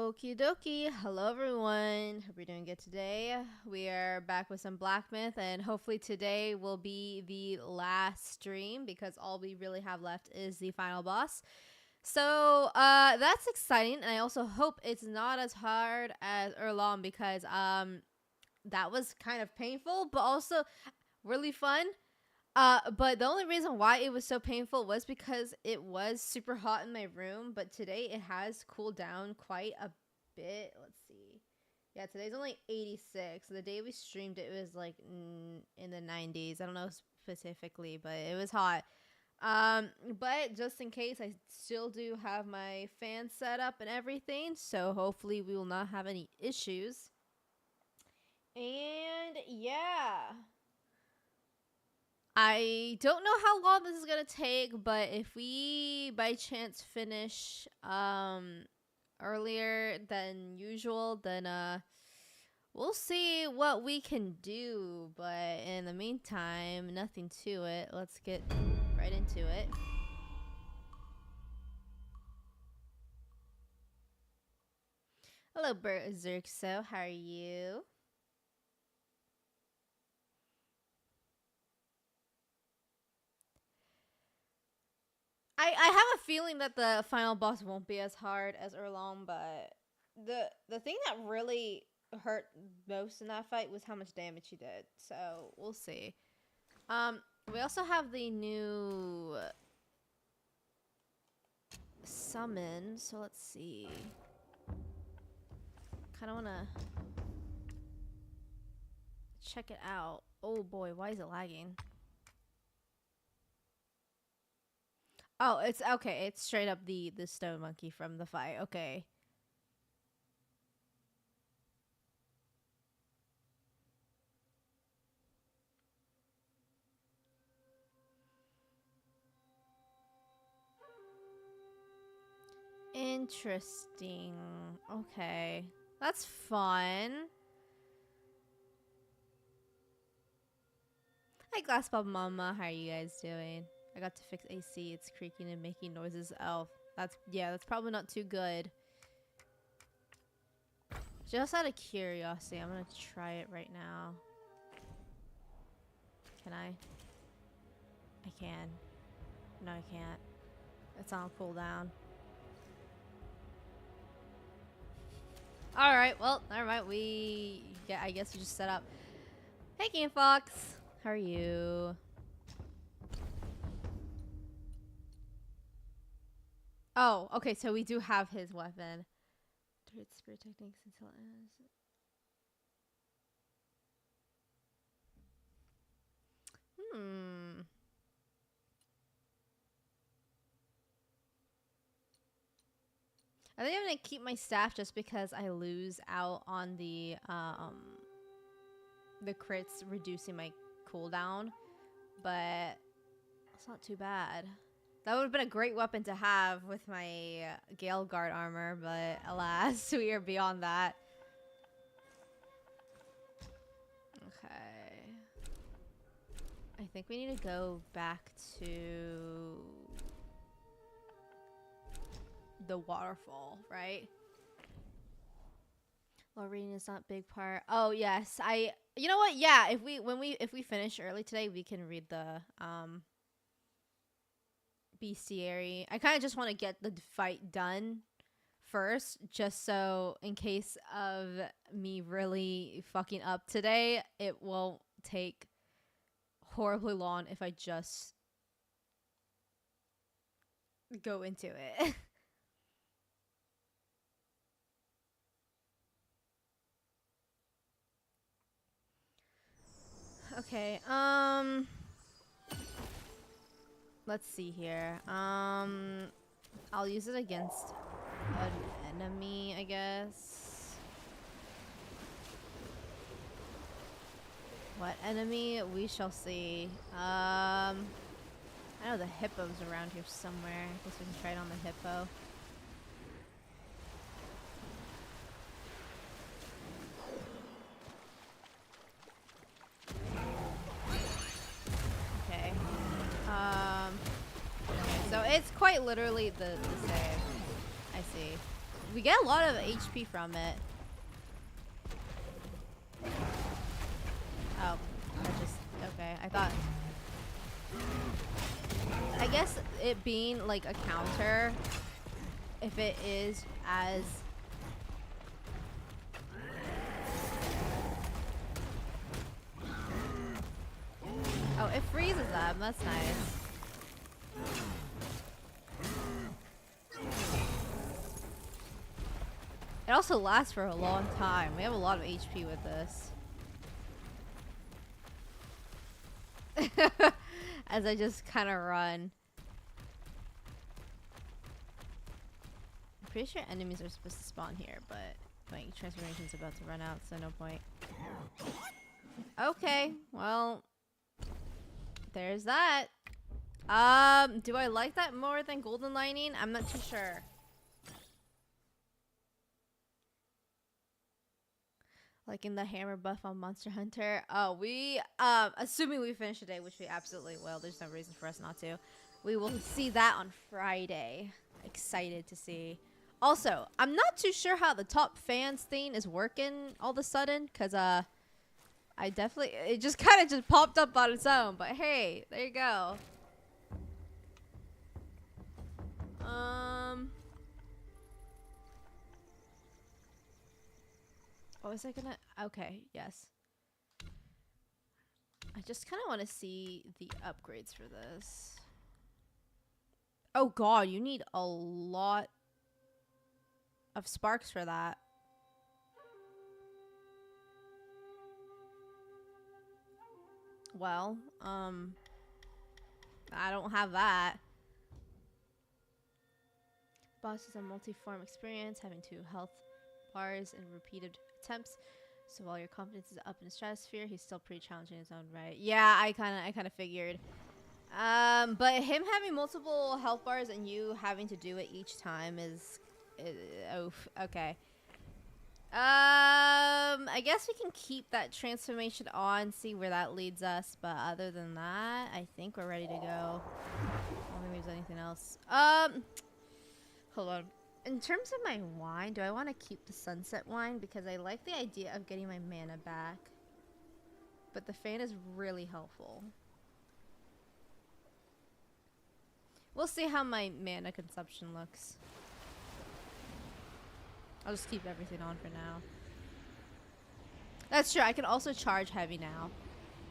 Okie dokie. Hello everyone. Hope you're doing good today. We are back with some Black Myth, and hopefully today will be the last stream because all we really have left is the final boss. So that's exciting, and I also hope it's not as hard as Erlon because that was kind of painful, but also really fun. But the only reason why it was so painful was because it was super hot in my room, but today it has cooled down quite a bit. Let's see. Yeah, today's only 86. The day we streamed it was like in the 90s. I don't know specifically, but it was hot. But just in case, I still do have my fan set up and everything, so hopefully we will not have any issues. And yeah. I don't know how long this is gonna take, but if we by chance finish earlier than usual, then we'll see what we can do. But in the meantime, nothing to it. Let's get right into it. Hello, Berserkso. How are you? I have a feeling that the final boss won't be as hard as Erlon, but the thing that really hurt most in that fight was how much damage he did. So we'll see. We also have the new summon, so let's see. Kind of wanna check it out. Oh boy, why is it lagging? Oh, it's okay. It's straight up the stone monkey from the fight. Okay. Interesting. Okay. That's fun. Hi, Glassbub Mama. How are you guys doing? I got to fix AC. It's creaking and making noises. Oh, that's probably not too good. Just out of curiosity, I'm gonna try it right now. Can I? I can. No, I can't. It's on cooldown. Alright, well, alright, I guess we just set up. Hey, Game Fox! How are you? Oh, okay, so we do have his weapon. Turret spirit techniques until it ends. I think I'm gonna keep my staff just because I lose out on the crits reducing my cooldown, but it's not too bad. That would have been a great weapon to have with my Gale Guard armor, but alas, we are beyond that. Okay. I think we need to go back to the waterfall, right? Well, reading is not a big part. Oh yes, you know what? Yeah, if we finish early today, we can read the bestiary. I kind of just want to get the fight done first, just so in case of me really fucking up today, it won't take horribly long if I just go into it. Okay, let's see here. I'll use it against an enemy, I guess. What enemy? We shall see. I know the hippo's around here somewhere. I guess we can try it on the hippo. Okay. So it's quite literally the same. I see. We get a lot of HP from it. Oh, that just okay. I thought. I guess it being like a counter, if it is as oh, it freezes them. That's nice. It also lasts for a long time. We have a lot of HP with this. As I just kind of run. I'm pretty sure enemies are supposed to spawn here, but my transformation's about to run out, so no point. Okay, well, there's that. Do I like that more than Golden Lightning? I'm not too sure. Like in the hammer buff on Monster Hunter. Oh, we, assuming we finish today, which we absolutely will. There's no reason for us not to. We will see that on Friday. Excited to see. Also, I'm not too sure how the top fans thing is working all of a sudden. Because, I definitely, it just kind of just popped up on its own. But hey, there you go. What was I gonna? Okay, yes. I just kind of want to see the upgrades for this. Oh god, you need a lot of sparks for that. Well, I don't have that. Boss is a multi-form experience, having 2 health bars and repeated attempts. So while your confidence is up in the stratosphere, he's still pretty challenging in his own right. Yeah, I kind of figured. But him having multiple health bars and you having to do it each time is oof, okay. I guess we can keep that transformation on, see where that leads us. But other than that, I think we're ready to go. I don't think there's anything else. Hold on. In terms of my wine, do I want to keep the sunset wine? Because I like the idea of getting my mana back. But the fan is really helpful. We'll see how my mana consumption looks. I'll just keep everything on for now. That's true. I can also charge heavy now.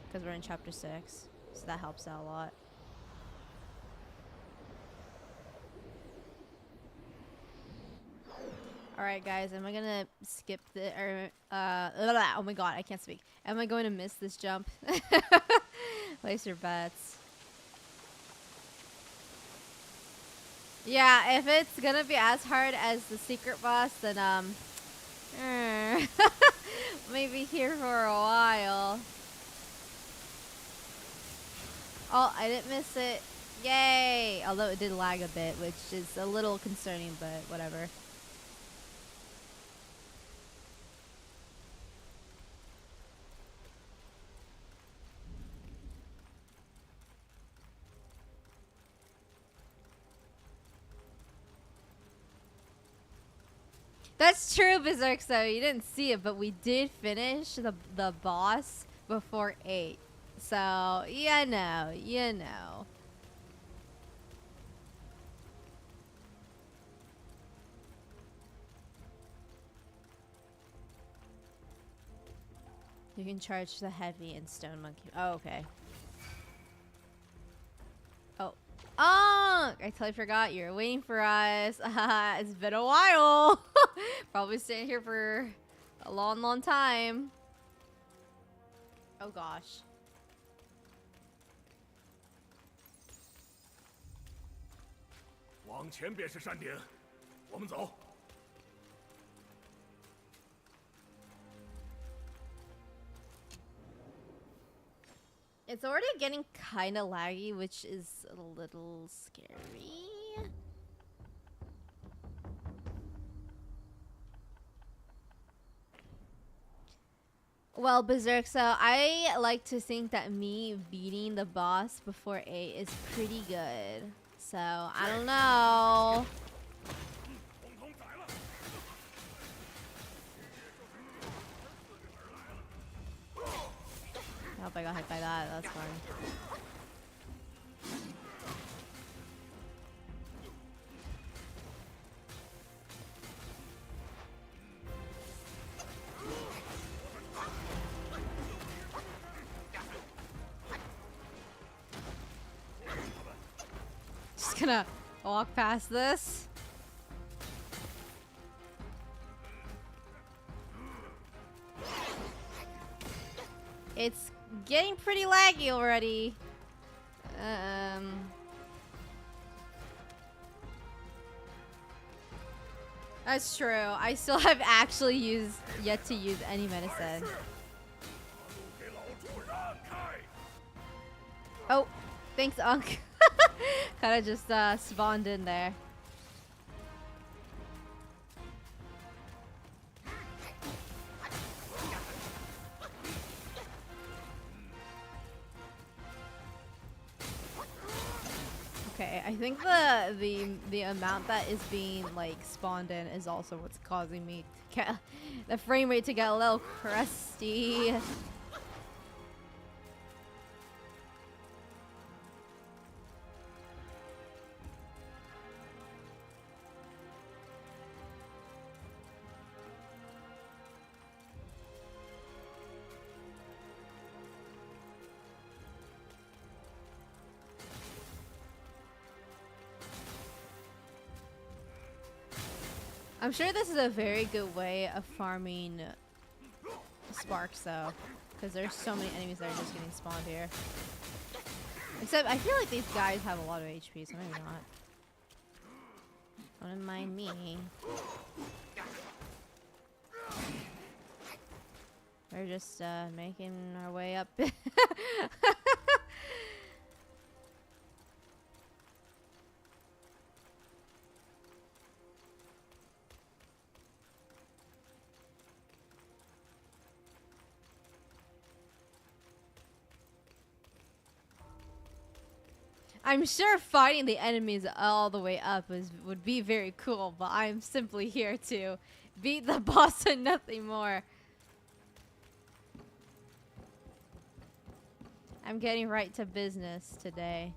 Because we're in chapter 6. So that helps out a lot. Alright guys, am I gonna skip the, or, oh my god, I can't speak. Am I going to miss this jump? Place your bets. Yeah, if it's gonna be as hard as the secret boss, then, maybe here for a while. Oh, I didn't miss it. Yay! Although it did lag a bit, which is a little concerning, but whatever. That's true, Berserk, so you didn't see it, but we did finish the boss before 8. So, you know. You can charge the heavy and stone monkey. Oh, okay. Oh, I totally forgot you're waiting for us. It's been a while. Probably staying here for a long time. Oh gosh. It's already getting kind of laggy, which is a little scary. Well, Berserk, so I like to think that me beating the boss before 8 is pretty good. So, I don't know. gonna walk past this. It's getting pretty laggy already. That's true. I still have actually yet to use any medicine. Oh, thanks, Unk. Kinda just spawned in there. Okay, I think the amount that is being like spawned in is also what's causing me to get the frame rate to get a little crusty. I'm sure this is a very good way of farming sparks, though, because there's so many enemies that are just getting spawned here. Except, I feel like these guys have a lot of HP, so maybe not. Don't mind me. We're just making our way up. I'm sure fighting the enemies all the way up would be very cool, but I'm simply here to beat the boss and nothing more. I'm getting right to business today.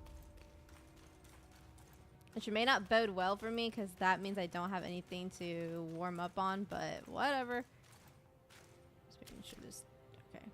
Which may not bode well for me, because that means I don't have anything to warm up on, but whatever. Just making sure this... Okay.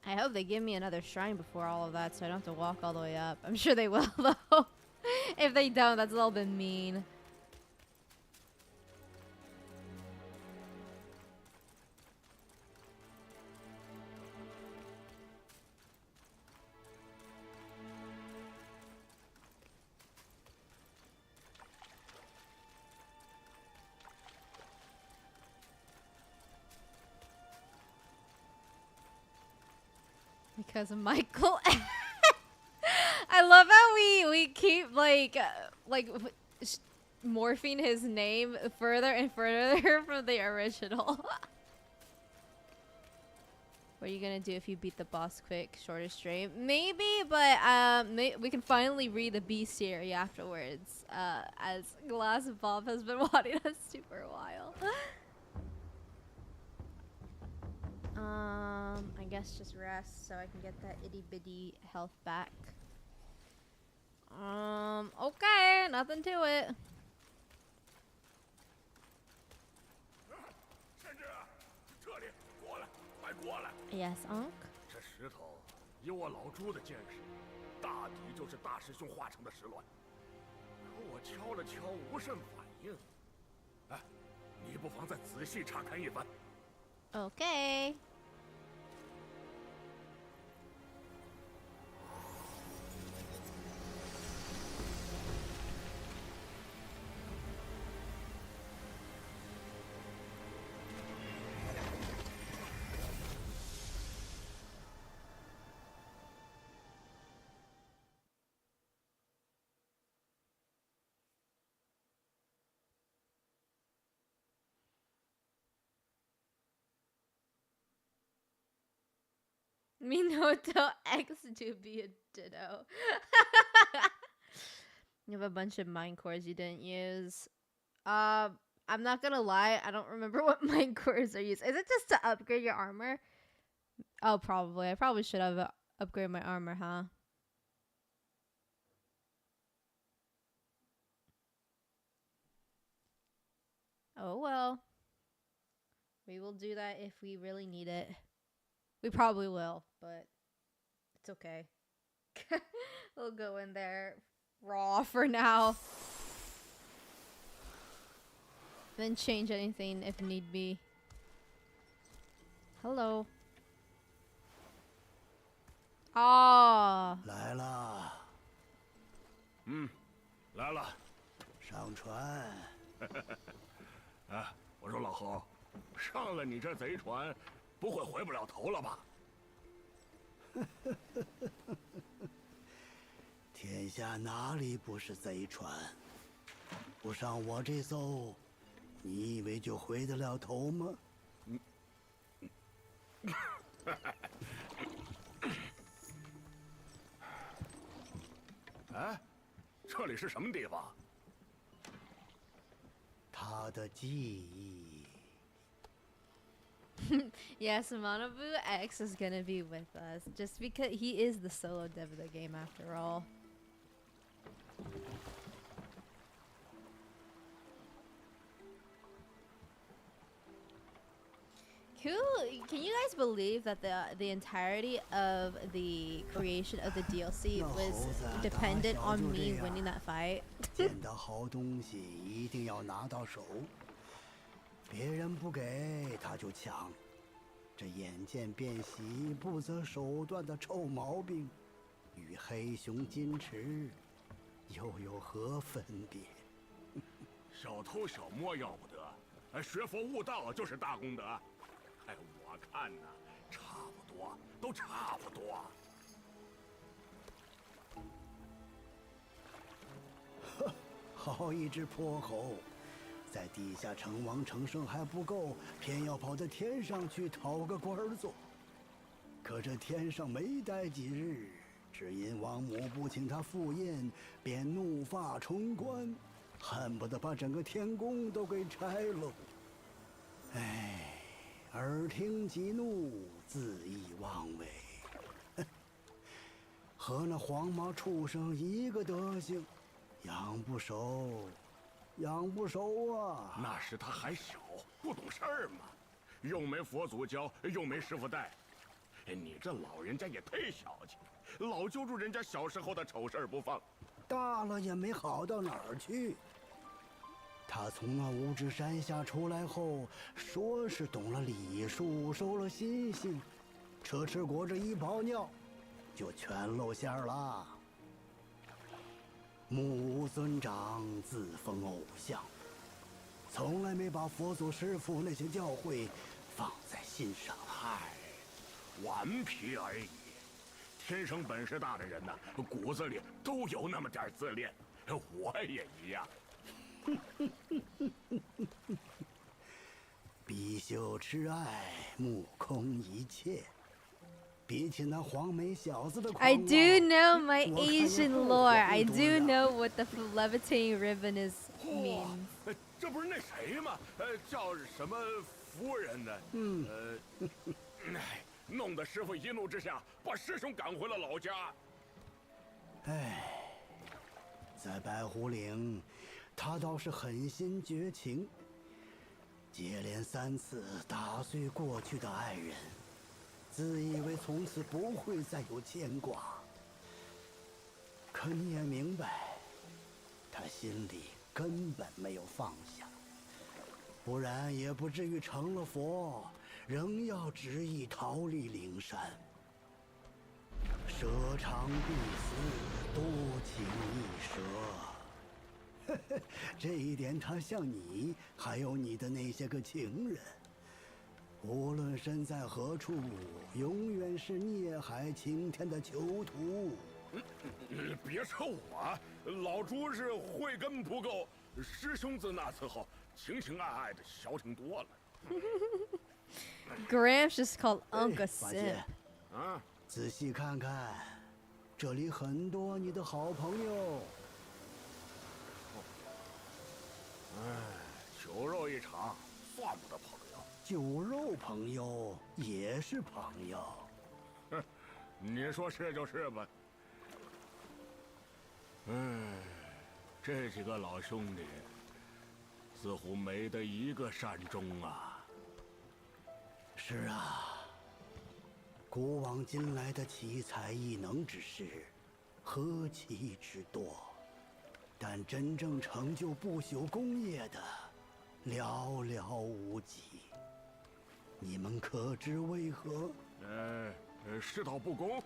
I hope they give me another shrine before all of that, so I don't have to walk all the way up. I'm sure they will, though. If they don't, that's a little bit mean. Because of Michael. I love how we keep like morphing his name further and further from the original. What are you gonna do if you beat the boss quick? Shorter stream? Maybe, but we can finally read the bestiary afterwards. As Glass Bob has been wanting us to for a while. I guess just rest so I can get that itty bitty health back. Okay, nothing to it. Yes, Unc? 这石头，以我老朱的见识，大抵就是大师兄化成的石卵。可我敲了敲，无甚反应。哎，你不妨再仔细查看一番。Okay. Minoto X to be a ditto. You have a bunch of mine cores you didn't use. I'm not gonna lie, I don't remember what mine cores are used. Is it just to upgrade your armor? Oh, probably. I probably should have upgraded my armor, huh? Oh, well. We will do that if we really need it. We probably will, but it's okay. We'll go in there raw for now. Then change anything if need be. Hello. Ah. 来了。来了。上船。啊，我说老侯，上了你这贼船，不会回不了头了吧？天下哪里不是贼船？不上我这艘，你以为就回得了头吗？哎，这里是什么地方？他的记忆。Yes, Manabu X is gonna be with us just because he is the solo dev of the game after all. Cool. Can you guys believe that the entirety of the creation of the DLC was dependent on me winning that fight? 捡到好东西一定要拿到手，别人不给他就抢，这眼见便喜、不择手段的臭毛病，与黑熊矜持又有何分别？小偷小摸要不得，学佛悟道就是大功德。哎，我看呐，差不多，都差不多。呵，好一只泼猴，在地下称王称圣还不够，偏要跑到天上去讨个官儿做。可这天上没待几日，只因王母不请他赴宴，便怒发冲冠，恨不得把整个天宫都给拆喽。哎。耳听己怒，恣意妄为，和那黄毛畜生一个德行，养不熟，养不熟啊！那时他还小，不懂事儿嘛，又没佛祖教，又没师傅带，你这老人家也忒小气，老揪住人家小时候的丑事儿不放。大了也没好到哪儿去。他从那五指山下出来后，说是懂了礼数，收了心性，车迟国这一泡尿，就全露馅了。目无尊长，自封偶像，从来没把佛祖师傅那些教诲放在心上。嗨，顽皮而已。天生本事大的人呐，骨子里都有那么点自恋，我也一样。比秀痴爱，目空一切。比起那黄眉小子的狂妄 I do know my Asian lore. I do know what the levitating ribbon is means. 这不是那谁吗？叫什么夫人呢？弄得师傅一怒之下把师兄赶回了老家。哎，在白虎岭。他倒是狠心绝情，接连3次打碎过去的爱人，自以为从此不会再有牵挂。可你也明白，他心里根本没有放下，不然也不至于成了佛，仍要执意逃离灵山。蛇肠必死，多情一蛇。这一点他像你，还有你的那些个情人，无论身在何处，永远是孽海晴天的囚徒。别说我，老朱是慧根不够，师兄自那次后，情情爱爱的消停多了。Graham's just called Uncle Sim. 啊，仔细看看，这里很多你的好朋友。酒肉一场，算不得朋友。酒肉朋友也是朋友。你说是就是吧。这几个老兄弟似乎没得一个善终啊。是啊，古往今来的奇才异能之士，何其之多，但真正成就不朽功业的，寥寥无几。你们可知为何？世道不公。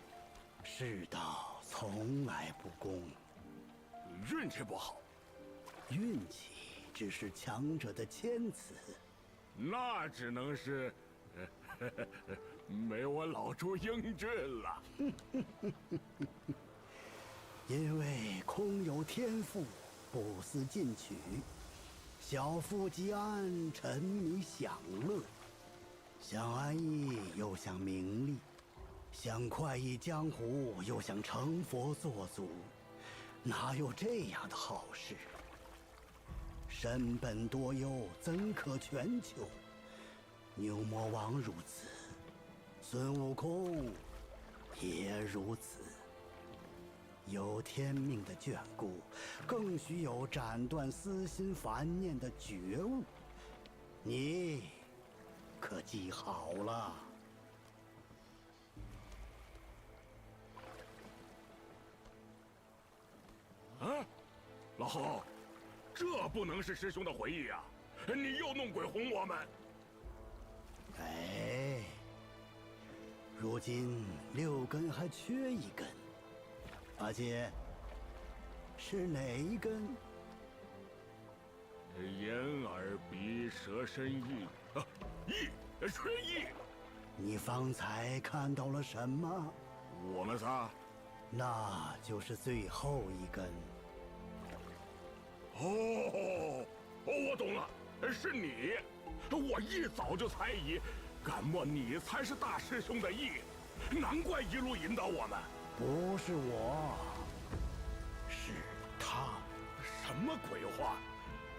世道从来不公。运气不好。运气只是强者的谦词。那只能是，没我老朱英俊了。因为空有天赋，不思进取，小富即安，沉迷享乐，想安逸又想名利，想快意江湖又想成佛做祖，哪有这样的好事？身本多忧，怎可全求？牛魔王如此，孙悟空也如此。有天命的眷顾，更需有斩断私心烦念的觉悟。你可记好了。啊，老侯，这不能是师兄的回忆啊！你又弄鬼哄我们。哎，如今6根还缺1根，八戒，是哪一根？眼耳鼻舌身意啊，意，春意。你方才看到了什么？我们仨。那就是最后1根。哦，我懂了，是你。我一早就猜疑，敢莫你才是大师兄的意，难怪一路引导我们。不是我，是他。什么鬼话？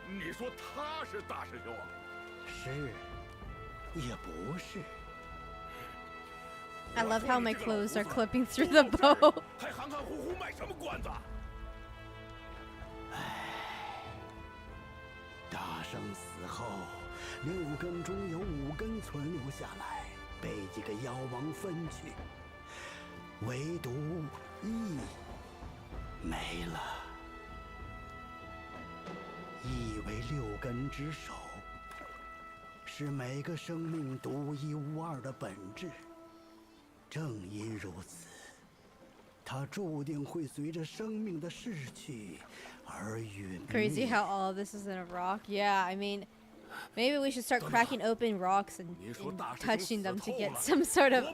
你说他是大师兄？是，也不是。I love how my clothes are clipping through the bow. 还含含糊糊卖什么关子？大圣死后，6根中有5根存留下来，被几个妖王分去，唯独意没了。意为6根之首，是每个生命独一无二的本质。正因如此，它注定会随着生命的逝去而陨灭。 Crazy how all of this is in a rock. Yeah, I mean, maybe we should start cracking open rocks and touching them to get some sort of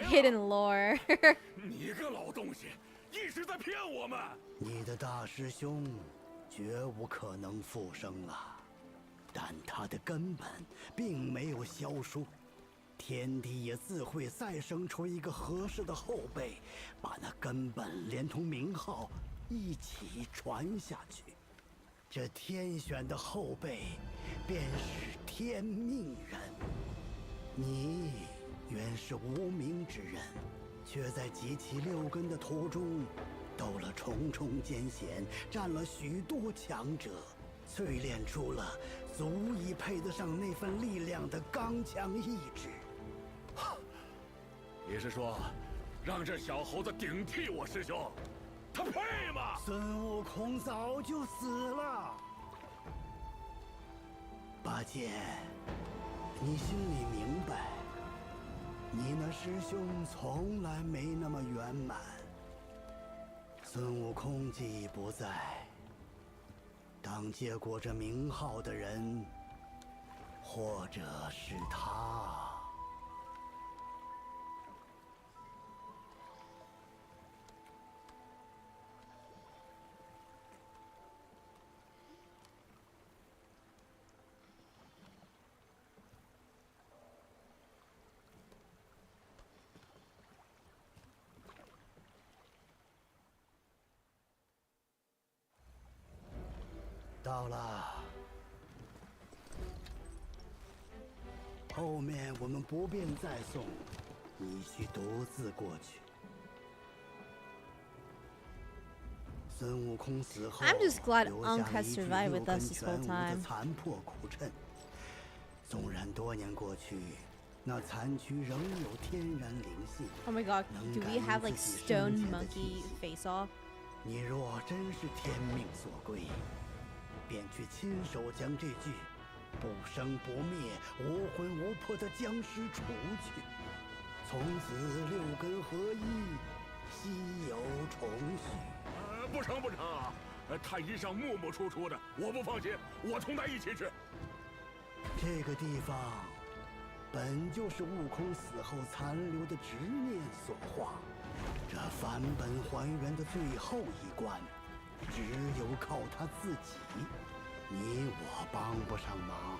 hidden lore. 你个老东西，一直在骗我们！你的大师兄绝无可能复生了，但他的根本并没有消疏。天帝也自会再生出一个合适的后辈，把那根本连同名号一起传下去。这天选的后辈，便是天命人。你原是无名之人，却在集齐6根的途中，斗了重重艰险，战了许多强者，淬炼出了足以配得上那份力量的刚强意志。你是说，让这小猴子顶替我师兄，他配吗？孙悟空早就死了。八戒，你心里明白，你那师兄从来没那么圆满。孙悟空既已不在，当接过这名号的人，或者是他。到了，后面我们不便再送，你需独自过去。孙悟空死后， I'm just glad 留 Unk 下了 has 一具 survived 六 with 根 us this 全 whole 无的 time. 残破古阵。纵然多年过去，那残躯仍有天然灵性。 Oh my god, do we have like stone monkey face off? 你若真是天命所归，便去亲手将这具不生不灭、无魂无魄的僵尸除去，从此六根合一，稀有重续。不成不成啊！太医上木木楚楚的，我不放心，我同他一起去。这个地方本就是悟空死后残留的执念所化，这返本还原的最后一关，只有靠他自己，你我帮不上忙。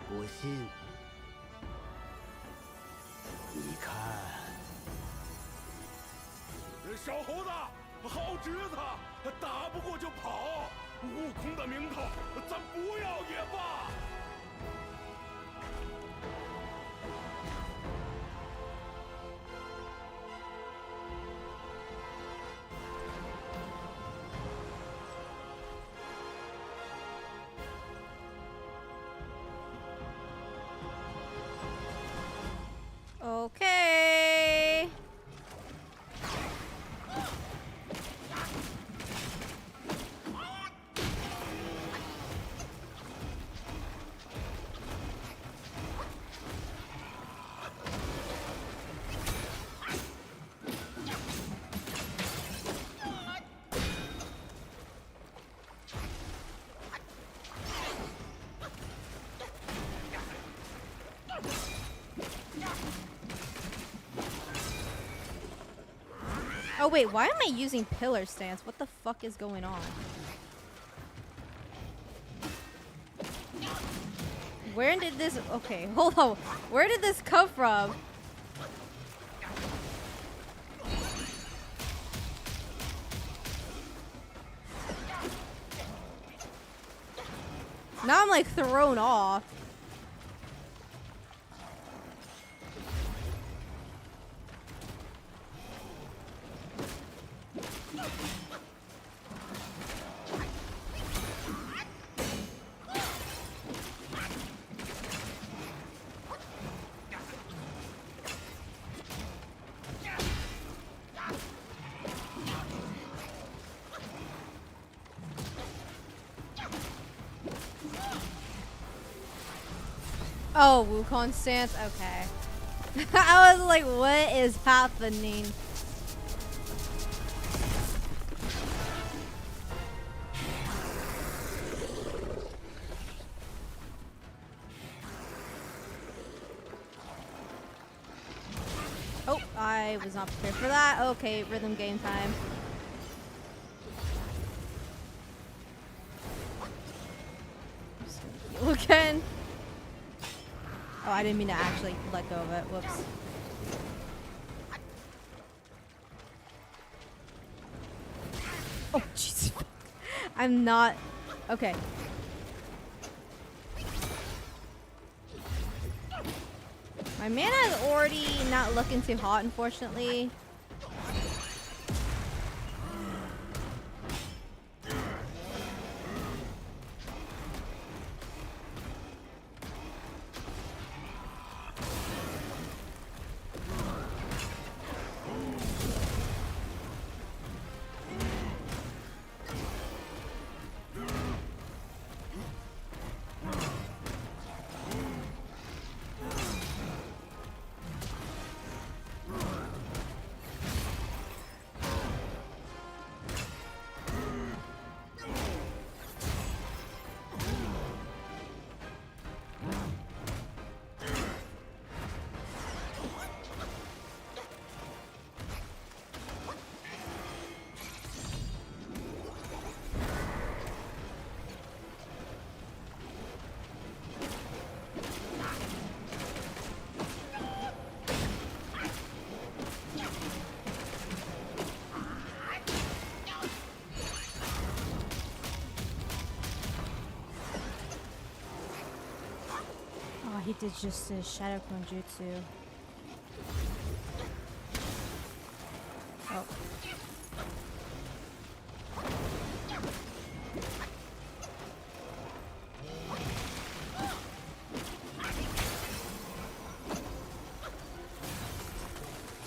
不信，你看，小猴子，好侄子，打不过就跑，悟空的名头咱不要也罢。Okay. Oh wait, why am I using pillar stance? What the fuck is going on? Where did this... Okay, hold on. Where did this come from? Now I'm like thrown off. Oh, Wukong stance? Okay. I was like, what is happening? Oh, I was not prepared for that. Okay, rhythm game time. Again. Oh, I didn't mean to actually let go of it. Whoops. Oh, jeez. I'm not... Okay. My mana is already not looking too hot, unfortunately. He did just a Shadow Clone Jutsu. Oh.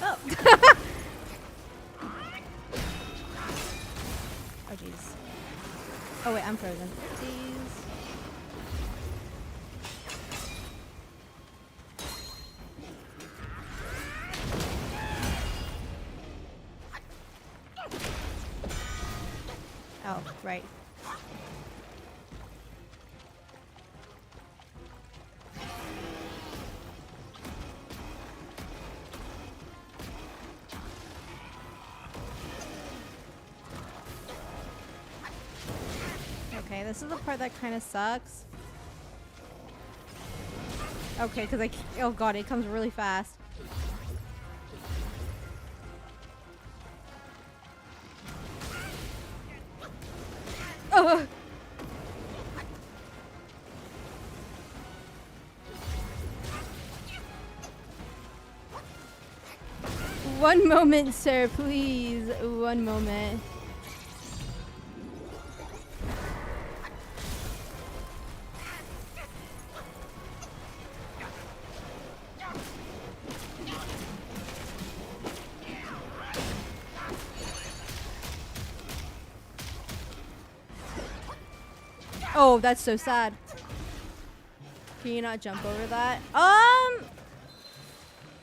Oh. Oh jeez. Oh wait, I'm frozen. Jeez. Oh, right. Okay, this is the part that kind of sucks. Okay, because oh god, it comes really fast. Oh! One moment, sir, please. One moment. Oh, that's so sad. Can you not jump over that?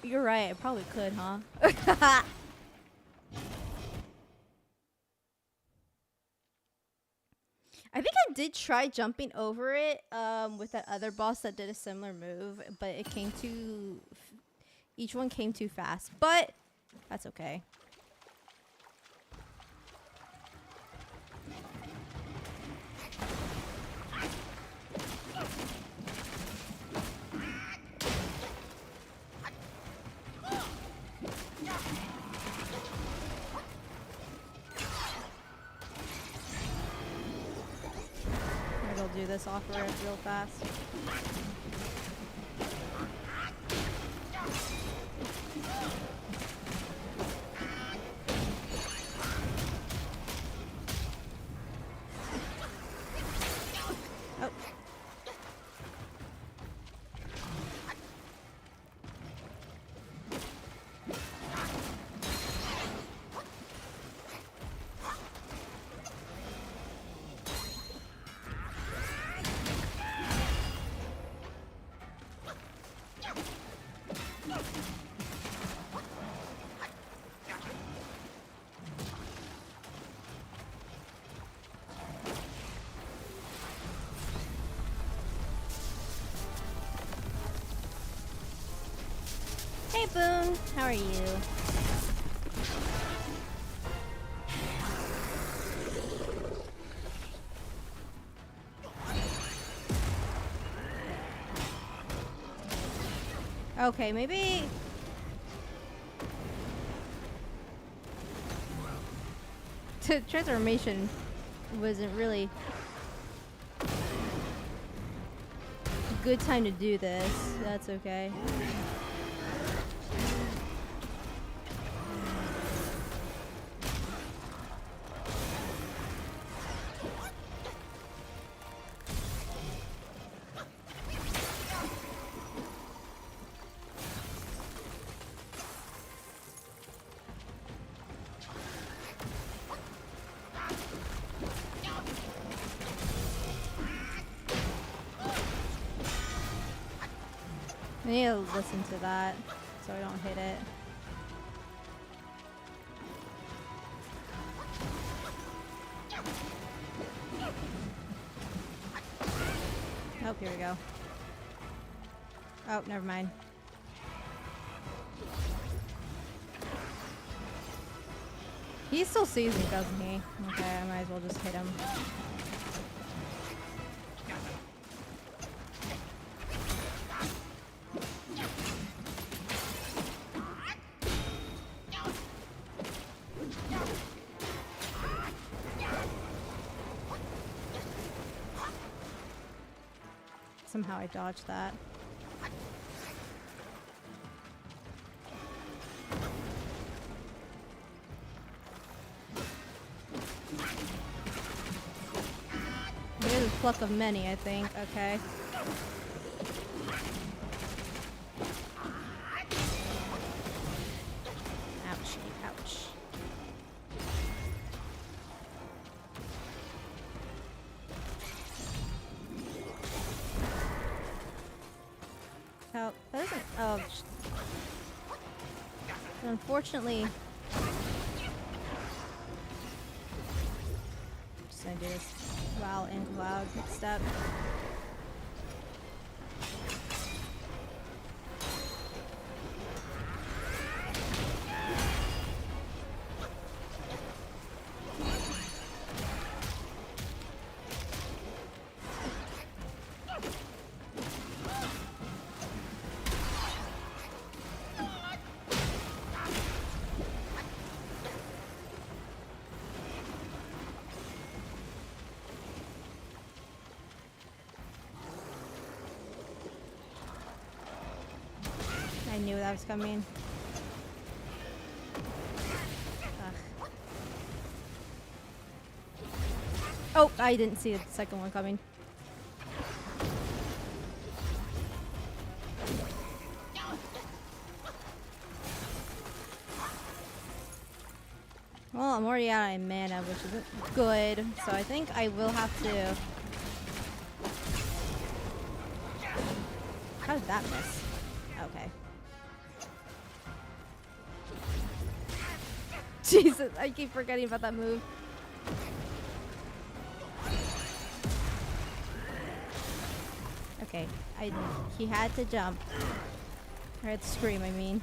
You're right. I probably could, huh? I think I did try jumping over it with that other boss that did a similar move, but it came too... Each one came too fast, but that's okay. Maybe I'll do this off rip real fast. Oh. Hey Boone, how are you? Okay, maybe... Transformation wasn't really a good time to do this. That's okay. I need to listen to that so I don't hit it. Oh, here we go. Oh, never mind. He still sees me, doesn't he? Okay, I might as well just hit him. Somehow I dodged that. pluck of many, I think. Okay. Ouch. Ouch. Oh, that isn't. Oh. Unfortunately. Just gonna do this while in cloud step. I knew that was coming. Ugh. Oh, I didn't see the second one coming. Well, I'm already out of mana, which isn't good, so I think I will have to... How did that miss? Okay. Jesus, I keep forgetting about that move. Okay, he had to jump. Or had to scream, I mean.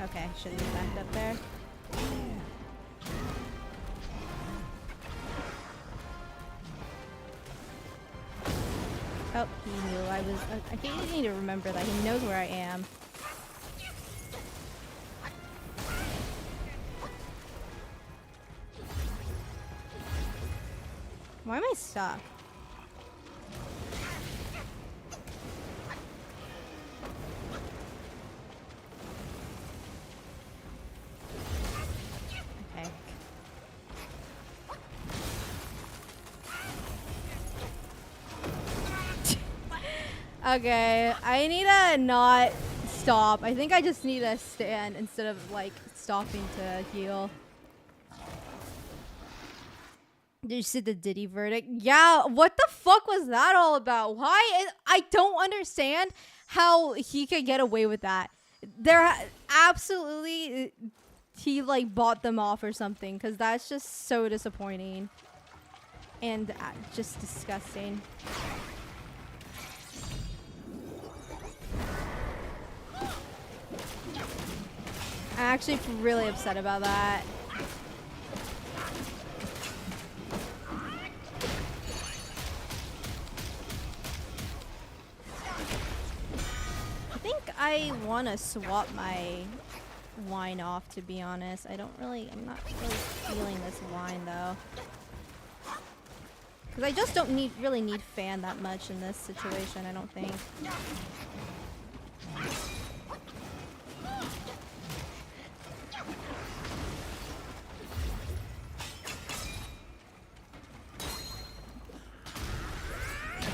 Okay, shouldn't be backed up there. Oh, he knew I was. I think you need to remember that he knows where I am. Why am I stuck? Okay. Okay, I need to not stop. I think I just need to stand instead of like stopping to heal. Did you see the Diddy verdict? Yeah, what the fuck was that all about? Why? I don't understand how he could get away with that. There, absolutely, he like bought them off or something, because that's just so disappointing and just disgusting. I'm actually really upset about that. I think I want to swap my wine off, to be honest. I'm not really feeling this wine though. Because I just don't really need fan that much in this situation, I don't think.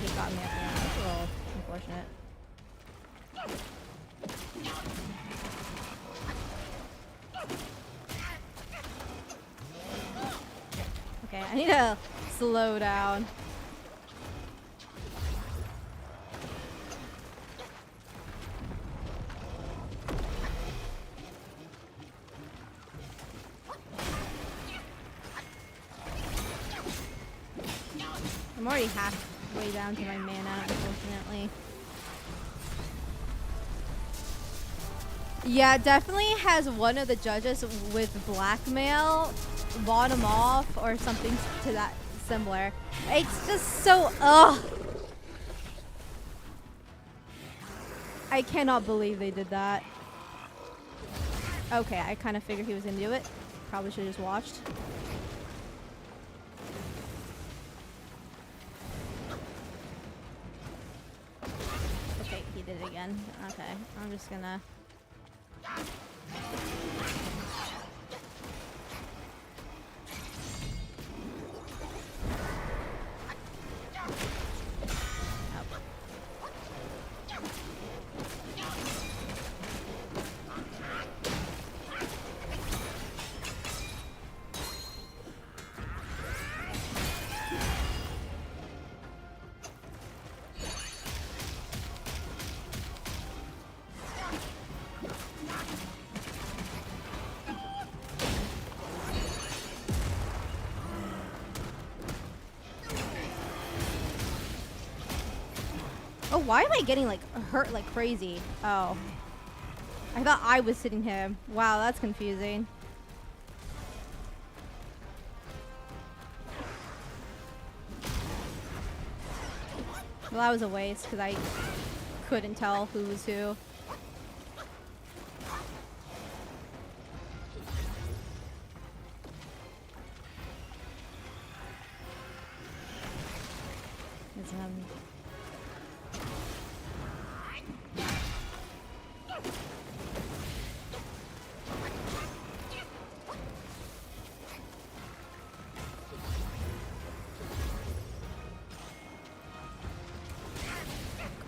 He got me at the end. That's a little unfortunate. Okay, I need to slow down. I'm already halfway down to my mana, unfortunately. Yeah, definitely has one of the judges with blackmail bottom off or something to that similar. It's just so ugh. I cannot believe they did that. Okay, I kind of figured he was gonna do it. Probably should have just watched. again. Okay, I'm just gonna... Oh, why am I getting like hurt like crazy? Oh. I thought I was hitting him. Wow, that's confusing. Well, that was a waste because I couldn't tell who was who. It's,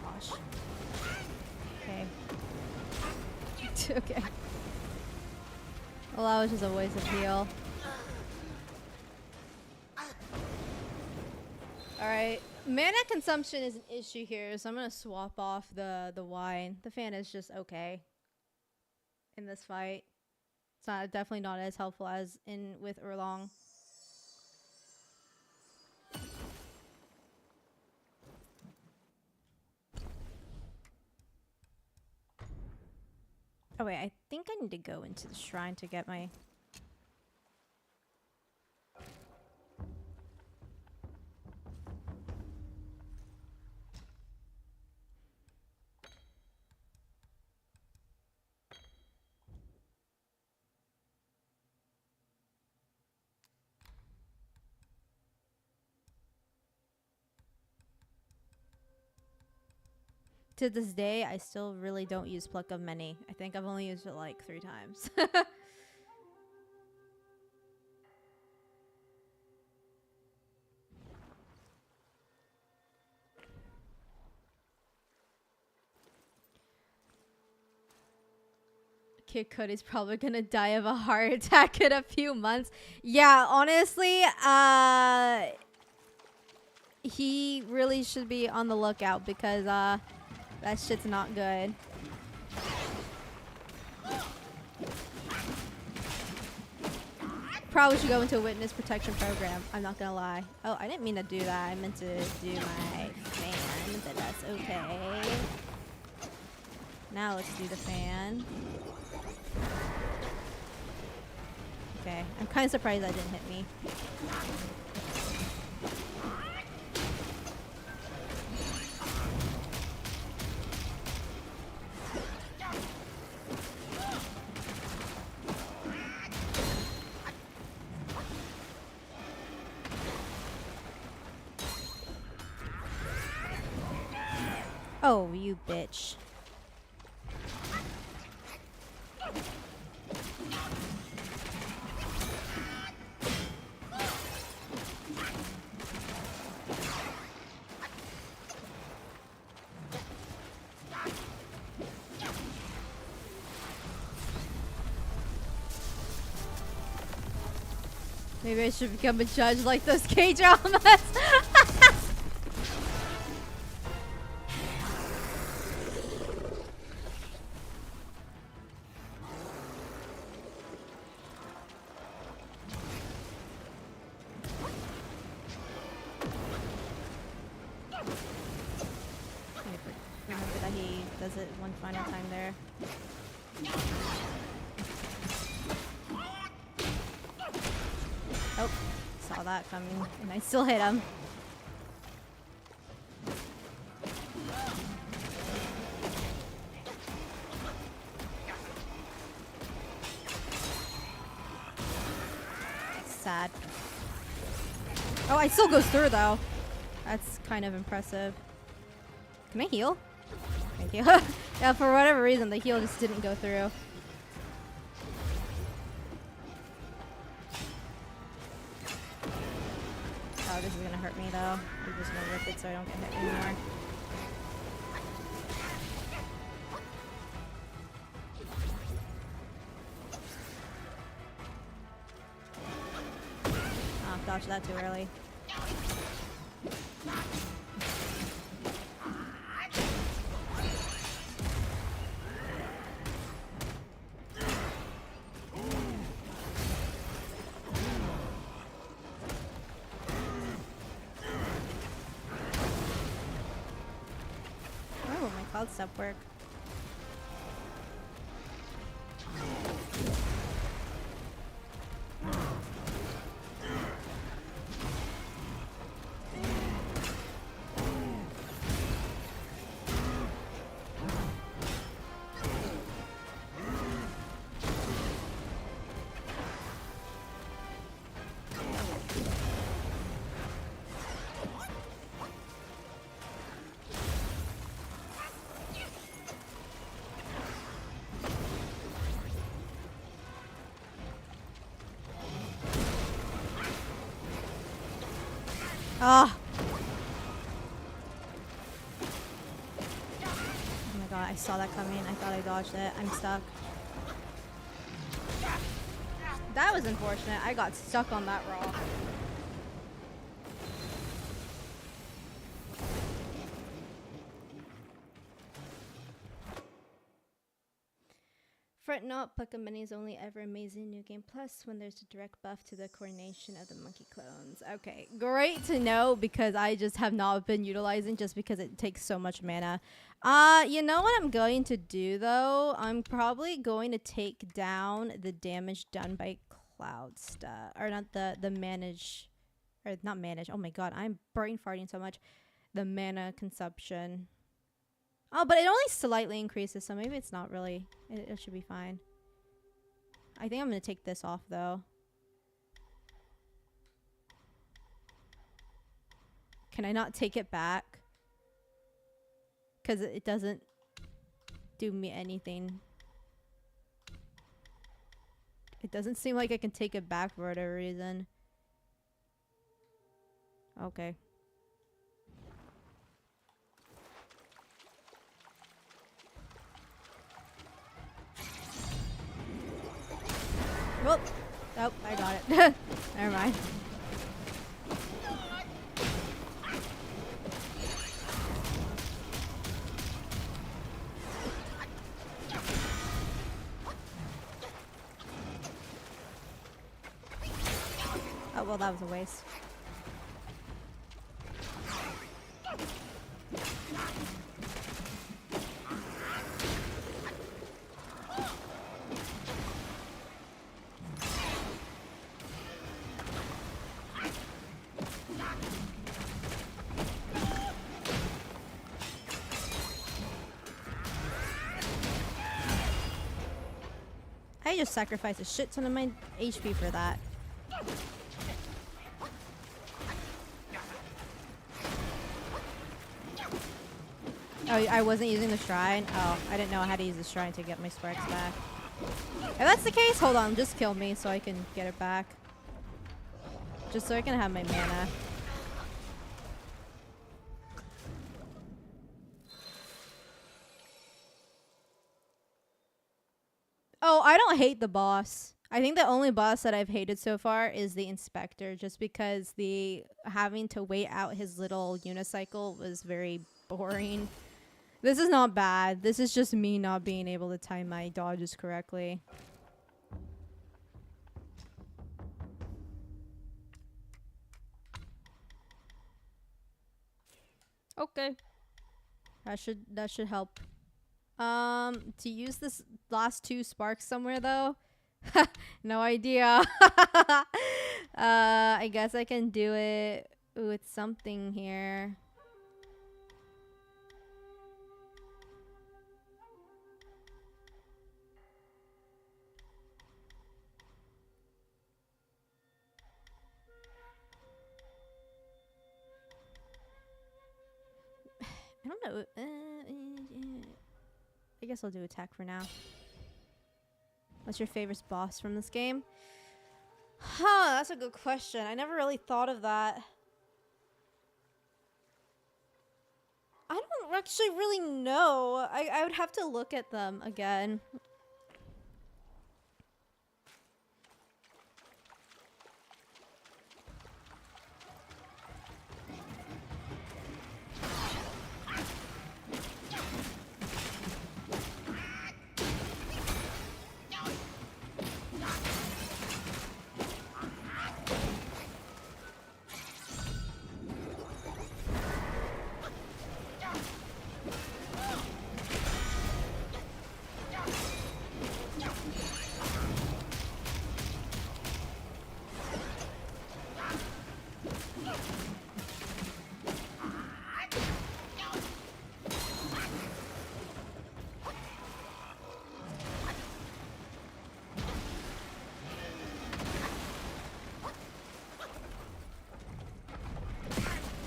gosh. Okay. Okay. Well, that was just a waste of heal. Alright. Mana consumption is an issue here, so I'm gonna swap off the wine. The fan is just okay in this fight. It's not definitely not as helpful as in with Erlong. Oh wait, I think I need to go into the shrine to get my... To this day, I still really don't use Pluck of Many. I think I've only used it like 3 times. Kid Cody's probably gonna die of a heart attack in a few months. Yeah, honestly, he really should be on the lookout because that shit's not good. Probably should go into a witness protection program. I'm not gonna lie. Oh, I didn't mean to do that. I meant to do my fan, but that's okay. Now let's do the fan. Okay, I'm kind of surprised that didn't hit me. Oh, you bitch. Maybe I should become a judge like those K-dramas. Remember that he does it one final time there. Oh, saw that coming, and I still hit him. Sad. Oh, it still goes through though. That's kind of impressive. Can I heal? Thank you. Yeah, for whatever reason, the heal just didn't go through. Oh, this is gonna hurt me though. I'm just gonna rip it so I don't get hit anymore. Oh, dodged that too early. Oh, my cloud step work. Oh. Oh my god, I saw that coming. I thought I dodged it. I'm stuck. That was unfortunate. I got stuck on that rock. Fret not, Pokemon Mini is only ever amazing New Game Plus when there's a direct buff to the coordination of the monkey clones. Okay, great to know because I just have not been utilizing just because it takes so much mana. You know what I'm going to do though? I'm probably going to take down the damage done by Cloud stuff. Or not the manage, or not manage. Oh my god, I'm brain farting so much. The mana consumption. Oh, but it only slightly increases, so maybe it's not really. It should be fine. I think I'm going to take this off, though. Can I not take it back? Because it doesn't do me anything. It doesn't seem like I can take it back for whatever reason. Okay. Whoop. Oh, I got it. Never mind. Oh, well, that was a waste. I just sacrificed a shit ton of my HP for that. Oh, I wasn't using the shrine? Oh, I didn't know I had to use the shrine to get my sparks back. If that's the case, hold on. Just kill me so I can get it back. Just so I can have my mana. Oh, I don't hate the boss. I think the only boss that I've hated so far is the Inspector, just because the having to wait out his little unicycle was very boring. This is not bad. This is just me not being able to time my dodges correctly. Okay. That should help. To use this last 2 sparks somewhere though? No idea. I guess I can do it with something here. I don't know. guess I'll do attack for now. What's your favorite boss from this game? Huh, that's a good question. I never really thought of that. I don't actually really know. I would have to look at them again.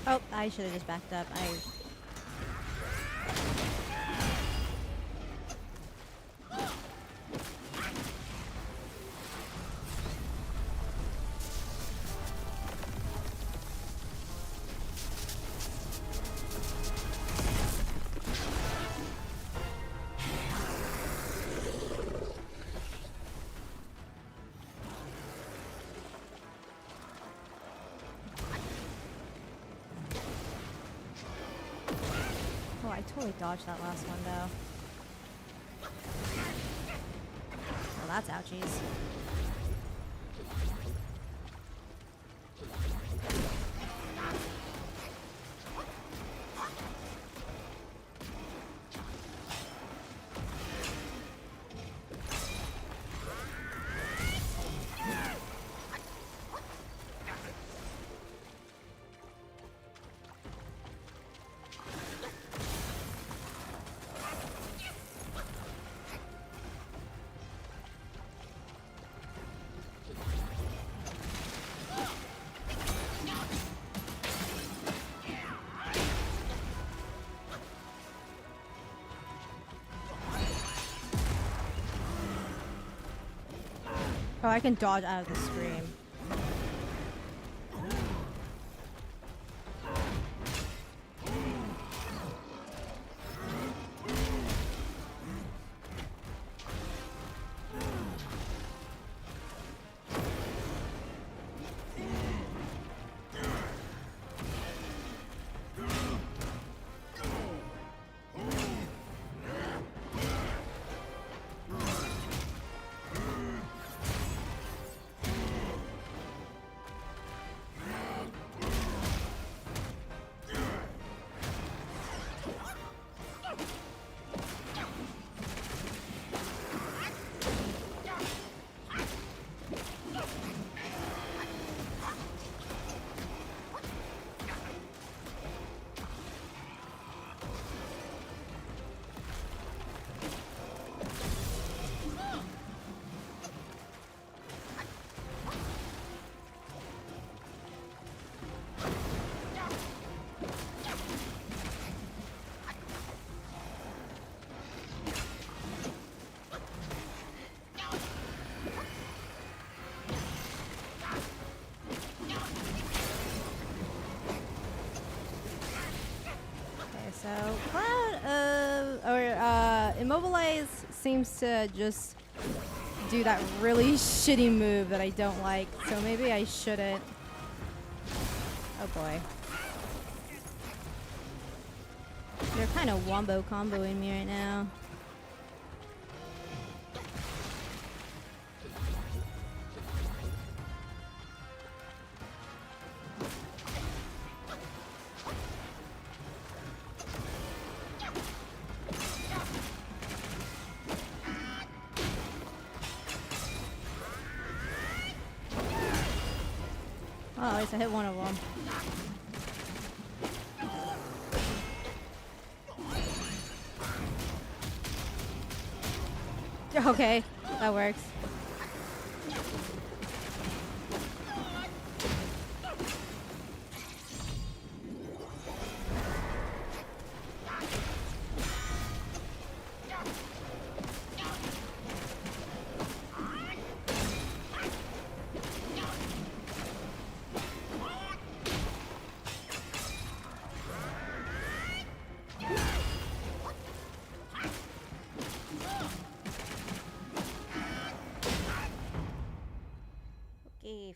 Oh, I should have just backed up. Oh, I totally dodged that last one, though. Well, that's ouchies. Oh, I can dodge out of the stream. So, Immobilize seems to just do that really shitty move that I don't like, so maybe I shouldn't. Oh boy. They're kind of wombo comboing me right now. Oh, at least I hit one of them. Okay, that works.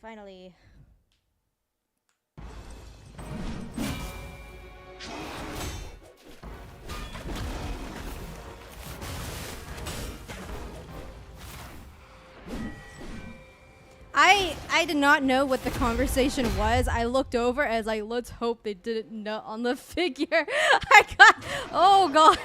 finally. I did not know what the conversation was. I looked over as like, let's hope they didn't nut on the figure. I got, oh god.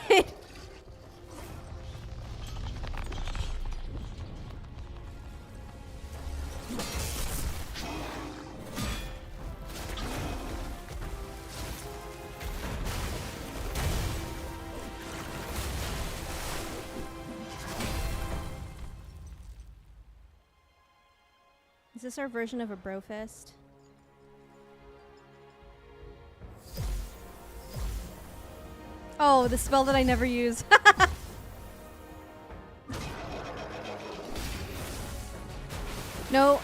Is this our version of a bro fist? Oh, the spell that I never use. No,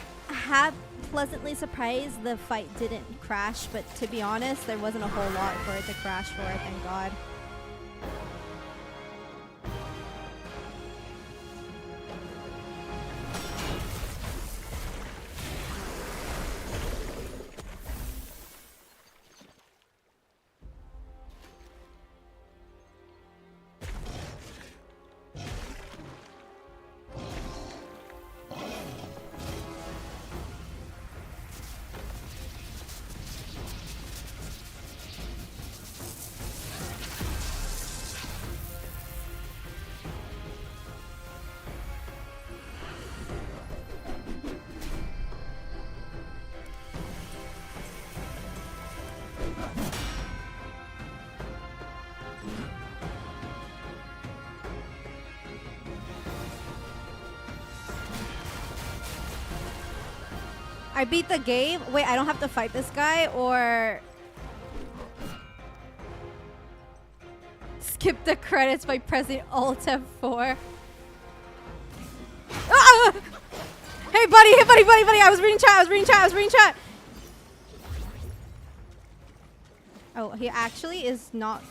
pleasantly surprised the fight didn't crash, but to be honest, there wasn't a whole lot for it to crash for, thank God. I beat the game. Wait, I don't have to fight this guy, or skip the credits by pressing Alt F4. Ah! Hey, buddy! Hey, buddy! I was reading chat. Oh, he actually is not.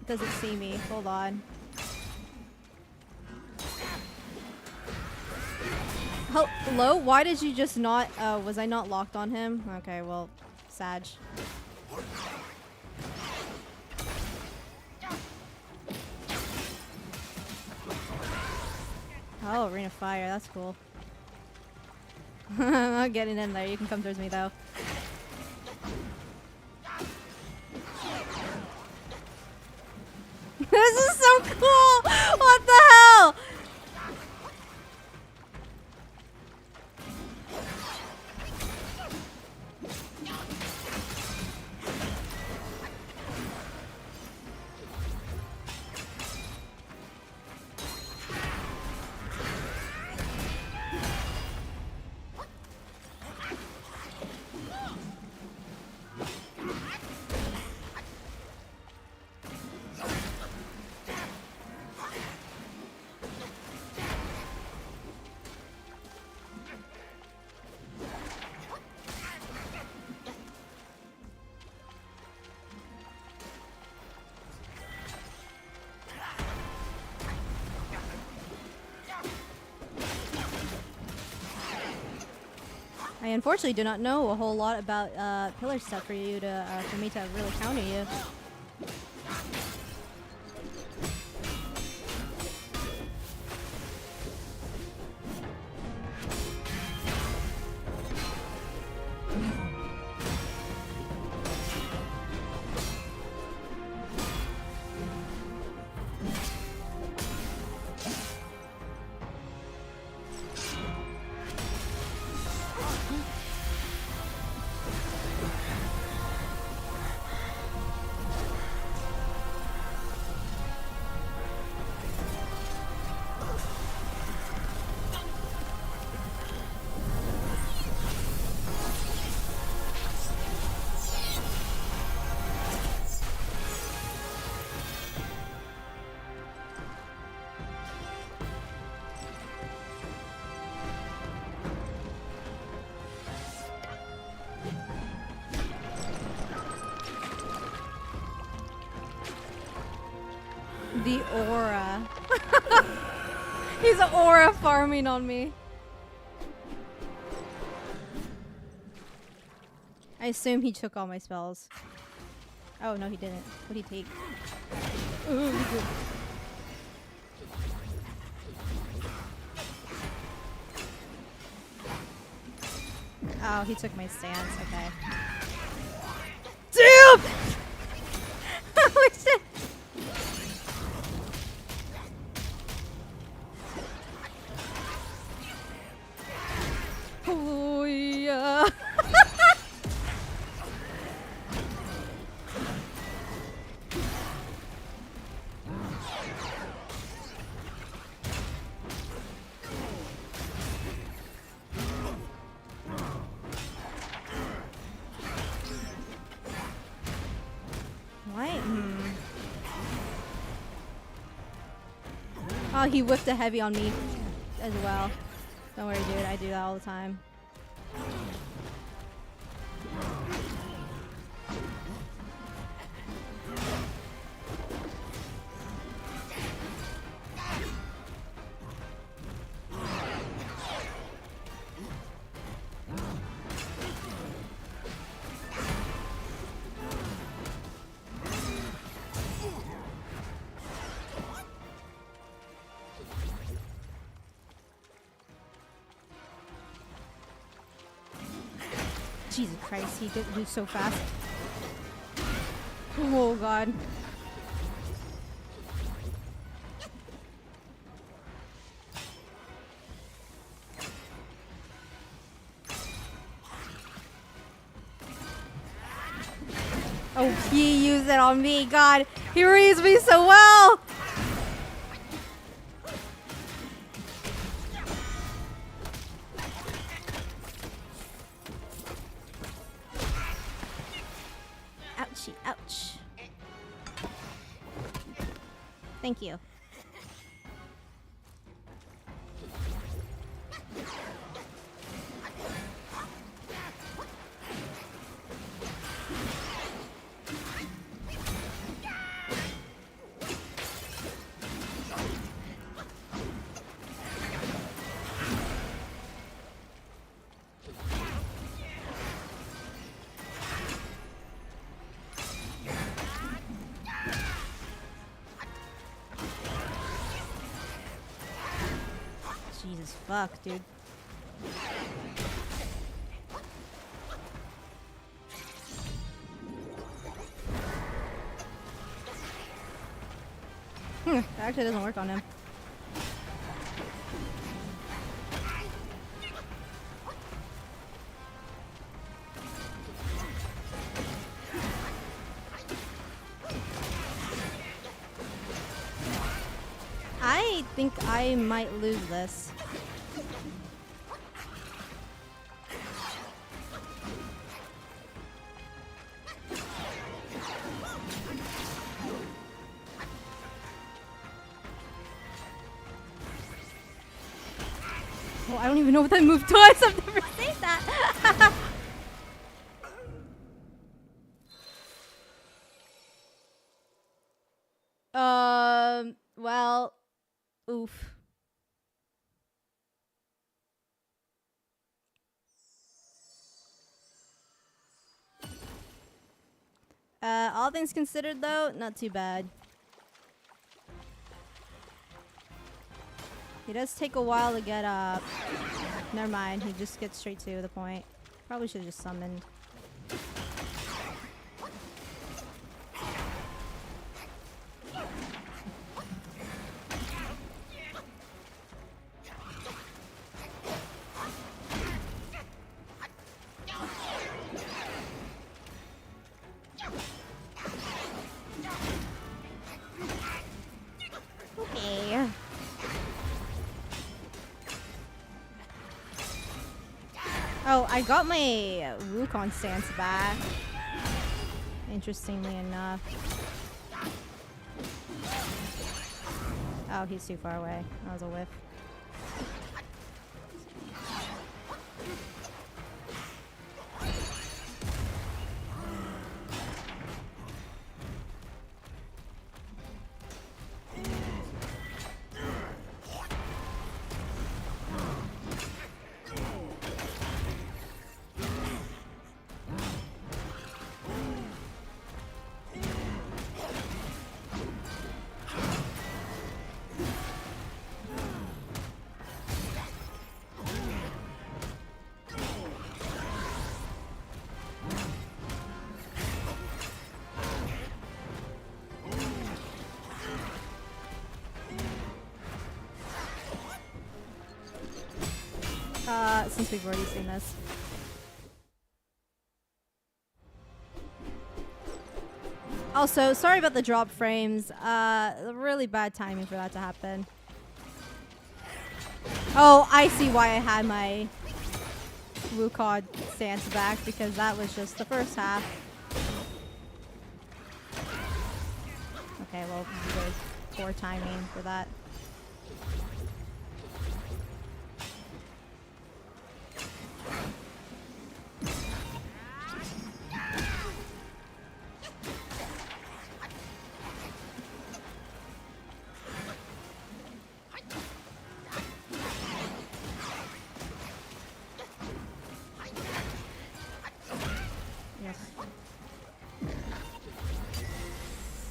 Doesn't see me. Hold on. Hello? Why did you just not, was I not locked on him? Okay, well, Sag. Oh, Ring of Fire, that's cool. I'm not getting in there, you can come towards me though. This is so cool! What the hell? I unfortunately do not know a whole lot about pillar stuff for you to for me to really counter you. The aura. He's aura farming on me. I assume he took all my spells. Oh, no, he didn't. What did he take? Ooh, he did. Oh, he took my stance. Okay. Damn! Oh, shit! Oh, yeah. What? Oh, he whipped a heavy on me as well. Don't worry, dude. I do that all the time. Jesus Christ, he did move so fast. Oh god. Oh, he used it on me. God, he reads me so well. Ouchie, ouch. Thank you. Jesus fuck, dude. That actually doesn't work on him. I think I might lose this. Well, I don't even know what that move does. I've never seen that. Well, oof. All things considered, though, not too bad. He does take a while to get up. Never mind, he just gets straight to the point. Probably should have just summoned. Okay. Oh, I got my Wukong stance back. Interestingly enough. Oh, he's too far away. That was a whiff. Since we've already seen this. Also, sorry about the drop frames. Really bad timing for that to happen. Oh, I see why I had my Wukong stance back, because that was just the first half. Okay, well, good. Poor timing for that.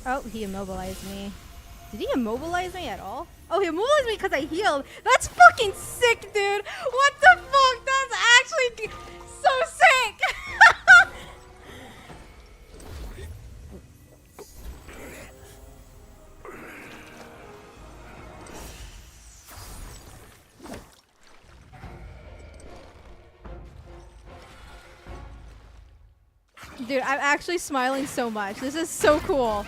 Oh, he immobilized me. Did he immobilize me at all? Oh, he immobilized me because I healed. That's fucking sick, dude. What the fuck? That's actually so sick. Dude, I'm actually smiling so much. This is so cool.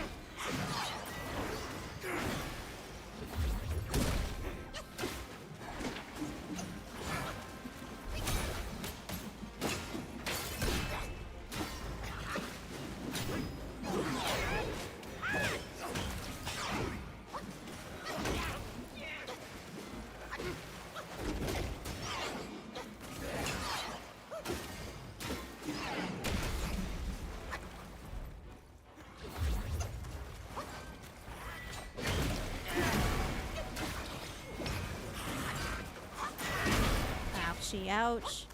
Ouchie, ouch.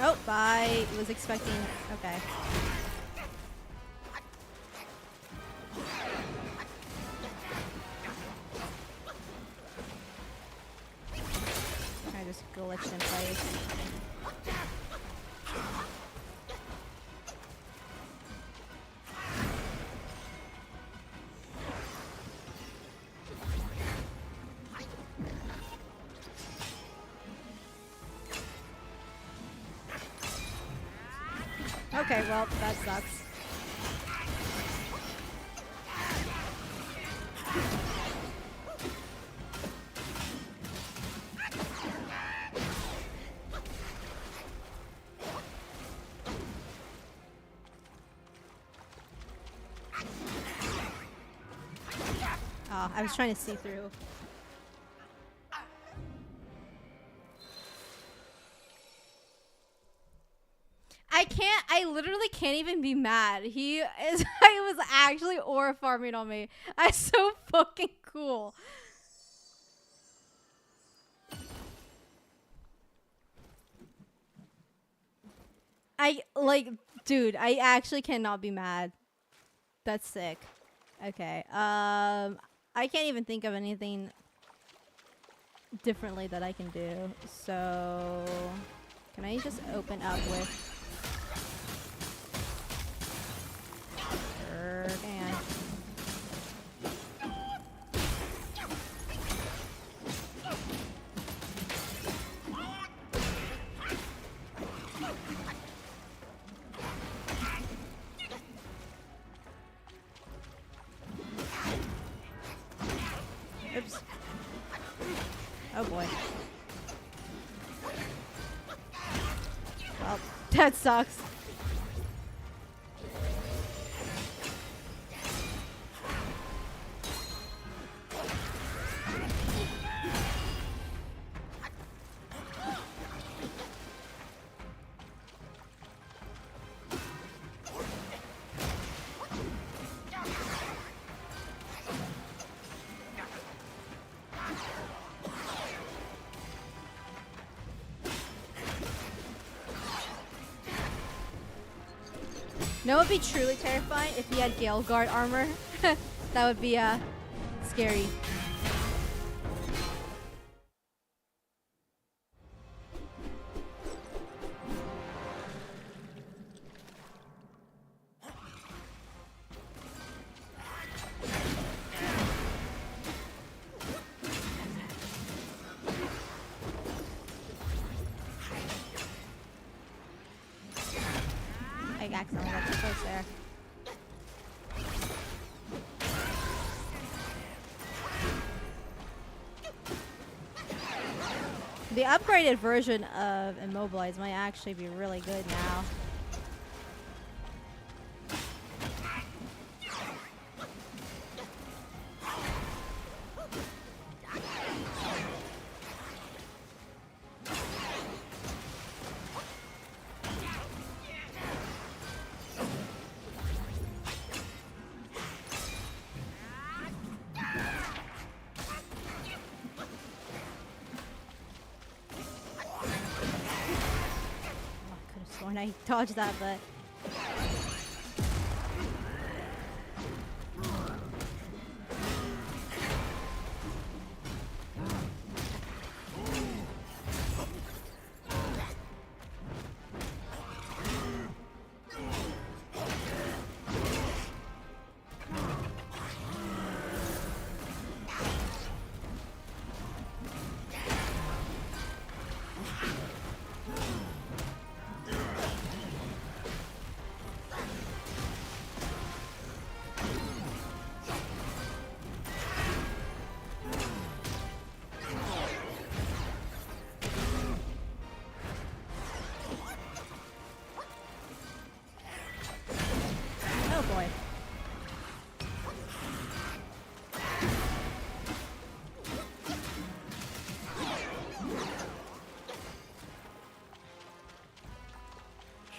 Oh, I was expecting. Okay. I just glitched in place. Okay, well, that sucks. Oh, I was trying to see through. I literally can't even be mad. He was actually aura farming on me. That's so fucking cool. Dude, I actually cannot be mad. That's sick. Okay. I can't even think of anything differently that I can do. So, can I just open up with... Sure can. Oops. Oh boy. Well, that sucks. No, it would be truly terrifying if he had Gale Guard armor. That would be scary. like accidentally got too close there. The upgraded version of Immobilize might actually be really good now. I dodged that, but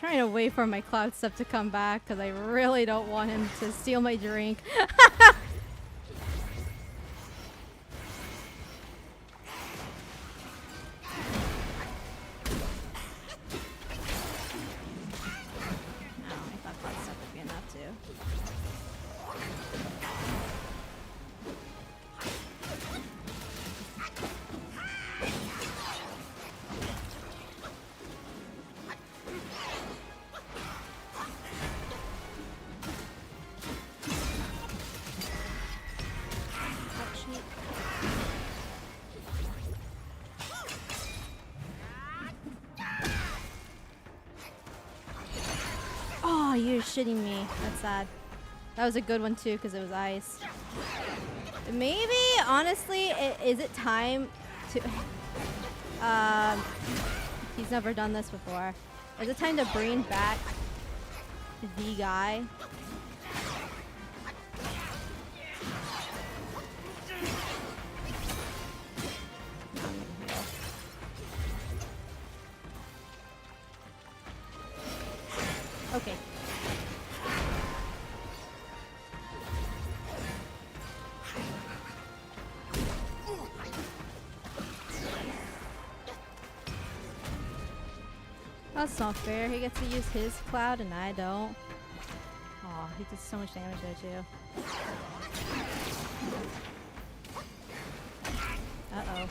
trying to wait for my cloud stuff to come back because I really don't want him to steal my drink. Oh, you're shitting me. That's sad. That was a good one too because it was ice. Maybe, honestly, is it time to... he's never done this before. Is it time to bring back the guy? Okay. That's not fair. He gets to use his cloud and I don't. Aw, he does so much damage there too. Uh-oh.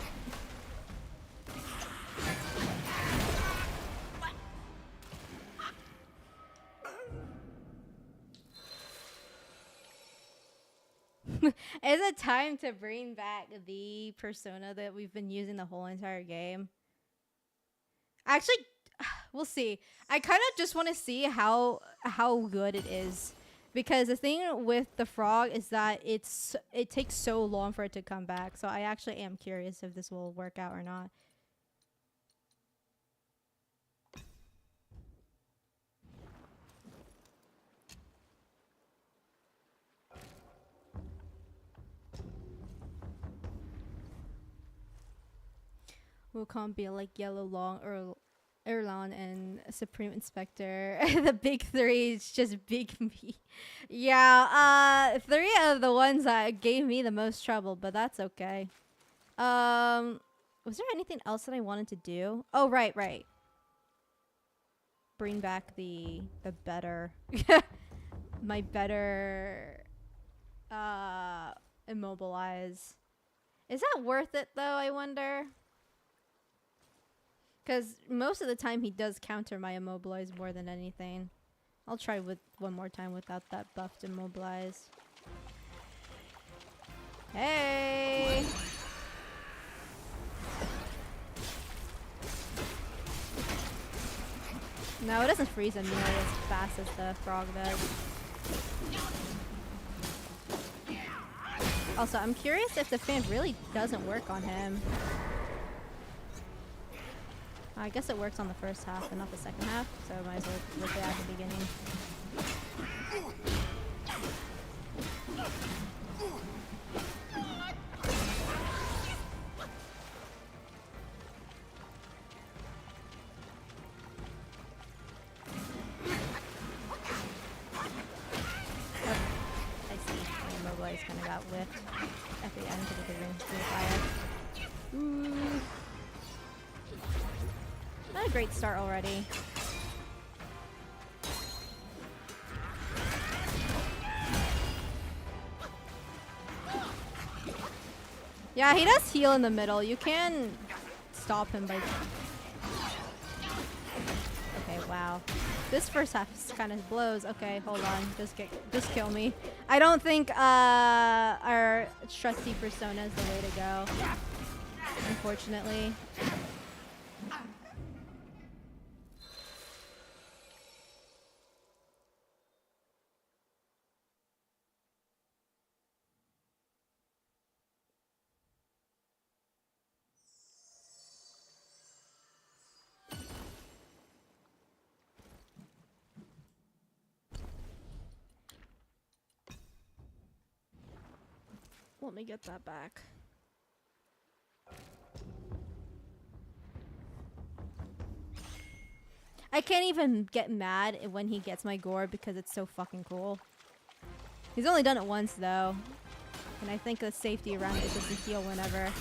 Is it time to bring back the persona that we've been using the whole entire game? Actually, we'll see. I kind of just want to see how good it is, because the thing with the frog is that it takes so long for it to come back. So I actually am curious if this will work out or not. Wukong be like Yellow Long or Erlon and Supreme Inspector. The big three is just big me. Yeah, three of the ones that gave me the most trouble, but that's okay. Was there anything else that I wanted to do? Oh, right. Bring back the better my better immobilize. Is that worth it though, I wonder? Because most of the time he does counter my immobilize more than anything. I'll try with one more time without that buffed immobilize. Hey! No, it doesn't freeze him nearly as fast as the frog does. Also, I'm curious if the fan really doesn't work on him. I guess it works on the first half and not the second half, so I might as well look at the beginning. Kind of got whipped at the end because of the ring fire. Ooh. Not a great start already. Yeah, he does heal in the middle. You can stop him by... Okay, wow. This first half kind of blows. Okay, hold on. Just kill me. I don't think our trusty persona is the way to go. Unfortunately. Let me get that back. I can't even get mad when he gets my gore because it's so fucking cool. He's only done it once though. And I think the safety around it is just to heal whenever.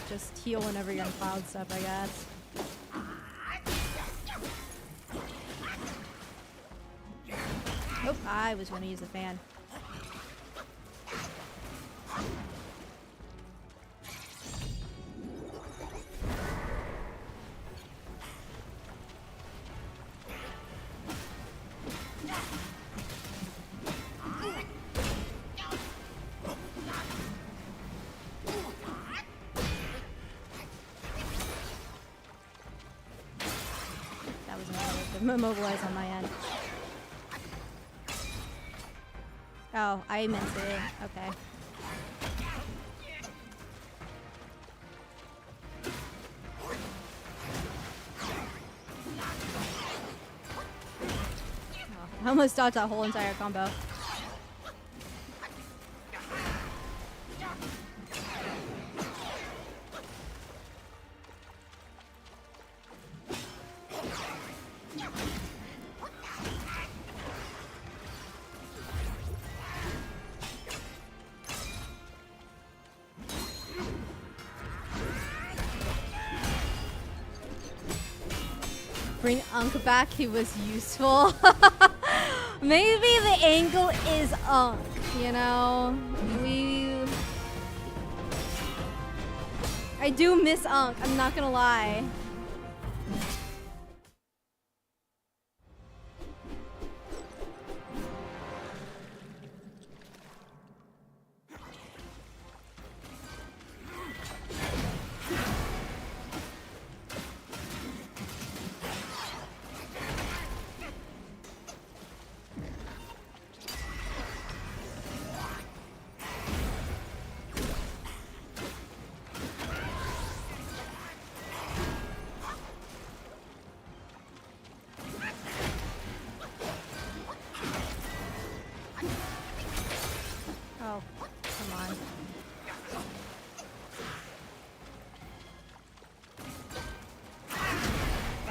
Just heal whenever you're in cloud stuff, I guess. Oh, I was going to use the fan. That was another immobilize on my end. Oh, I meant to. Okay. Oh, I almost dodged that whole entire combo. Bring Unk back, he was useful. Maybe the angle is Unk, you know? I do miss Unk, I'm not gonna lie.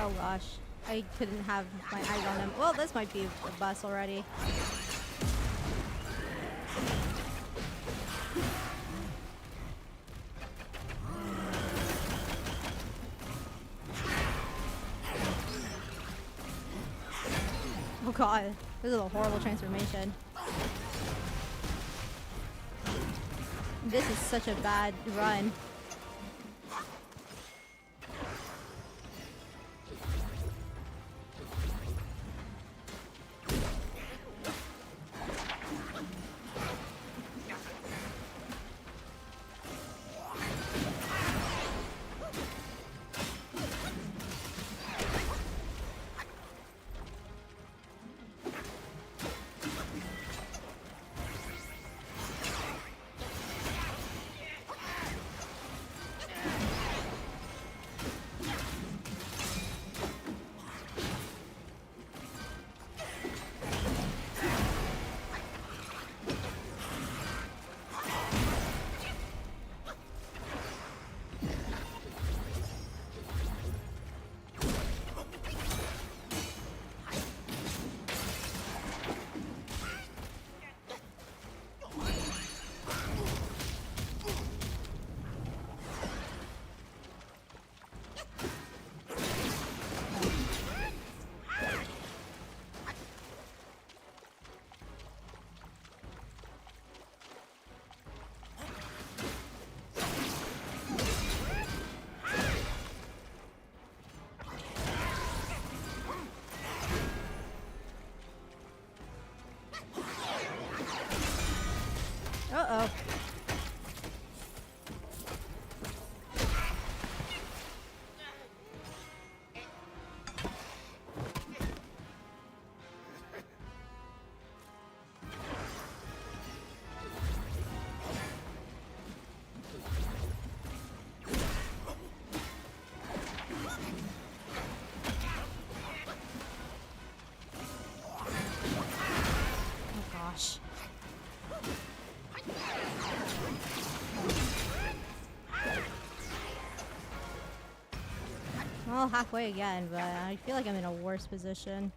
Oh gosh, I couldn't have my eyes on him. Well, this might be a bus already. Oh god, this is a horrible transformation. This is such a bad run. Well, halfway again, but I feel like I'm in a worse position.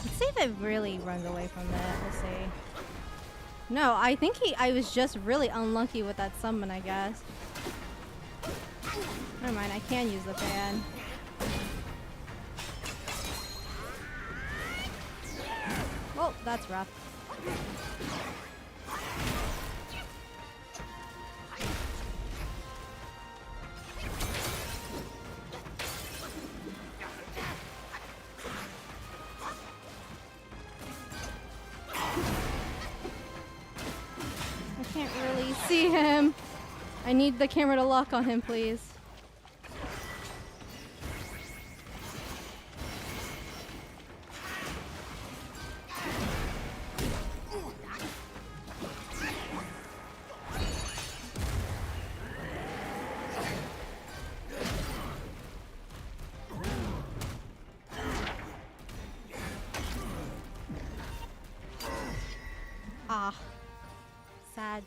Let's see if it really runs away from it. We'll see. No, I think I was just really unlucky with that summon, I guess. Never mind, I can use the fan. Well, that's rough. I can't really see him. I need the camera to lock on him, please. Ah. Sag.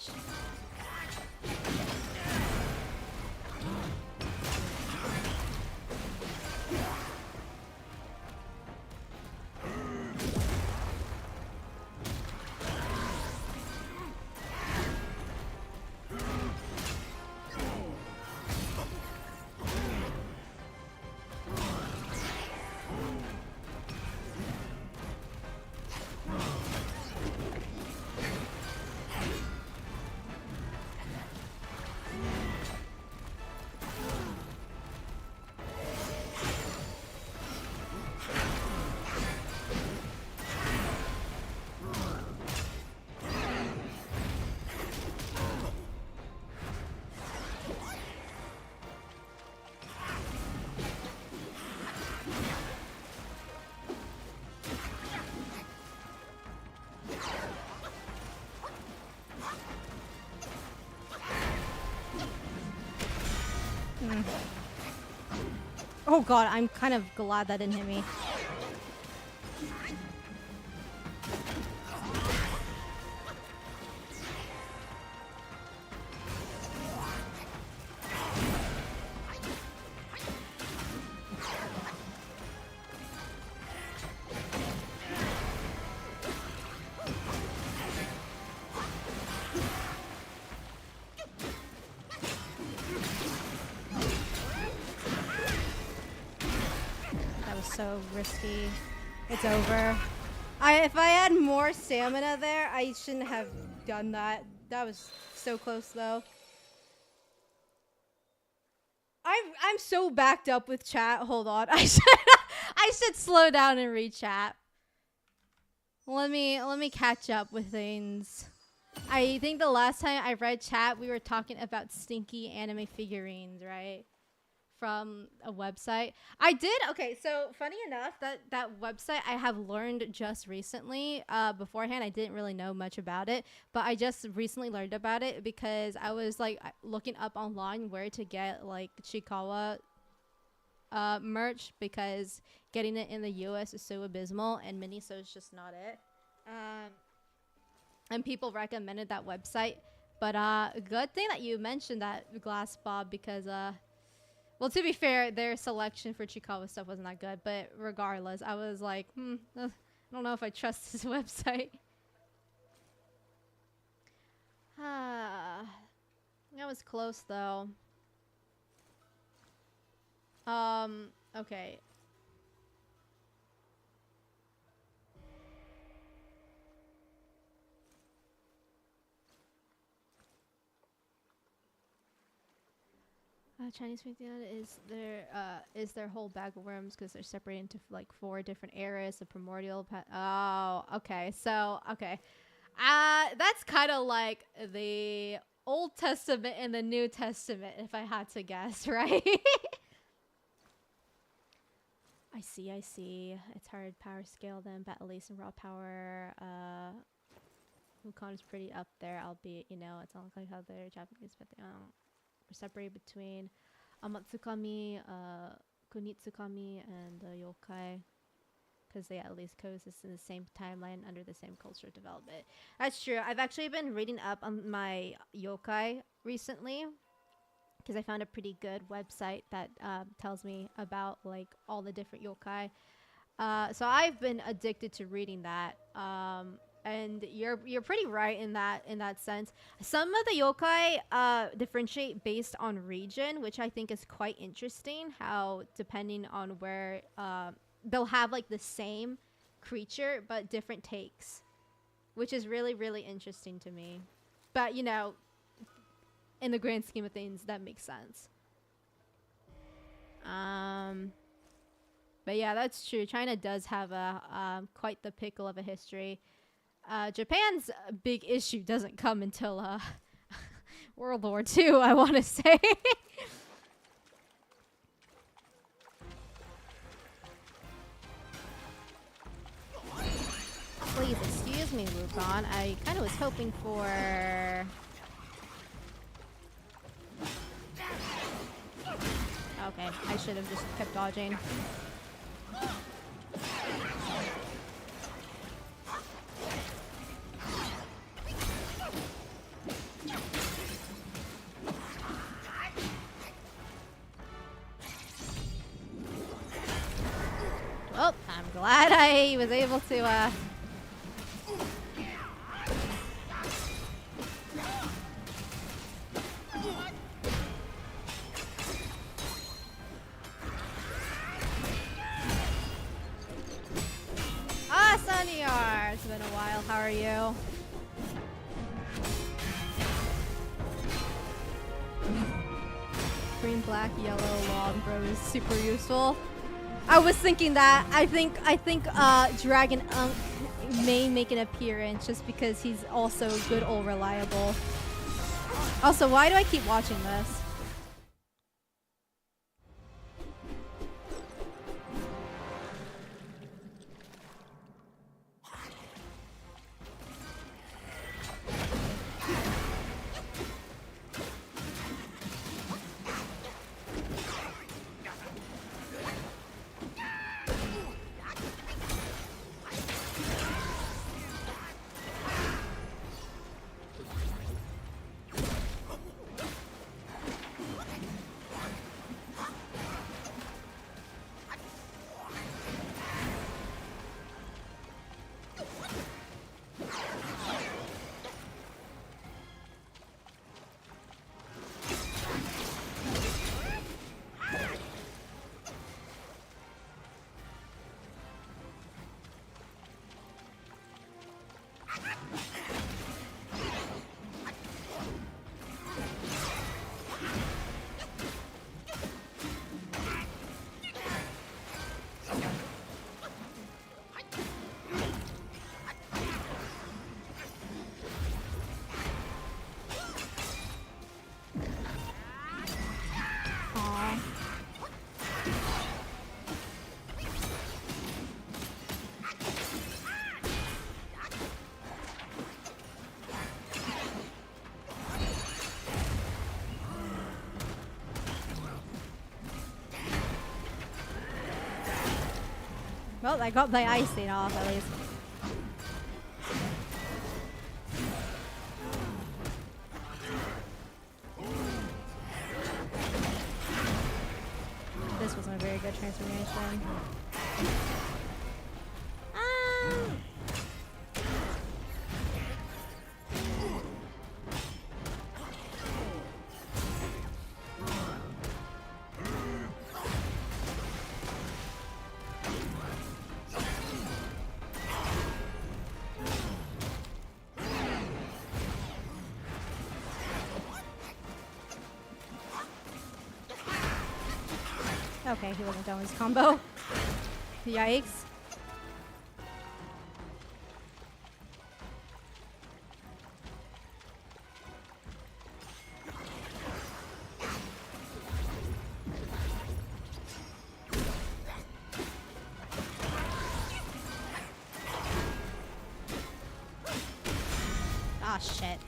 Oh god, I'm kind of glad that didn't hit me. So risky. It's over. If I had more stamina there, I shouldn't have done that. That was so close though. I'm so backed up with chat. Hold on. I should slow down and read chat. Let me catch up with things. I think the last time I read chat, we were talking about stinky anime figurines, right? From a website. I did. Okay, so funny enough, that website I have learned just recently. Beforehand, I didn't really know much about it, but I just recently learned about it because I was like looking up online where to get like Chikawa merch because getting it in the US is so abysmal and Miniso is just not it. And people recommended that website, but good thing that you mentioned that, Glass Bob, because well, to be fair, their selection for Chikawa stuff wasn't that good, but regardless, I was like, I don't know if I trust this website. That was close, though. Okay. Chinese pantheon is their whole bag of worms because they're separated into like 4 different eras. The primordial. Oh, okay. So okay, that's kind of like the Old Testament and the New Testament, if I had to guess, right? I see. It's hard power scale then, but at least in raw power, Wukong is pretty up there, albeit it's not like how they're Japanese, but we're separated between Amatsukami, Kunitsukami and the yokai, because they at least coexist in the same timeline under the same culture development. That's true. I've actually been reading up on my yokai recently, because I found a pretty good website that tells me about like all the different yokai. So I've been addicted to reading that. And you're pretty right in that sense. Some of the yokai differentiate based on region, which I think is quite interesting. How depending on where they'll have like the same creature but different takes, which is really, really interesting to me. But you know, in the grand scheme of things, that makes sense. But yeah, that's true. China does have a quite the pickle of a history. Japan's big issue doesn't come until World War II, I want to say. Please excuse me, Wukong. I kind of was hoping for... Okay, I should have just kept dodging. Well, I'm glad I was able to Sanyar! It's been a while. How are you? Green, black, yellow, long bro is super useful. I was thinking that. I think Dragon Unk may make an appearance just because he's also good or reliable. Also, why do I keep watching this? Well, I got my icing off at least. This wasn't a very good transformation. Okay, he wasn't done with his combo. Yikes. Ah, shit.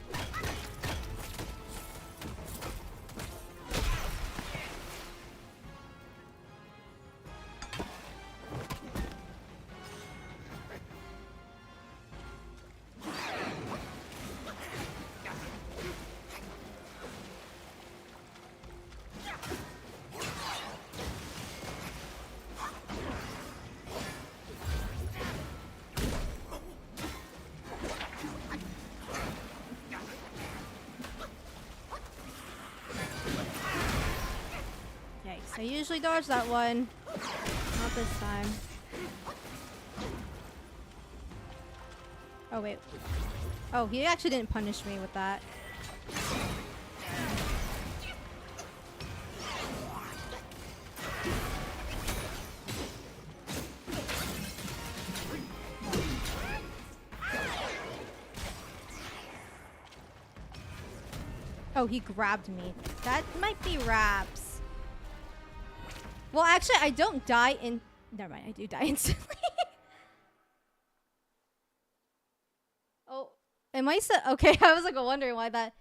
I usually dodge that one. Not this time. Oh, wait. Oh, he actually didn't punish me with that. Oh, he grabbed me. That might be Raps. Well, actually, I don't die in... Never mind, I do die instantly. Oh, am I so... Okay, I was like wondering why that...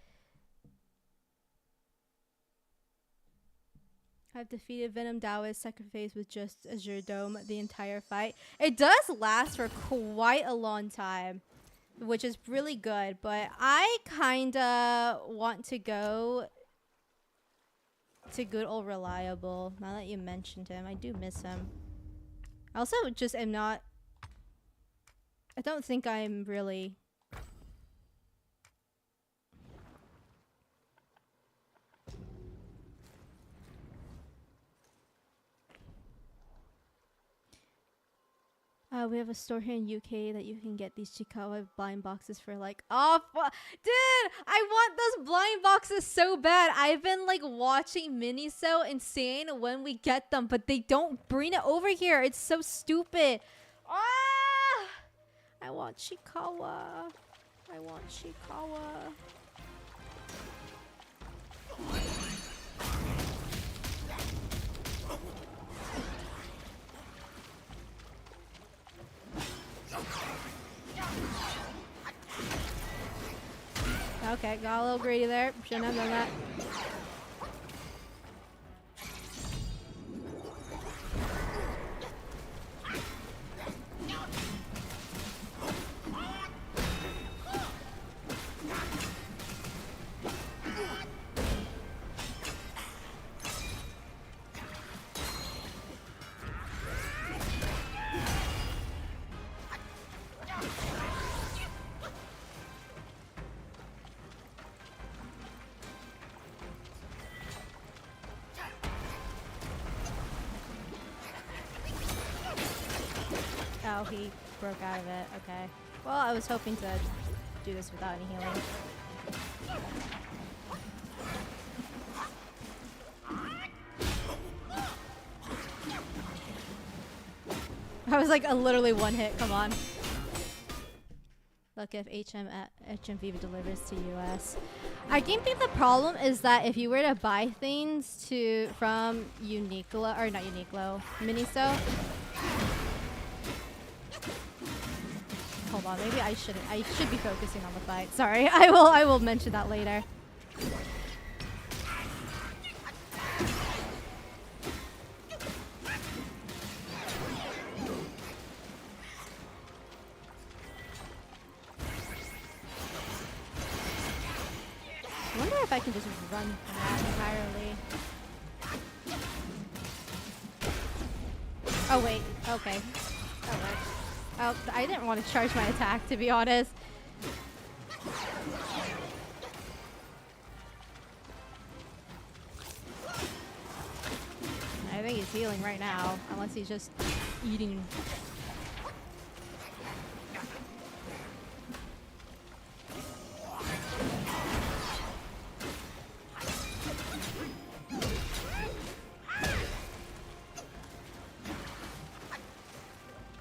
I've defeated Venom Dao's second phase with just Azure Dome the entire fight. It does last for quite a long time, which is really good, but I kinda want to go to good old Reliable. Now that you mentioned him, I do miss him. I also just am not... I don't think I'm really... we have a store here in UK that you can get these Chikawa blind boxes for like dude, I want those blind boxes so bad. I've been like watching Miniso and saying when we get them, but they don't bring it over here. It's so stupid. Ah! I want Chikawa. I want Chikawa. Okay, got a little greedy there. Shouldn't have done that. Oh, he broke out of it. Okay. Well, I was hoping to do this without any healing. I was like a literally one hit. Come on. Look if HMV delivers to US. I think the problem is that if you were to buy things from Uniqlo, or not Uniqlo, Miniso. Hold on, maybe I shouldn't. I should be focusing on the fight. Sorry, I will mention that later. I wonder if I can just run that entirely. Oh wait, okay. That works. Oh, I didn't want to charge my attack, to be honest. I think he's healing right now, unless he's just eating.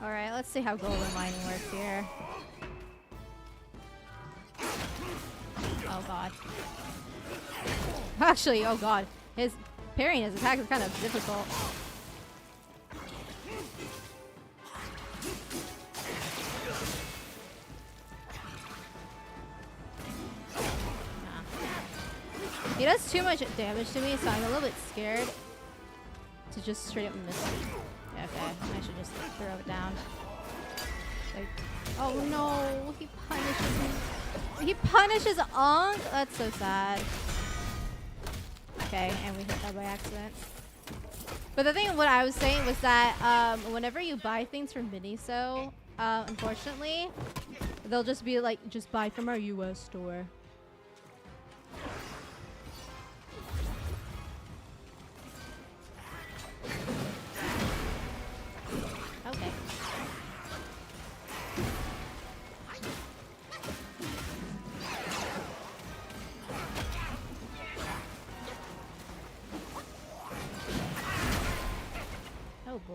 Alright, let's see how golden mining works here. Oh god. Actually, oh god. His parrying his attack is kind of difficult. Nah. He does too much damage to me, so I'm a little bit scared to just straight up miss him. Okay, I should just throw it down. Like, oh no, he punishes me. He punishes Ong? That's so sad. Okay, and we hit that by accident. But the thing, what I was saying was that whenever you buy things from Miniso, unfortunately, they'll just be like, just buy from our US store.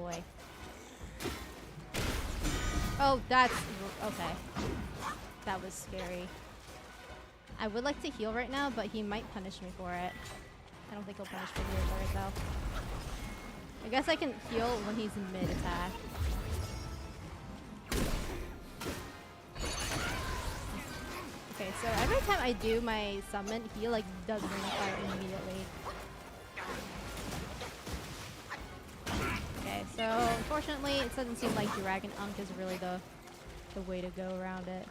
boy. Oh, that's okay. That was scary. I would like to heal right now, but he might punish me for it. I don't think he'll punish me for it though. I guess I can heal when he's mid-attack. Okay, so every time I do my summon, he like does ring of fire immediately. Okay, so unfortunately it doesn't seem like Dragon Unk is really the way to go around it.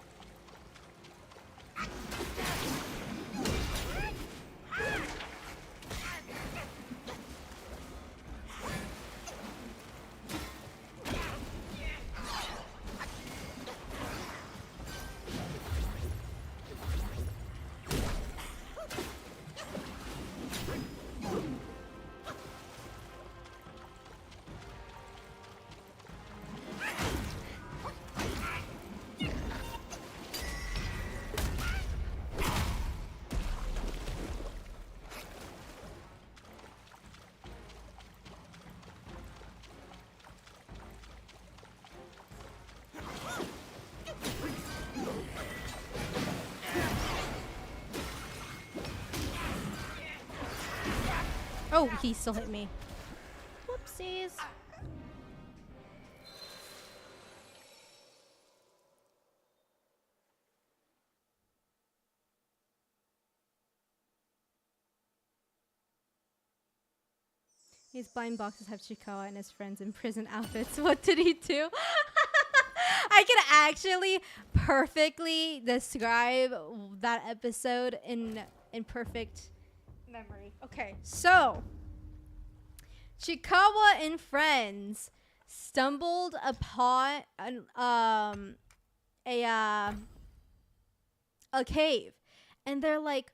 Oh, he still hit me. Whoopsies. His blind boxes have Chikawa and his friends in prison outfits. What did he do? I can actually perfectly describe that episode in perfect memory. Okay, so Chikawa and friends stumbled upon a cave, and they're like,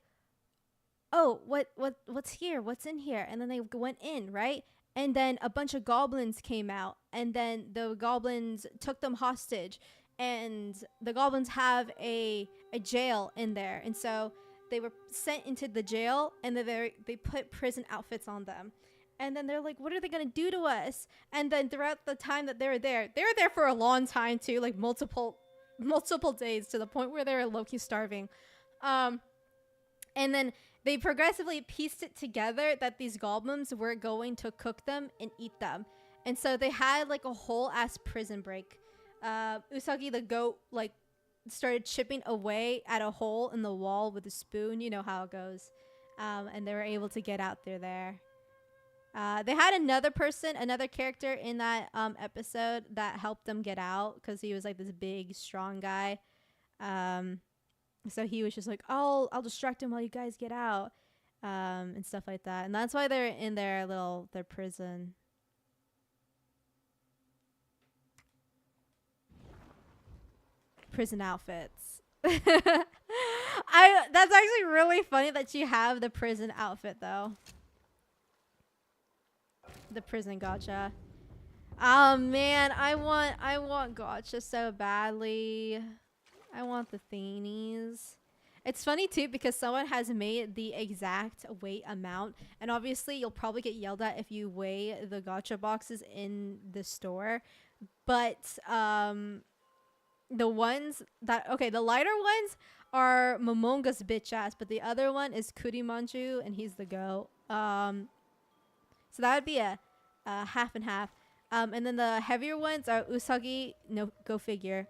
"Oh, what's here? What's in here?" And then they went in, right? And then a bunch of goblins came out, and then the goblins took them hostage, and the goblins have a jail in there, and so they were sent into the jail, and then they put prison outfits on them. And then they're like, what are they going to do to us? And then throughout the time that they were there for a long time too, like multiple days, to the point where they were low-key starving. And then they progressively pieced it together that these goblins were going to cook them and eat them. And so they had like a whole ass prison break. Usagi the goat like started chipping away at a hole in the wall with a spoon. You know how it goes. And they were able to get out through there. They had another character in that episode that helped them get out, because he was like this big, strong guy. So he was just like, I'll distract him while you guys get out, and stuff like that. And that's why they're in their prison. Prison outfits. That's actually really funny that you have the prison outfit though. The prison gacha. Oh man, I want gacha so badly. I want the thenies. It's funny too because someone has made the exact weight amount, and obviously you'll probably get yelled at if you weigh the gacha boxes in the store. But the ones that the lighter ones are Momonga's bitch ass, but the other one is Kurimanju, and he's the goat. So that would be a half and half. And then the heavier ones are Usagi, no, go figure.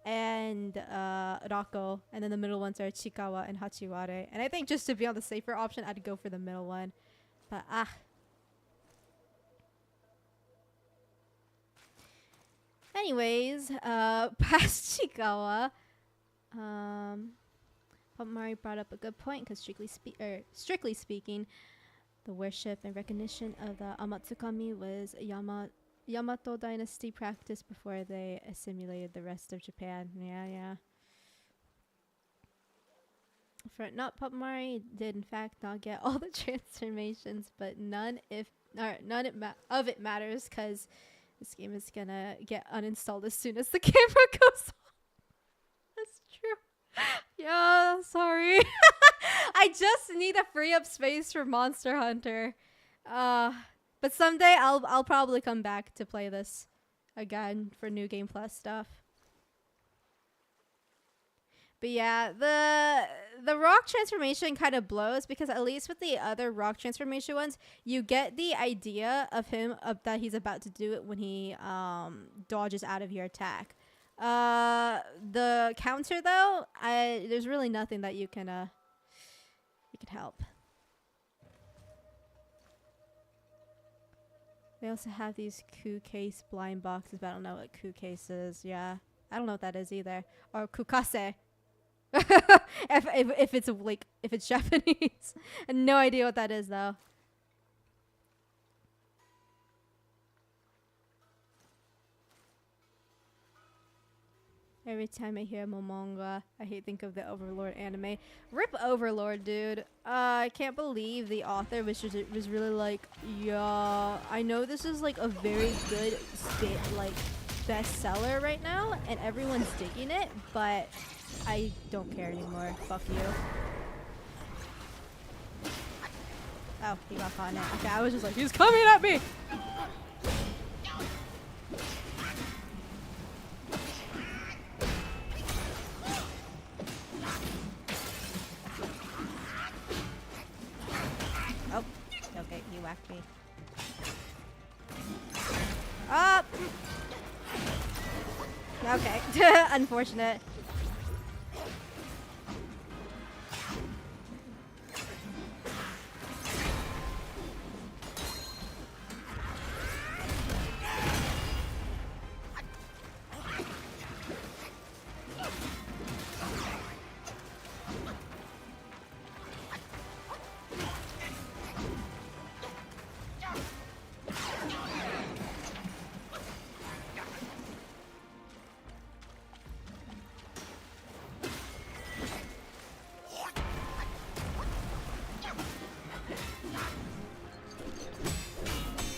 And Rako. And then the middle ones are Chikawa and Hachiware. And I think just to be on the safer option, I'd go for the middle one. But anyways, past Chikawa. But Mari brought up a good point, because strictly speaking, the worship and recognition of the Amatsukami was Yamato dynasty practice before they assimilated the rest of Japan. Yeah. Not Papamari did in fact not get all the transformations, but none of it matters, because this game is gonna get uninstalled as soon as the camera goes off. That's true. Yeah, sorry. I just need to free up space for Monster Hunter. But someday I'll probably come back to play this again for New Game Plus stuff. But yeah, the rock transformation kind of blows because at least with the other rock transformation ones, you get the idea of him that he's about to do it when he dodges out of your attack. The counter though, there's really nothing that you can help. They also have these coup case blind boxes, but I don't know what coup case is. Yeah, I don't know what that is either. Or kukase. if it's if it's Japanese. I have no idea what that is though. Every time I hear Momonga, I think of the Overlord anime. Rip Overlord, dude. I can't believe the author was really like, yeah, I know this is like a very good bestseller right now, and everyone's digging it, but I don't care anymore. Fuck you. Oh, he got caught in it. Okay, I was just like, he's coming at me! Oh, okay, he whacked me. Up! Okay, unfortunate.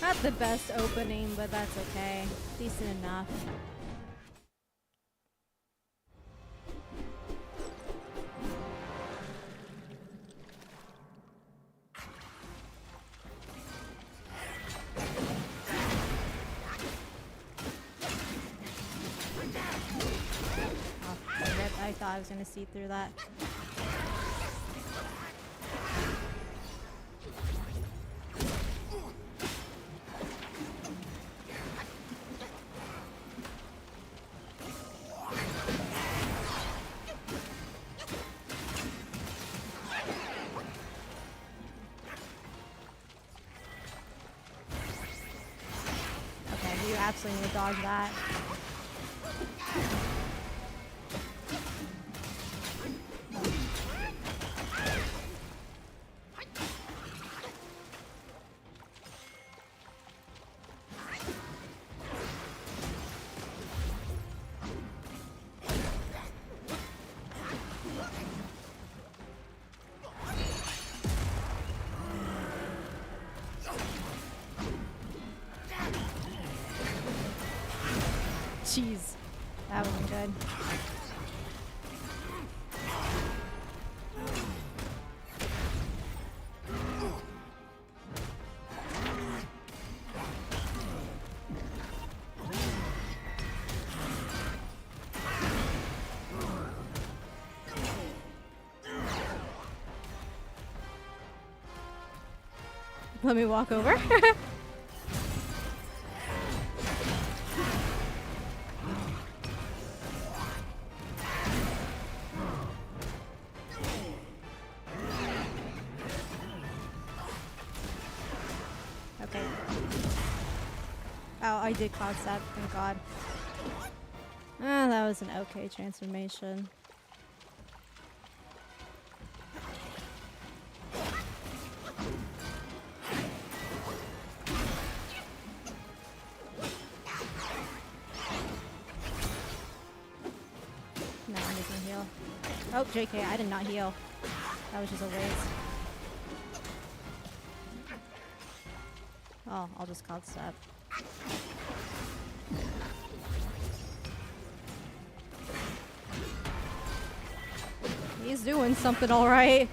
Not the best opening, but that's okay. Decent enough. Oh, rip. I thought I was gonna see through that. You absolutely need to dodge that. Jeez, that wasn't good. Let me walk over. Okay. Oh, I did cloud step, thank God. Ah, that was an okay transformation. No, I'm just gonna heal. Oh, JK, I did not heal. That was just a waste. Oh, I'll just cloud step. He's doing something alright.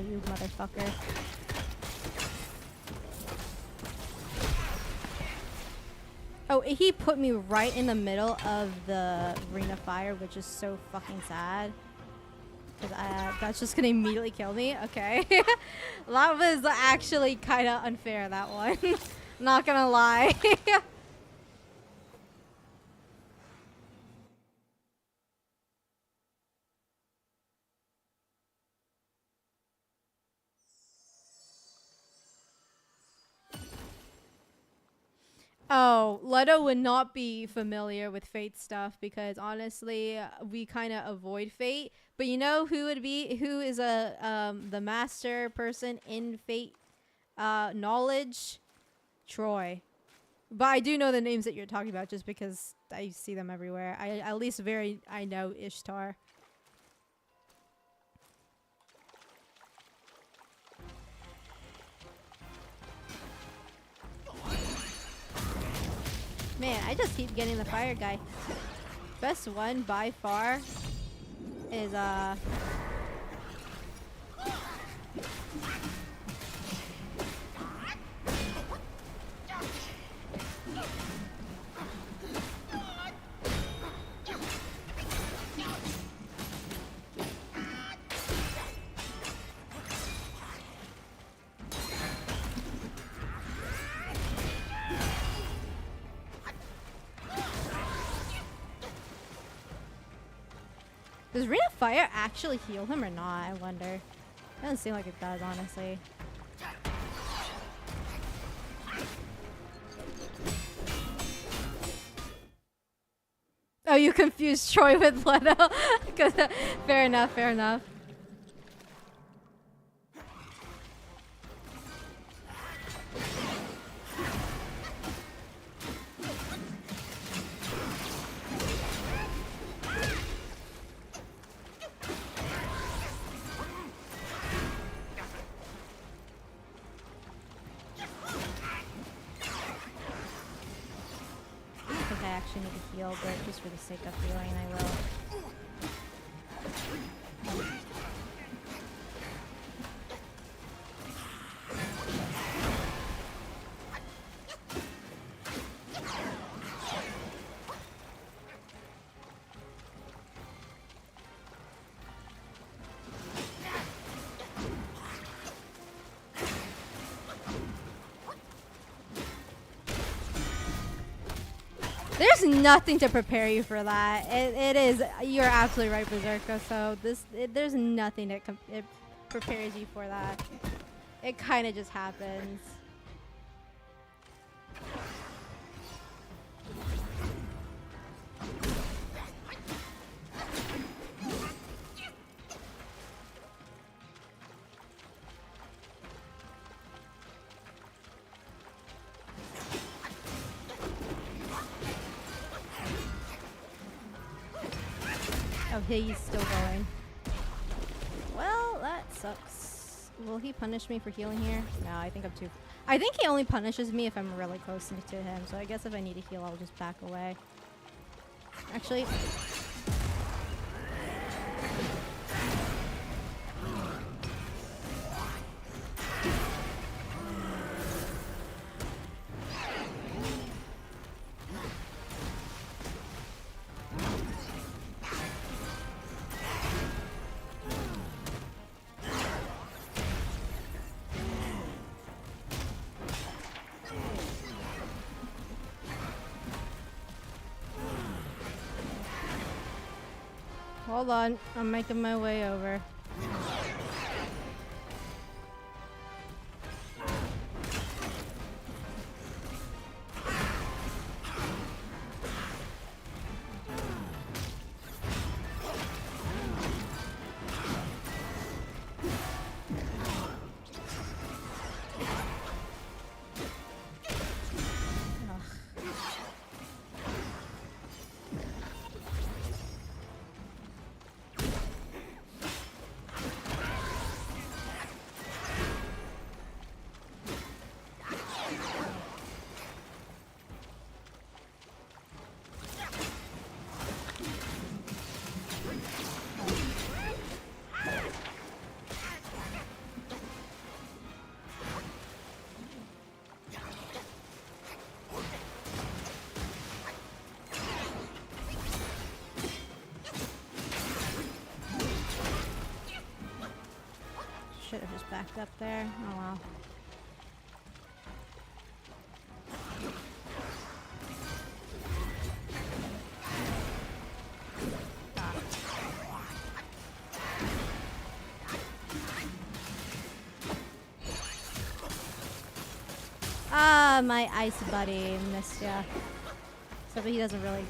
you motherfucker. Oh, he put me right in the middle of the ring of fire, which is so fucking sad. Because that's just gonna immediately kill me. Okay. That was actually kind of unfair, that one. Not gonna lie. Oh, Leto would not be familiar with Fate stuff because honestly, we kind of avoid Fate. But you know who would be? Who is the master person in Fate knowledge? Troy. But I do know the names that you're talking about just because I see them everywhere. I know Ishtar. Man, I just keep getting the fire guy. Best one by far is does Ring of Fire actually heal him or not? I wonder. Doesn't seem like it does, honestly. Oh, you confused Troy with Leto? Fair enough, fair enough. I need to heal, but just for the sake of healing, I will. There's nothing to prepare you for that. It is, you're absolutely right, Berserker. So there's nothing that it prepares you for that. It kind of just happens. Oh, he's still going. Well, that sucks. Will he punish me for healing here? No, I think I'm too... I think he only punishes me if I'm really close to him. So I guess if I need to heal, I'll just back away. Actually... Hold on, I'm making my way over. should have just backed up there. Oh well. Ah, my ice buddy missed ya. So, but he doesn't really.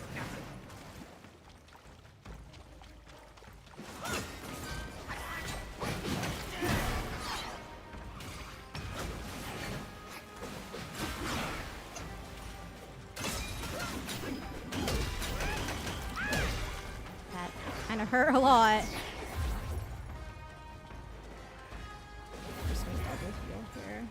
That kind of hurt a lot. Just gonna double heal here.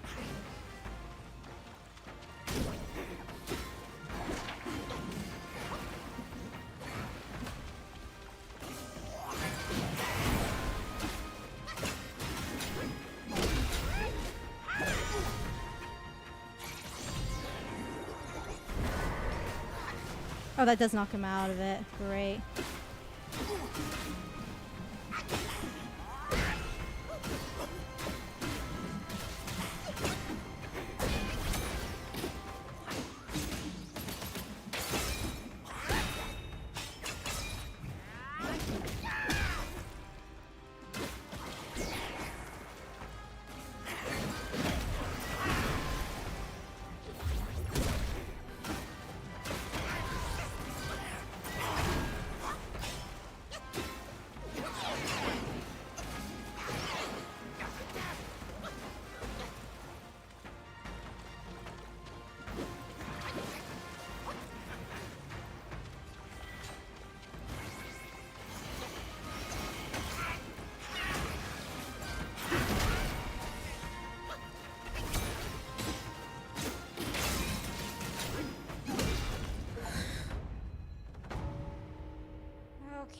Oh, that does knock him out of it. Great.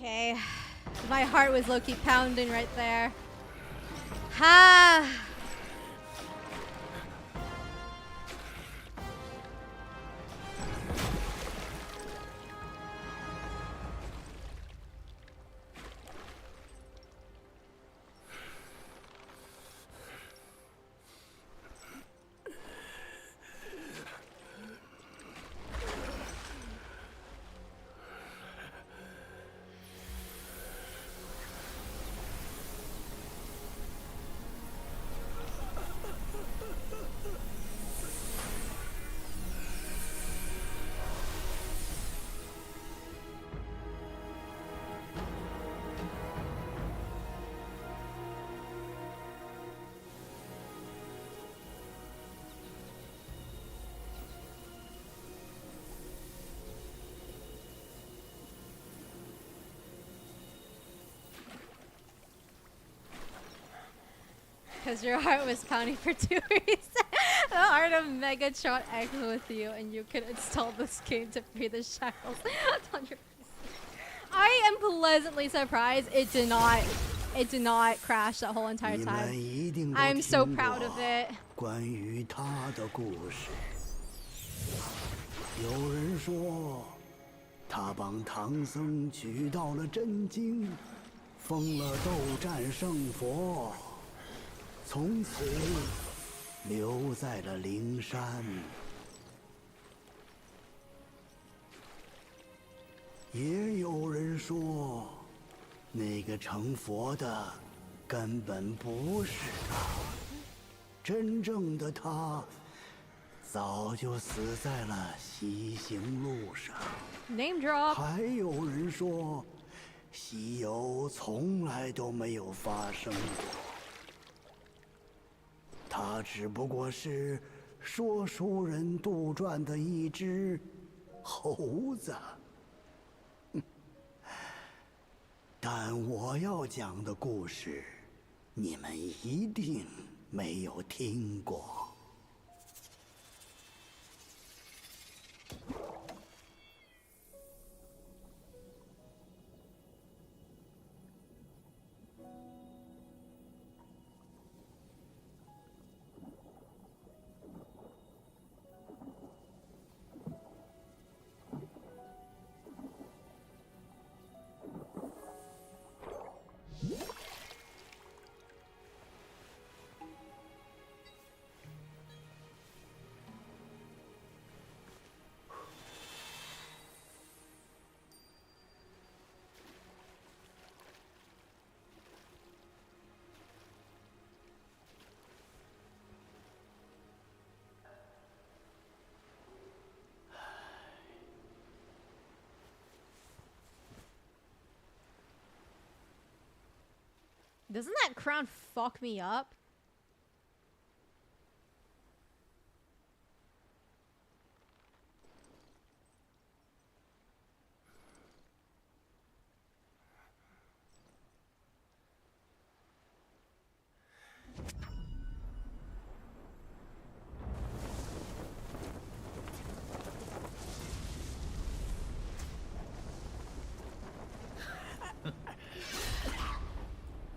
Okay. My heart was low-key pounding right there. Ha! Because your heart was pounding for 2 reasons. The heart of Megatron X with you, and you could install this game to free the shackles. 100%. I am pleasantly surprised it did not crash that whole entire time. I'm so proud of it. 关于他的故事，有人说，他帮唐僧取到了真经，封了斗战胜佛。 从此留在了灵山。也有人说，那个成佛的根本不是他，真正的他早就死在了西行路上。Name drop。还有人说，西游从来都没有发生过。 他只不过是说书人杜撰的一只猴子，但我要讲的故事，你们一定没有听过。Doesn't that crown fuck me up?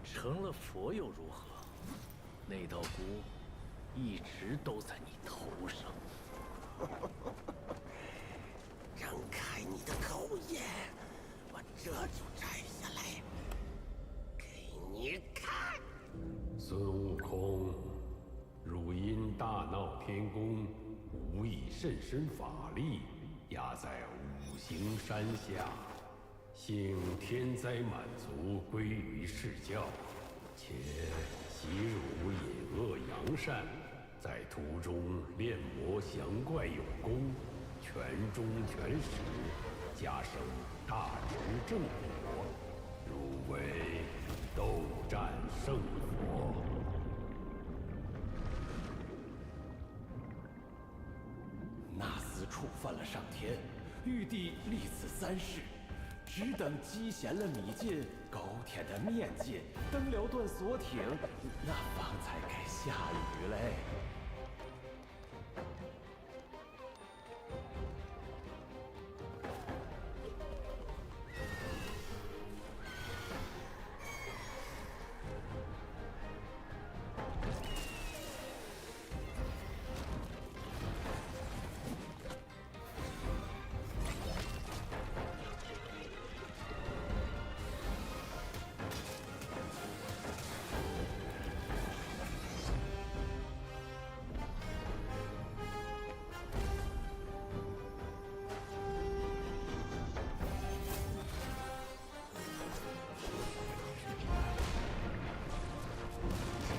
成了佛又如何？那道锅一直都在你头上。张开你的狗眼，把这就摘下来，给你看。孙悟空，汝因大闹天宫，无以甚深法力，压在五行山下，幸天灾满足，归于释教。且习汝隐恶扬善，在途中练魔降怪有功，全忠全实，加升大直正果，汝为斗战胜佛。那厮触犯了上天，玉帝立此三世，只等鸡衔了米进，狗舔的面进，登了断锁艇，那方才该下雨嘞。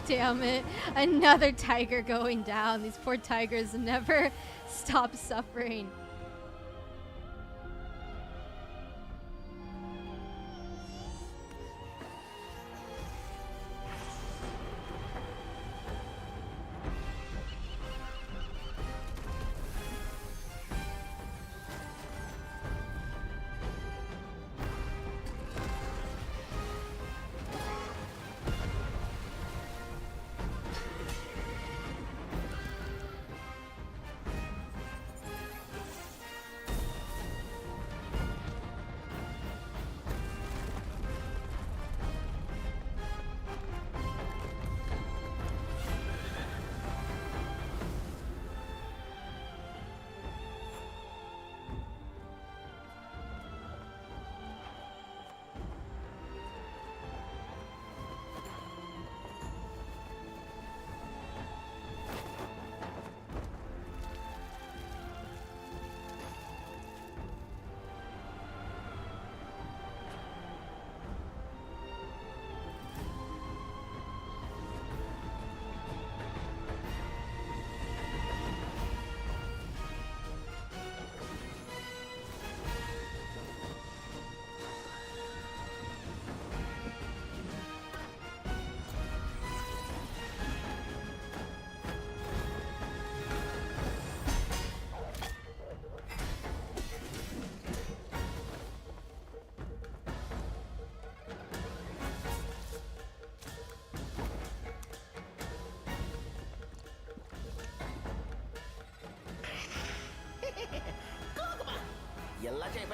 Damn it. Another tiger going down. These poor tigers never stop suffering.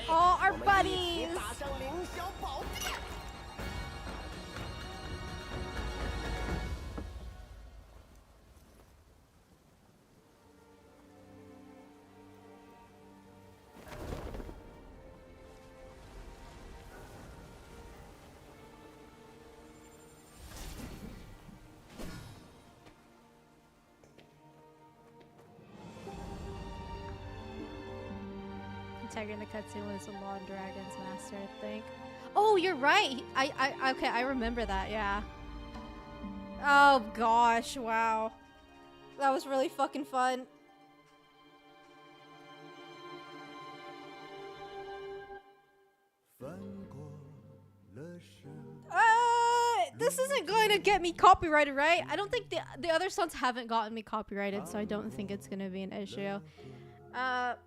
Oh, our buddies! Tiger in the cutscene was a Law and Dragon's master, I think. Oh, you're right. Okay, I remember that. Yeah. Oh gosh, wow. That was really fucking fun. this isn't going to get me copyrighted, right? I don't think the other songs haven't gotten me copyrighted, so I don't think it's going to be an issue. That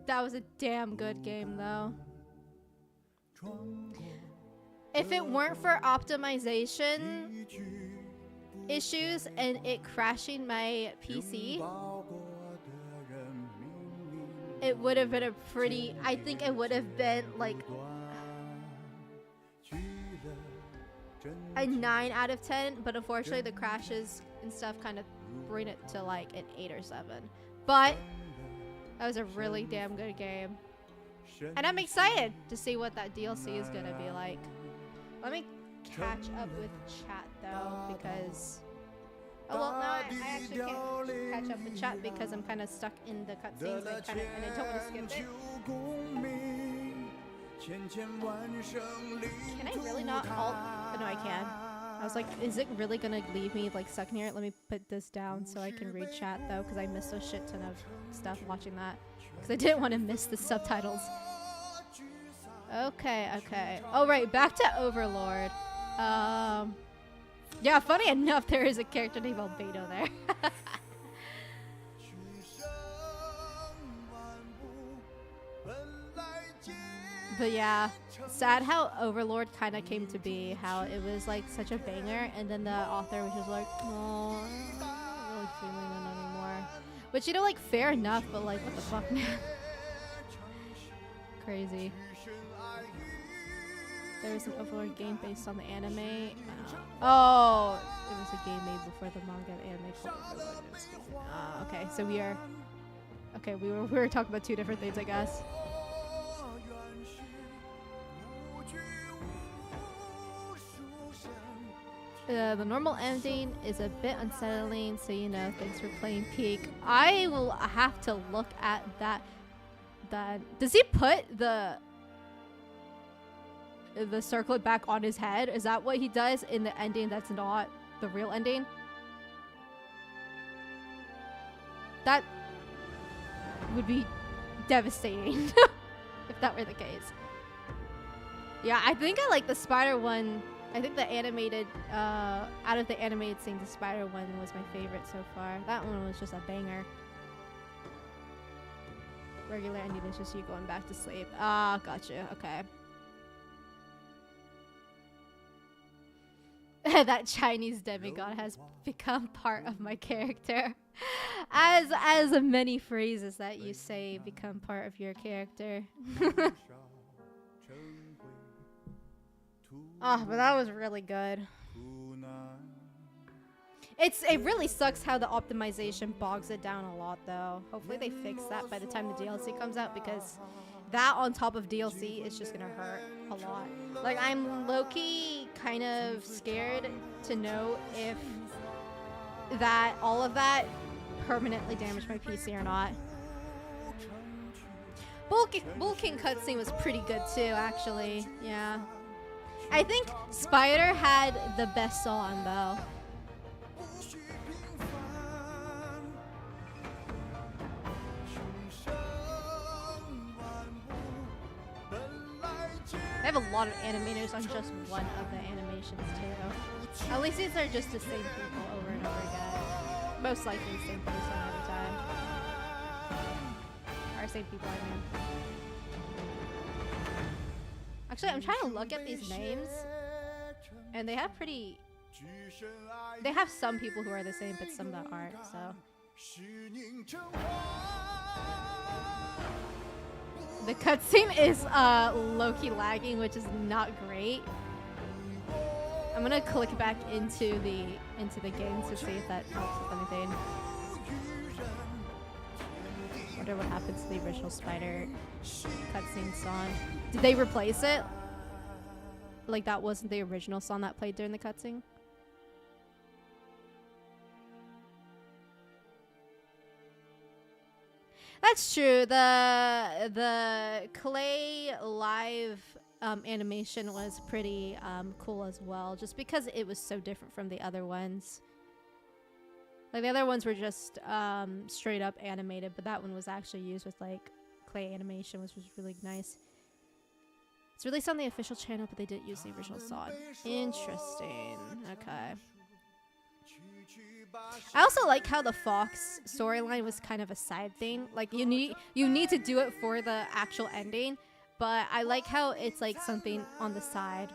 was a damn good game, though. If it weren't for optimization issues and it crashing my PC, it would have been a pretty, I think it would have been like a 9 out of 10, but unfortunately the crashes and stuff kind of bring it to like an 8 or 7. But that was a really damn good game. And I'm excited to see what that DLC is gonna be like. Let me catch up with chat though, because oh well, no, I actually can't catch up with chat because I'm kind of stuck in the cutscenes and I don't want to skip it. Can I really not alt? Oh, no, I can. I was like, is it really gonna leave me like stuck in here? Let me put this down so I can read chat though, because I missed a shit ton of stuff watching that. Because I didn't want to miss the subtitles. Okay, okay. Oh, right, back to Overlord. Yeah, funny enough, there is a character named Albedo there. But yeah, sad how Overlord kind of came to be, how it was like such a banger, and then the author was just like, oh, I'm not really feeling it anymore. Which, you know, like, fair enough, but like, what the fuck, man? Crazy. There was an Overlord game based on the anime. Oh, it was a game made before the manga and anime called Overlord. Okay, so we are... Okay, we were talking about two different things, I guess. The normal ending is a bit unsettling, so you know, thanks for playing Peak. I will have to look at that. Does he put the circlet back on his head? Is that what he does in the ending that's not the real ending? That would be devastating if that were the case. Yeah, I think I like the spider one. I think the animated, out of the animated scenes, the spider one was my favorite so far. That one was just a banger. Regular ending is just you going back to sleep. Ah, gotcha. Okay. That Chinese demigod has become part of my character. As many phrases that you say become part of your character. Oh, but that was really good. It really sucks how the optimization bogs it down a lot, though. Hopefully they fix that by the time the DLC comes out, because that on top of DLC is just gonna hurt a lot. Like, I'm low-key kind of scared to know if all of that permanently damaged my PC or not. Bull King cutscene was pretty good too, actually. Yeah. I think Spider had the best song, though. I have a lot of animators on just one of the animations, too. At least these are just the same people over and over again. Most likely the same person every time. Or same people, I mean. Actually, I'm trying to look at these names, and they have some people who are the same, but some that aren't, so. The cutscene is low-key lagging, which is not great. I'm gonna click back into the game to see if that helps with anything. Wonder what happens to the original Spider cutscene song. Did they replace it? Like, that wasn't the original song that played during the cutscene? That's true. The Clay live animation was pretty cool as well, just because it was so different from the other ones. Like, the other ones were just straight up animated, but that one was actually used with like Clay animation, which was really nice. It's released on the official channel, but they didn't use the original song. Interesting. Okay. I also like how the Fox storyline was kind of a side thing. Like you need to do it for the actual ending, but I like how it's like something on the side.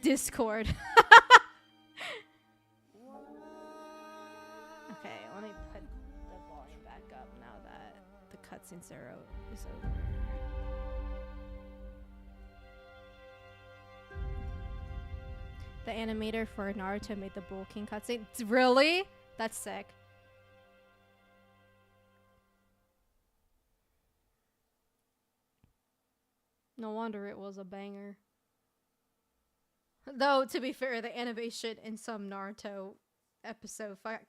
Discord. Okay, let me put the volume back up now that the cutscene is over. The animator for Naruto made the Bull King cutscene. Really? That's sick. No wonder it was a banger. Though, to be fair, the animation in some Naruto episode fight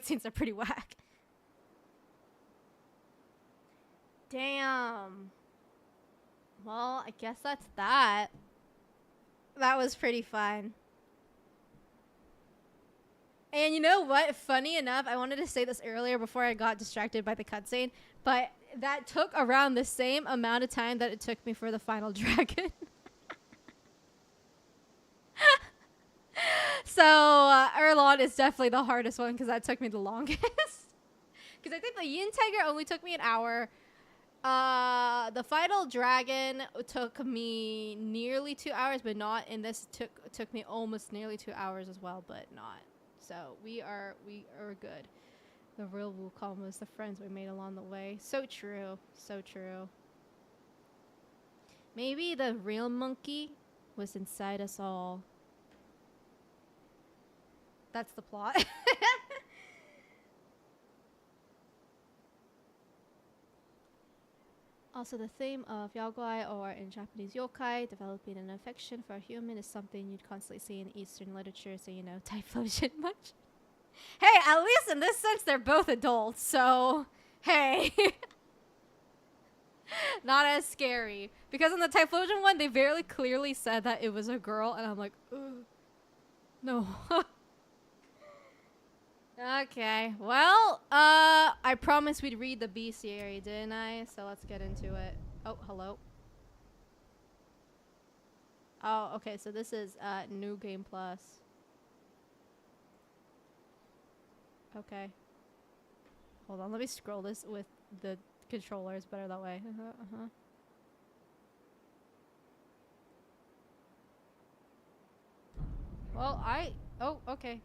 scenes are pretty whack. Damn. Well, I guess that's that. That was pretty fun. And you know what? Funny enough, I wanted to say this earlier before I got distracted by the cutscene, but that took around the same amount of time that it took me for the final dragon. So, Erlon is definitely the hardest one because that took me the longest. Because I think the Yin Tiger only took me an hour. The final dragon took me nearly 2 hours, but not. And this took me almost nearly 2 hours as well, but not. So we are good. The real Wukong was the friends we made along the way. So true, so true. Maybe the real monkey was inside us all. That's the plot. Also, the theme of yaoguai, or in Japanese yokai, developing an affection for a human is something you'd constantly see in Eastern literature, so you know Typhlosion much. Hey, at least in this sense, they're both adults, so hey. Not as scary. Because in the Typhlosion one, they very clearly said that it was a girl, and I'm like, ugh. No. Okay, well, I promised we'd read the bestiary, didn't I? So let's get into it. Oh, hello. Oh, okay, so this is, New Game Plus. Okay. Hold on, let me scroll this with the controller. It's better that way. Well, oh, okay.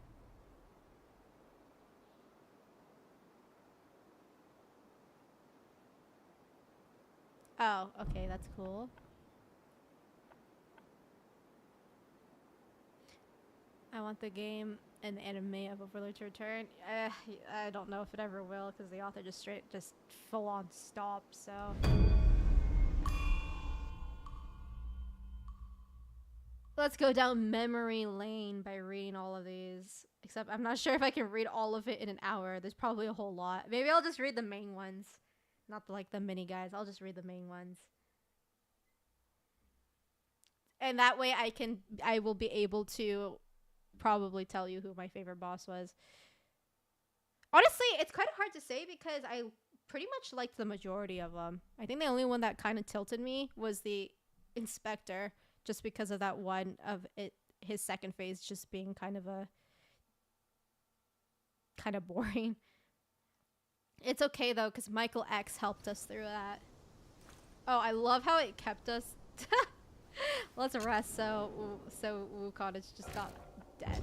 Oh, okay, that's cool. I want the game and the anime of Overlord to return. I don't know if it ever will, because the author just full on stopped, so. Let's go down memory lane by reading all of these. Except I'm not sure if I can read all of it in an hour. There's probably a whole lot. Maybe I'll just read the main ones. Not like the mini guys. I'll just read the main ones. And that way I will be able to probably tell you who my favorite boss was. Honestly, it's kind of hard to say because I pretty much liked the majority of them. I think the only one that kind of tilted me was the Inspector, just because of that one of it, his second phase just being kind of boring. It's okay though, because Michael X helped us through that. Oh, I love how it kept us. Let's rest so Wukong is just got dead.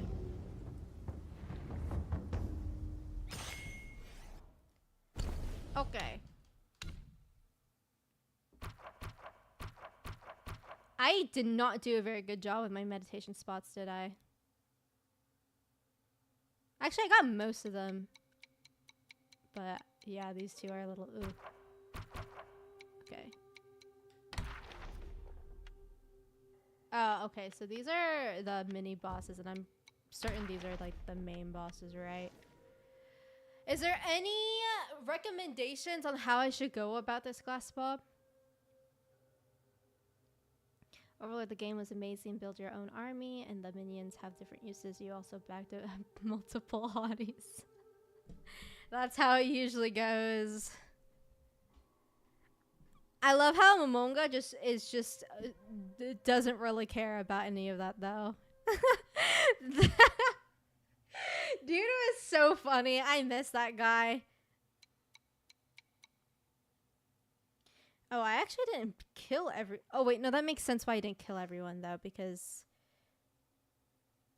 Okay. I did not do a very good job with my meditation spots, did I? Actually, I got most of them. But yeah, these two are a little ooh. Okay. Oh, okay, so these are the mini bosses, and I'm certain these are like the main bosses, right? Is there any recommendations on how I should go about this glass mob? Overlord, the game was amazing. Build your own army, and the minions have different uses. You also backed up multiple hotties. That's how it usually goes. I love how Momonga doesn't really care about any of that though. Dude was so funny. I miss that guy. Oh, I actually didn't kill oh wait, no, that makes sense why I didn't kill everyone though, because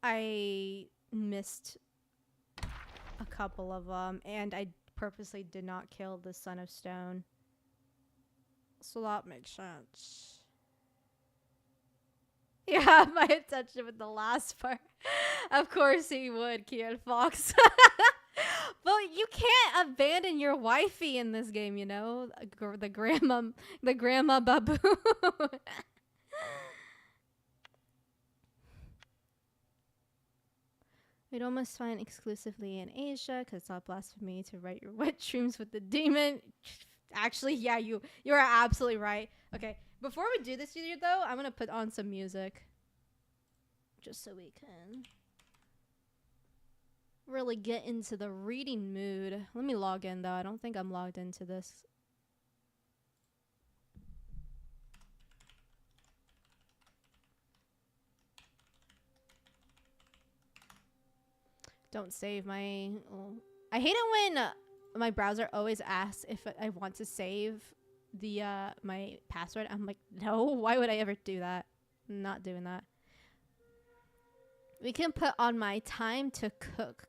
I missed a couple of them and I purposely did not kill the Son of Stone. So that makes sense. Yeah, my attention with the last part. Of course he would, Kian Fox. But you can't abandon your wifey in this game, you know? The grandma baboon. We'd almost find exclusively in Asia, because it's not blasphemy to write your wet dreams with the demon. Actually, yeah, you are absolutely right. Okay, before we do this video, though, I'm going to put on some music. Just so we can really get into the reading mood. Let me log in, though. I don't think I'm logged into this. Don't save my... Oh. I hate it when my browser always asks if I want to save the my password. I'm like, no, why would I ever do that? I'm not doing that. We can put on my time to cook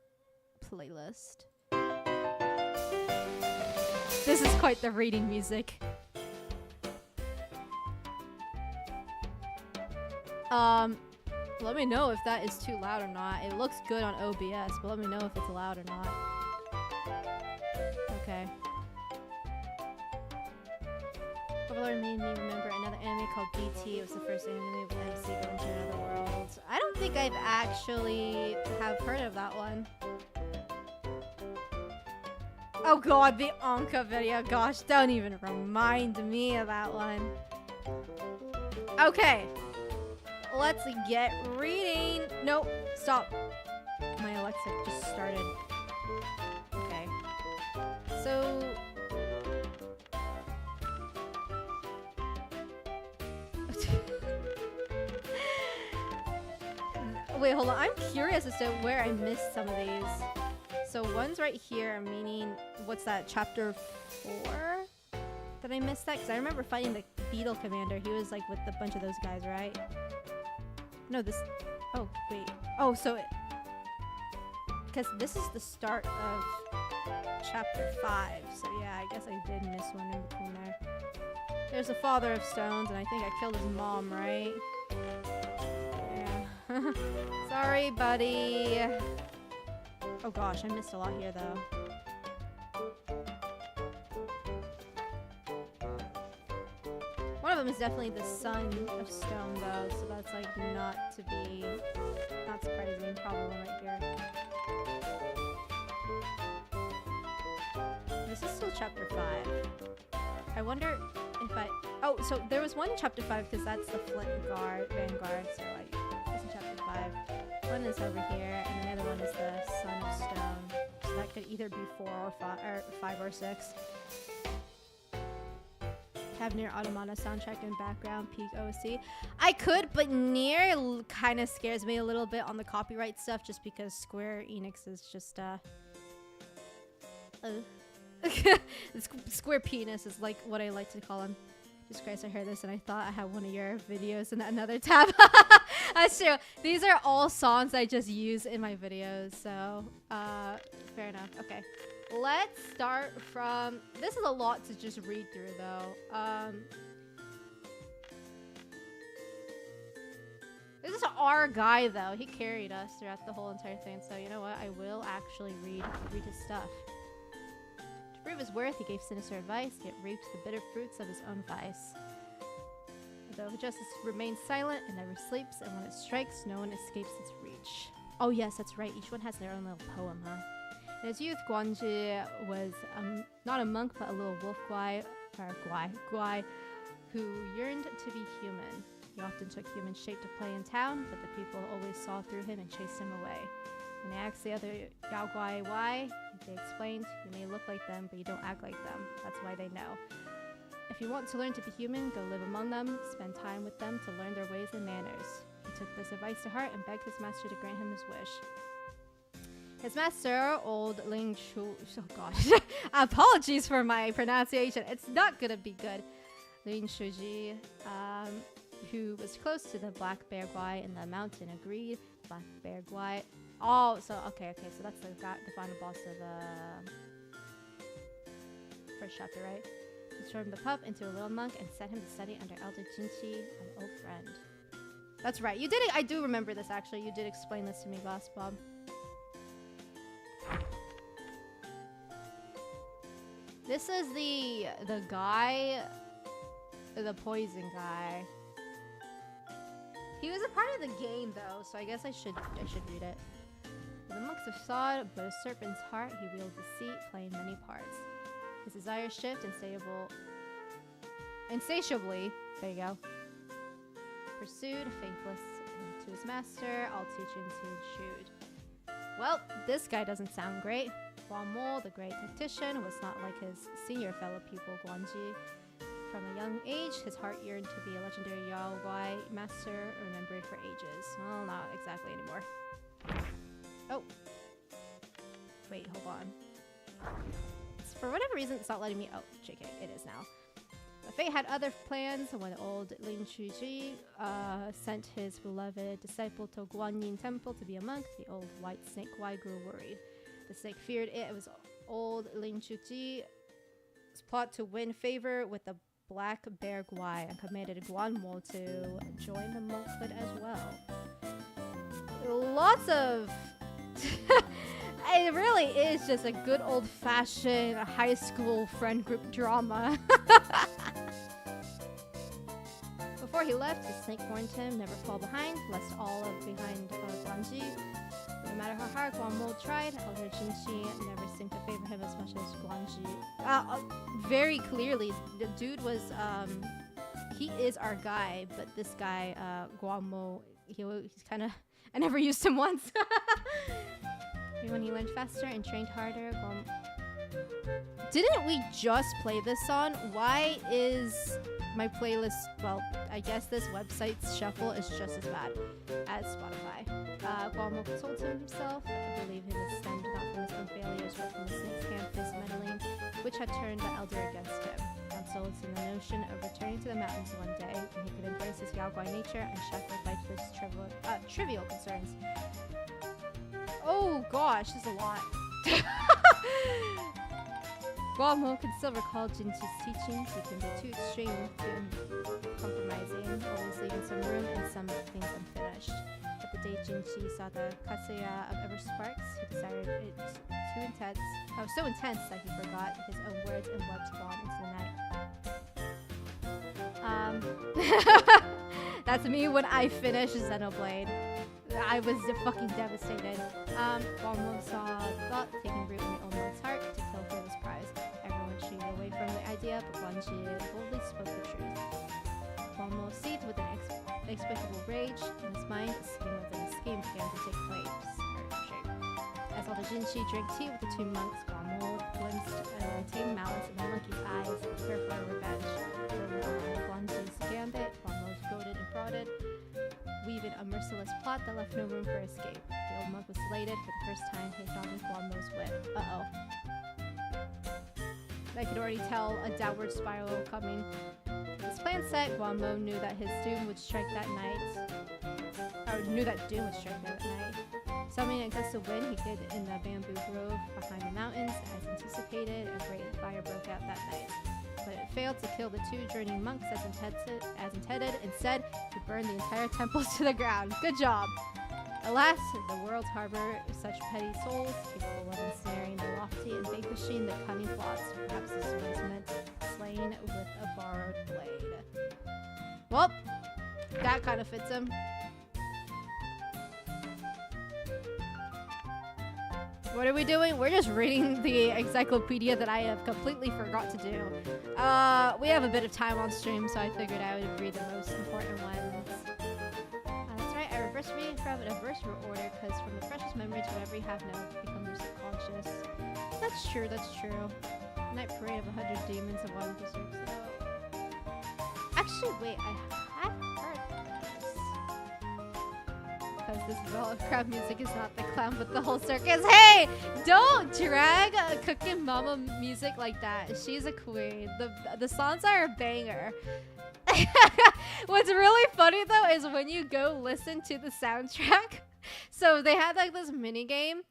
playlist. This is quite the reading music. Let me know if that is too loud or not. It looks good on OBS, but let me know if it's loud or not. Okay. Overlord made me remember another anime called BT. It was the first anime with MC going to another world. I don't think I've actually have heard of that one. Oh god, the Anka video. Gosh, don't even remind me of that one. Okay. Let's get reading. Nope, stop. My Alexa just started. Okay. So... Wait, hold on. I'm curious as to where I missed some of these. So one's right here, meaning, what's that, chapter 4? Did I miss that? Because I remember fighting the Beetle Commander. He was like with a bunch of those guys, right? No, this... Oh, wait. Oh, so... Because this is the start of chapter 5. So yeah, I guess I did miss one in between there. There's the Father of Stones, and I think I killed his mom, right? Yeah. Sorry, buddy. Oh gosh, I missed a lot here, though. One of them is definitely the Son of Stone, though, so that's like not surprising. Probably one right here. This is still chapter 5. I wonder if oh, so there was one in chapter 5 because that's the Flint Vanguard. So like, this is chapter 5. One is over here, and the other one is the Son of Stone. So that could either be 4 or 5 or 6. Have Nier Automata soundtrack in background, peak OC. I could, but Nier kind of scares me a little bit on the copyright stuff, just because Square Enix is just Square Penis is like what I like to call him. Jesus Christ, I heard this and I thought I had one of your videos in another tab. That's true. These are all songs I just use in my videos, so fair enough. Okay. Let's start from... This is a lot to just read through, though. This is our guy, though. He carried us throughout the whole entire thing, so you know what? I will actually read his stuff. To prove his worth, he gave sinister advice, yet reaped the bitter fruits of his own vice. Though justice remains silent and never sleeps, and when it strikes, no one escapes its reach. Oh yes, that's right. Each one has their own little poem, huh? In his youth, Guanji was not a monk, but a little wolf guai, who yearned to be human. He often took human shape to play in town, but the people always saw through him and chased him away. When they asked the other Yao Guai why, they explained, "You may look like them, but you don't act like them. That's why they know. If you want to learn to be human, go live among them, spend time with them to learn their ways and manners." He took this advice to heart and begged his master to grant him his wish. His master, old Ling Chu... Oh gosh. Apologies for my pronunciation. It's not gonna be good. Lin Shuji, who was close to the Black Bear Guai in the mountain, agreed. Black Bear Guai... Oh, so, okay, so that's the final boss of, first chapter, right? He transformed the pup into a little monk and sent him to study under Elder Jinchi, an old friend. That's right. You did it. I do remember this, actually. You did explain this to me, Boss Bob. This is the guy, the poison guy. He was a part of the game, though, so I guess I should read it. The monks of sod, but a serpent's heart, he wields deceit, playing many parts. His desires shift insatiably. There you go. Pursued, faithless to his master, all teachings he eschewed. Well, this guy doesn't sound great. Guan Mo, the great tactician, was not like his senior fellow pupil Guanji. From a young age, his heart yearned to be a legendary Yao Guai master, remembered for ages. Well, not exactly anymore. Oh. Wait, hold on. For whatever reason, it's not letting me... Oh, JK, it is now. But fate had other plans when old Lin Chuji sent his beloved disciple to Guanyin Temple to be a monk. The old white snake Guai grew worried. The snake feared it. It was old Lin Chuji's plot to win favor with the Black Bear Guai and commanded Guan Mo to join the monkhood as well. Lots of... It really is just a good old-fashioned high school friend group drama. Before he left, the snake warned him never fall behind, lest all of behind Guanji. No matter how hard Guan Mo tried, Elder Jinchi never seemed to favor him as much as Guanji. Very clearly, the dude was, he is our guy, but this guy, Guan Mo, he's kind of, I never used him once. When he learned faster and trained harder, didn't we just play this song? Why is my playlist, well, I guess this website's shuffle is just as bad as Spotify. Guan Mo consoled himself. I believe he was stemmed not from his own failures, but from the snake's campus meddling, which had turned the elder against him. Consoled in the notion of returning to the mountains one day, when he could embrace his Yao Guai nature and shackled by this trivial concerns. Oh gosh, this is a lot. Guan Mo could still recall Jinchi's teachings. He can be too extreme, too compromising, always leaving some room and some things unfinished. But the day Jinchi saw the Katsuya of Ever Sparks, he desired it so intense that he forgot his own words and wept gone into the night. That's me when I finish Xenoblade. I was fucking devastated. Guan Mo saw thought taking root in the old man's heart to kill for his prize. Everyone shooed away from the idea, but Guanji boldly spoke the truth. Guan Mo seethed with an inexplicable rage in his mind. A scheme began to take shape. As Elder Jinchi drank tea with the two monks, Guan Mo glimpsed tame malice in the monkey's eyes, prepared for revenge. Guanji's gambit, Guan Mo's goaded and prodded, weaving a merciless plot that left no room for escape. The old monk was elated for the first time he saw Guan Mo's wit. Uh-oh. I could already tell a downward spiral coming. His plan set, Guan Mo knew that his doom would strike that night. Summoning a gust of wind, he hid in the bamboo grove behind the mountains. As anticipated, a great fire broke out that night. But it failed to kill the two journeying monks as intended. Instead, he burned the entire temple to the ground. Good job! Alas, the world harbor such petty souls, capable of ensnaring the lofty and vanquishing the cunning plots. Perhaps this was meant slain with a borrowed blade. Well, that kind of fits him. What are we doing? We're just reading the encyclopedia that I have completely forgot to do. We have a bit of time on stream, so I figured I would read the most important ones. That's right, I reverse reading from an reverse order, because from the freshest memory to whatever you have now, become your subconscious. That's true, that's true. Night parade of 100 demons and one berserk. Actually, wait, I have heard this. Because this crowd music is not the clown, but the whole circus. Hey! Don't drag Cooking Mama music like that. She's a queen. The songs are a banger. What's really funny though is when you go listen to the soundtrack. So they had like this mini game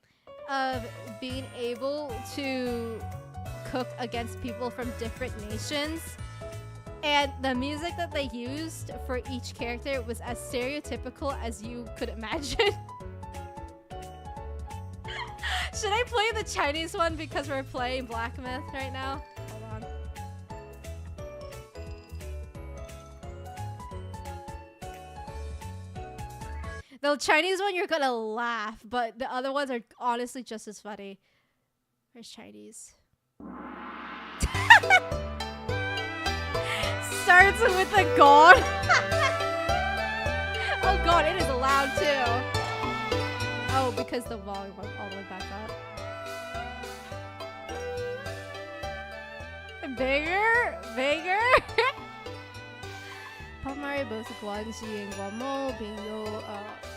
of being able to cook against people from different nations. And the music that they used for each character was as stereotypical as you could imagine. Should I play the Chinese one because we're playing Black Myth right now? Hold on. The Chinese one, you're gonna laugh, but the other ones are honestly just as funny. Where's Chinese? Starts with a god. Oh god, it is loud too. Oh, because the volume went all the way back up. Bigger, bigger. Pamari both Guanxi and Guamo being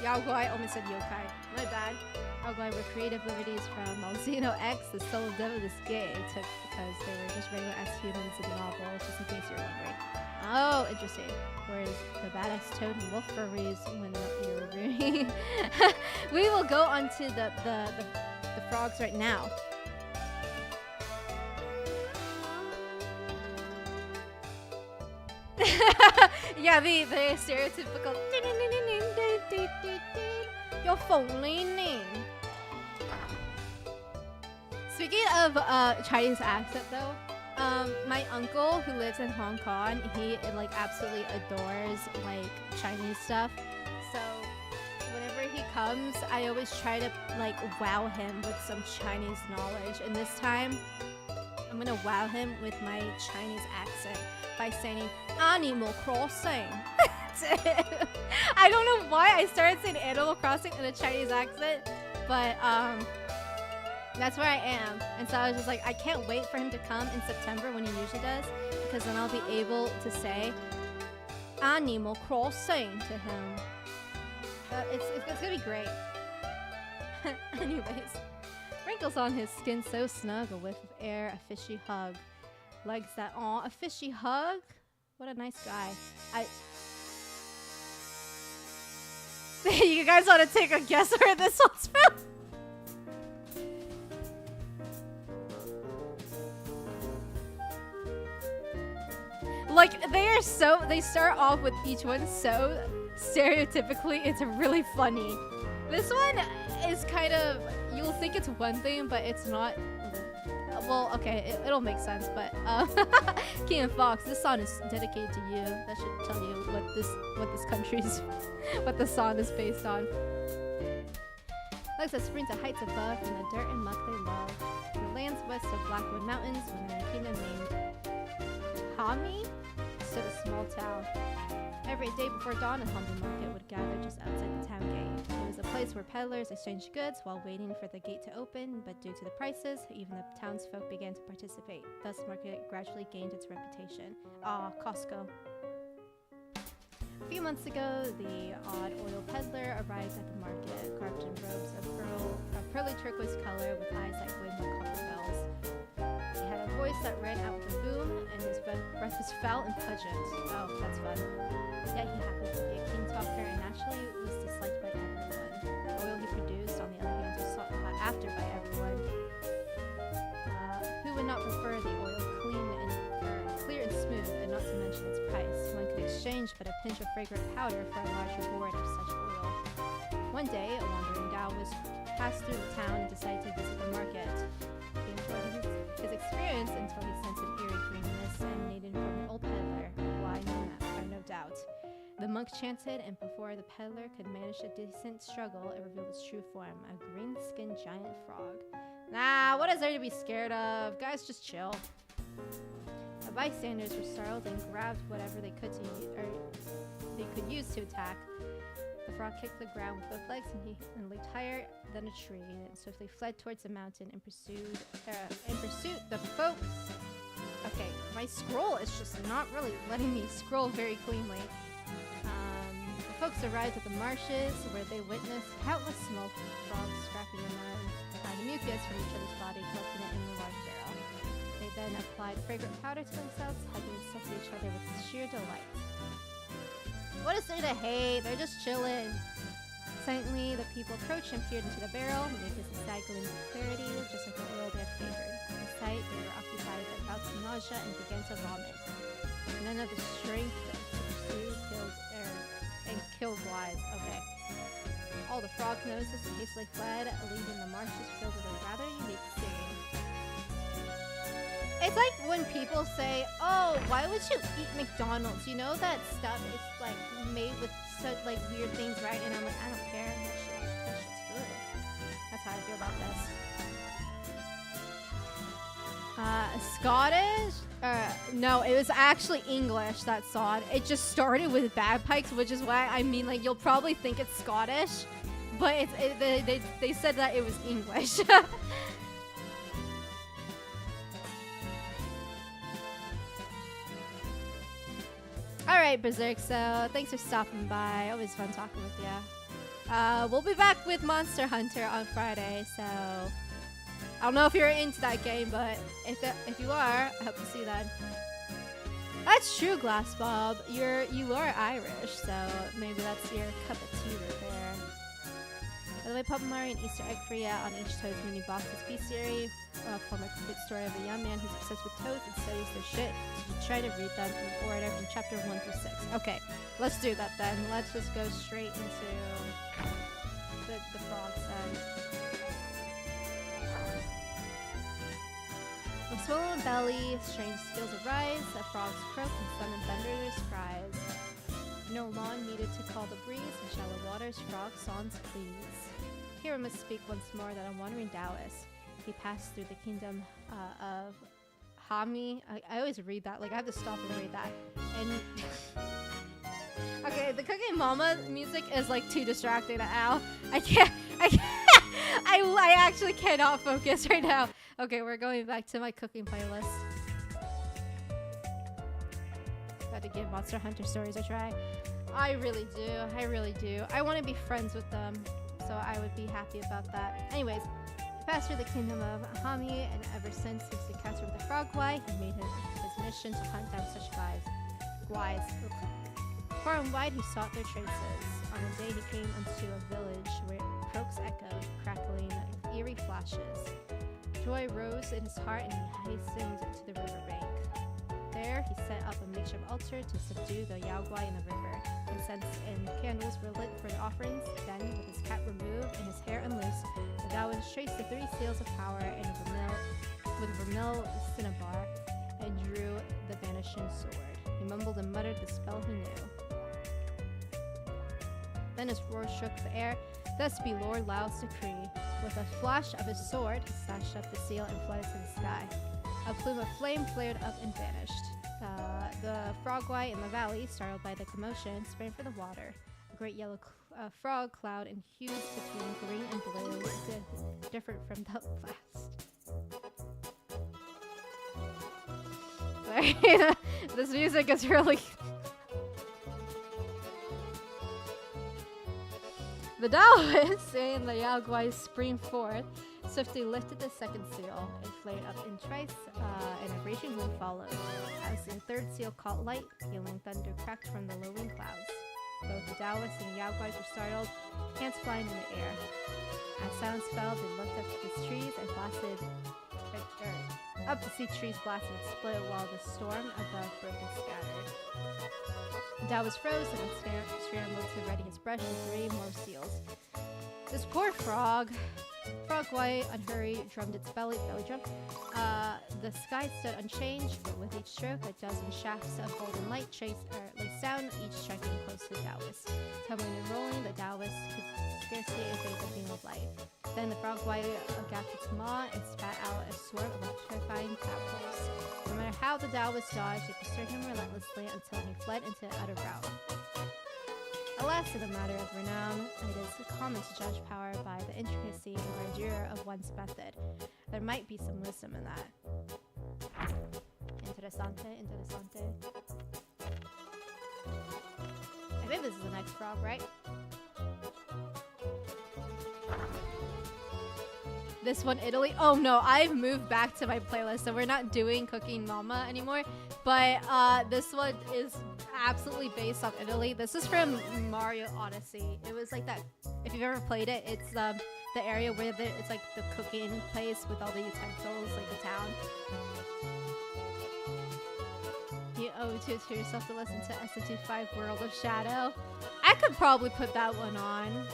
Yaoguai, almost said yokai. My bad. Yaoguai were creative liberties from Malzino X, the soul of devil this game took because they were just regular as humans in the novel, just in case you're wondering. Oh, interesting. Whereas the badass toad and wolf furries when you're reviewing. We will go on to the frogs right now. Yeah, the stereotypical your phone leaning. Speaking of Chinese accent though, my uncle who lives in Hong Kong, he like absolutely adores like Chinese stuff. So whenever he comes, I always try to like wow him with some Chinese knowledge. And this time, I'm gonna wow him with my Chinese accent by saying Animal Crossing. I don't know why I started saying Animal Crossing in a Chinese accent, but that's where I am. And so I was just like, I can't wait for him to come in September when he usually does, because then I'll be able to say Animal Crossing to him. It's gonna be great. Anyways, wrinkles on his skin so snug, a whiff of air, a fishy hug. Legs that, aw, a fishy hug? What a nice guy. You guys want to take a guess where this one's from? Like, they start off with each one so stereotypically, it's really funny. This one is kind of, you'll think it's one thing, but it's not. Well, okay, it'll make sense, but King and Fox, this song is dedicated to you. That should tell you what this country's, what the song is based on. Looks that spring to heights above from the dirt and muck they love. In the lands west of Blackwood Mountains, when a kingdom named Hami stood a small town. Every day before dawn, a humble market would gather just outside the town gate. It was a place where peddlers exchanged goods while waiting for the gate to open, but due to the prices, even the townsfolk began to participate. Thus, the market gradually gained its reputation. Ah, Costco. A few months ago, the odd oil peddler arrived at the market, garbed in robes of pearly turquoise color with eyes that gleamed like copper bells. He had a voice that ran out with a boom, and his breath was foul and pungent. Oh, that's fun. Yet he happened to be a king talker and naturally was disliked by everyone. The oil he produced, on the other hand, was sought after by everyone. Who would not prefer the oil clear and smooth, and not to mention its price? One could exchange but a pinch of fragrant powder for a large reward of such oil. One day, a wandering Taoist passed through the town and decided to visit the market. He enjoyed his experience until he sensed an eerie greenness emanating from an old peddler. Why, no doubt. The monk chanted, and before the peddler could manage a decent struggle, it revealed its true form, a green-skinned giant frog. Nah, what is there to be scared of? Guys, just chill. The bystanders were startled and grabbed whatever they could use to attack. The frog kicked the ground with both legs and leaped higher than a tree, and swiftly fled towards the mountain in pursuit. The folks. Okay, my scroll is just not really letting me scroll very cleanly. The folks arrived at the marshes, where they witnessed countless small frogs scrapping the mucus from each other's body, collecting it in a large barrel. They then applied fragrant powder to themselves, hugging and sucking each other with sheer delight. What is there to hate? They're just chilling. Silently, the people approached and peered into the barrel, making a sad gleam of clarity, just like the oil they had favored. At the sight, they were occupied by bouts of nausea and began to vomit. None of the strength to pursue killed flies. Okay. All the frogs noticed this and hastily fled, leaving the marshes filled with a rather unique scene. It's like when people say, "Oh, why would you eat McDonald's? You know that stuff is like made with such like weird things, right?" And I'm like, I don't care. That shit's good. That's how I feel about this. Scottish? No, it was actually English, that song. It just started with bagpipes, which is why I mean, like, you'll probably think it's Scottish, but they said that it was English. Alright, Berserk, so thanks for stopping by. Always fun talking with you. We'll be back with Monster Hunter on Friday, so I don't know if you're into that game, but if you are, I hope to see you then. That's true, Glass Bob. You are Irish, so maybe that's your cup of tea right there. By the way, Papa Mario and Easter egg for you on each Toad's mini boxes B-series. Form a complete story of a young man who's obsessed with toads and studies their shit. So you try to read them from order from chapter 1 through 6. Okay, let's do that then. Let's just go straight into the frogs then. With swollen belly, strange skills arise, the frogs croak and summon thunderous cries. No lawn needed to call the breeze, in shallow waters, frog songs please. Here we must speak once more that a wandering Taoist. He passed through the kingdom of Hami. I always read that, like I have to stop and read that. And okay, the Cooking Mama music is like too distracting to Al. I actually cannot focus right now. Okay, we're going back to my cooking playlist. Got to give Monster Hunter stories a try. I really do. I want to be friends with them, so I would be happy about that. Anyways, he passed through the kingdom of Hami, and ever since he captured the frog guy, he made his mission to hunt down such guys. Far and wide he sought their traces. On a day he came unto a village where croaks echoed, crackling eerie flashes. Joy rose in his heart and he hastened to the riverbank. There he set up a makeshift altar to subdue the Yao Guai in the river. Incense and candles were lit for the offerings. Then, with his cap removed and his hair unloosed, the Taoist traced the 3 seals of power in a vermil cinnabar and drew the vanishing sword. He mumbled and muttered the spell he knew. Then his roar shook the air. Thus be Lord Lao's decree. With a flash of his sword, he snatched up the seal and fled to the sky. A plume of flame flared up and vanished. The frogwai in the valley, startled by the commotion, sprang for the water. A great yellow frog cloud in hues between green and blue, different from the last. Sorry, this music is really... The Taoist, saying the Yao Guai spring forth, swiftly lifted the second seal. It flared up in twice, and a raging wind followed. As the third seal caught light, pealing thunder cracked from the lowering clouds. Both the Taoist and Yao Guai were startled, hands flying in the air. As silence fell, they looked up to the trees and up to see trees blasted and split while the storm above broke and scattered. The Taoist froze and scrambled to ready his brush and 3 more seals. This poor frog. Frog White, unhurried, drummed its belly drum. The sky stood unchanged, but with each stroke, a dozen shafts of golden light laced down, each striking close to the Taoist. Tumbling and rolling, the Taoist could scarcely evade the beam of light. Then the Frog White gasped its maw and spat out a swarm of electrifying tadpoles. No matter how the Taoist dodged, it pursued him relentlessly until he fled into utter rout. Alas, in a matter of renown, it is common to judge power by the intricacy and grandeur of one's method. There might be some wisdom in that. Interessante. I think this is the next frog, right? This one, Italy. Oh no, I've moved back to my playlist, so we're not doing Cooking Mama anymore. But this one is absolutely based on Italy. This is from Mario Odyssey. It was like that. If you've ever played it, it's the area where it's like the cooking place with all the utensils, like the town. You owe it to yourself to listen to SMT5 World of Shadow. I could probably put that one on.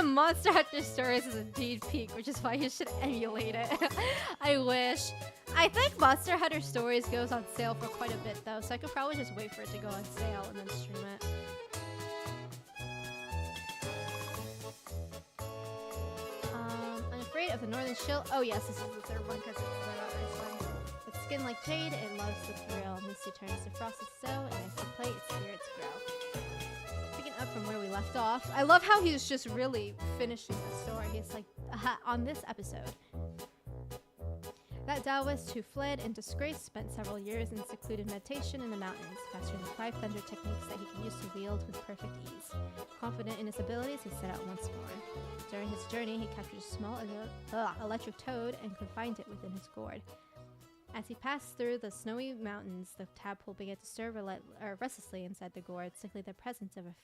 Monster Hunter Stories is indeed peak, which is why you should emulate it. I wish. I think Monster Hunter Stories goes on sale for quite a bit though, so I could probably just wait for it to go on sale and then stream it. Unafraid of the Northern Shield. Oh yes, this is the third one because it's the ice one. With skin like jade, it loves the thrill. Misty turns to frosted snow, and as to play, its spirits grow. Picking up from where we left off, I love how he's just really finishing the story. He's like, on this episode. That Taoist who fled in disgrace spent several years in secluded meditation in the mountains, mastering the 5 thunder techniques that he can use to wield with perfect ease. Confident in his abilities, he set out once more. During his journey, he captured a small electric toad and confined it within his gourd. As he passed through the snowy mountains, the tadpole began to stir restlessly inside the gourd, signaling the presence of a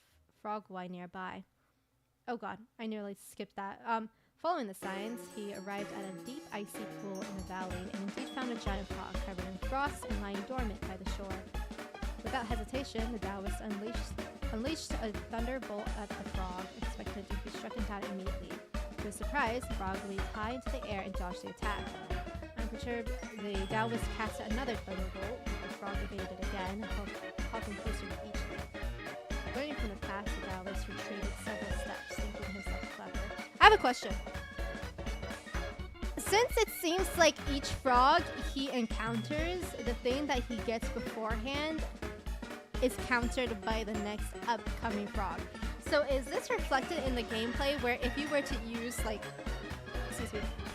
frog Y nearby. Oh god, I nearly skipped that. Following the signs, he arrived at a deep, icy pool in the valley, and indeed found a giant frog covered in frost and lying dormant by the shore. Without hesitation, the Taoist unleashed a thunderbolt at the frog, expected to be struck down immediately. To his surprise, the frog leaped high into the air and dodged the attack. Unperturbed, the Taoist cast another thunderbolt. The frog evaded it again, halting closer to each leap. Learning from the past, the Taoist retreated several steps, thinking himself clever. I have a question. Since it seems like each frog he encounters, the thing that he gets beforehand is countered by the next upcoming frog. So is this reflected in the gameplay where if you were to use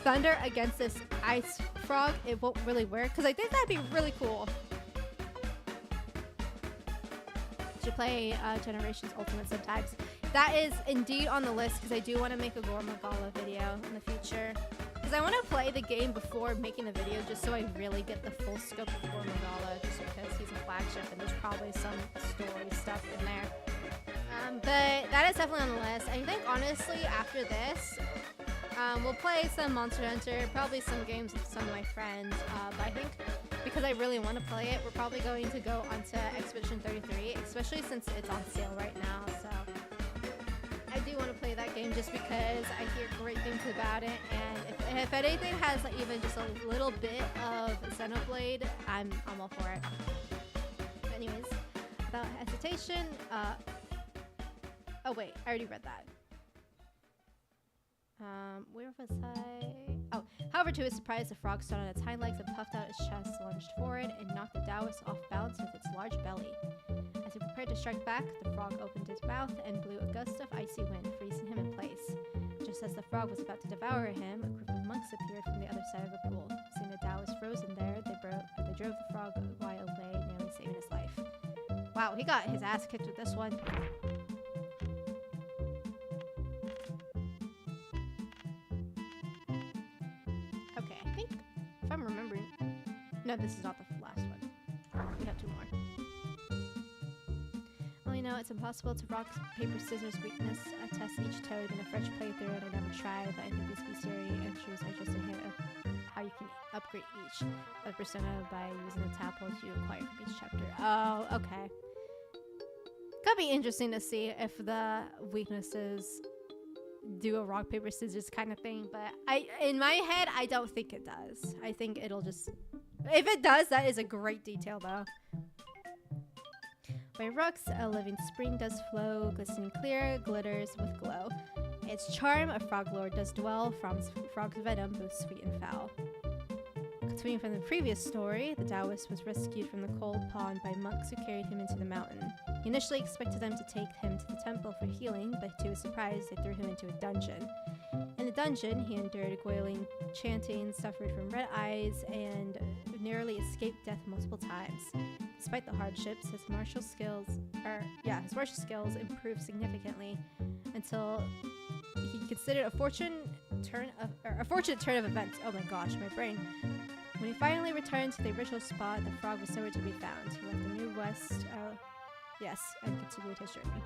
thunder against this ice frog, it won't really work? Because I think that'd be really cool. Should play Generations Ultimate sometimes. That is indeed on the list because I do want to make a Gormagala video in the future. Because I want to play the game before making the video just so I really get the full scope of Gormagala, just because he's a flagship and there's probably some story stuff in there. But that is definitely on the list. I think honestly after this, we'll play some Monster Hunter, probably some games with some of my friends. But I think because I really want to play it, we're probably going to go onto Expedition 33, especially since it's on sale right now. So I do want to play that game just because I hear great things about it, and if anything has like even just a little bit of Xenoblade, I'm all for it. But anyways, without hesitation, oh wait, I already read that. Where was I? Oh, however, to his surprise, the frog stood on its hind legs and puffed out its chest, lunged forward, and knocked the Taoist off balance with its large belly. As he prepared to strike back, the frog opened its mouth and blew a gust of icy wind, freezing him in place. Just as the frog was about to devour him, a group of monks appeared from the other side of the pool. Seeing the Taoist frozen there, they drove the frog away, nearly saving his life. Wow, he got his ass kicked with this one. Okay, I think, if I'm remembering... No, this is not the last one. We have 2 more. Well, you know, it's impossible to rock, paper, scissors weakness, test each toad in a fresh playthrough, and I never tried, but I think these bestiary entries are just a hint of how you can upgrade each persona by using the tadpoles you acquire from each chapter. Oh, okay. That'd be interesting to see if the weaknesses do a rock paper scissors kind of thing, but in my head I don't think it does. I think it'll just, if it does, that is a great detail though. By rocks, a living spring does flow, glistening clear, glitters with glow. Its charm, a frog lord does dwell, from frog's venom, both sweet and foul. Continuing from the previous story, the Taoist was rescued from the cold pond by monks who carried him into the mountain. He initially expected them to take him to the temple for healing, but to his surprise, they threw him into a dungeon. In the dungeon, he endured wailing, chanting, suffered from red eyes, and narrowly escaped death multiple times. Despite the hardships, his martial skills improved significantly until he considered a fortunate turn of events. Oh my gosh, my brain. When he finally returned to the original spot, the frog was nowhere to be found. He left the New West, and continued his journey.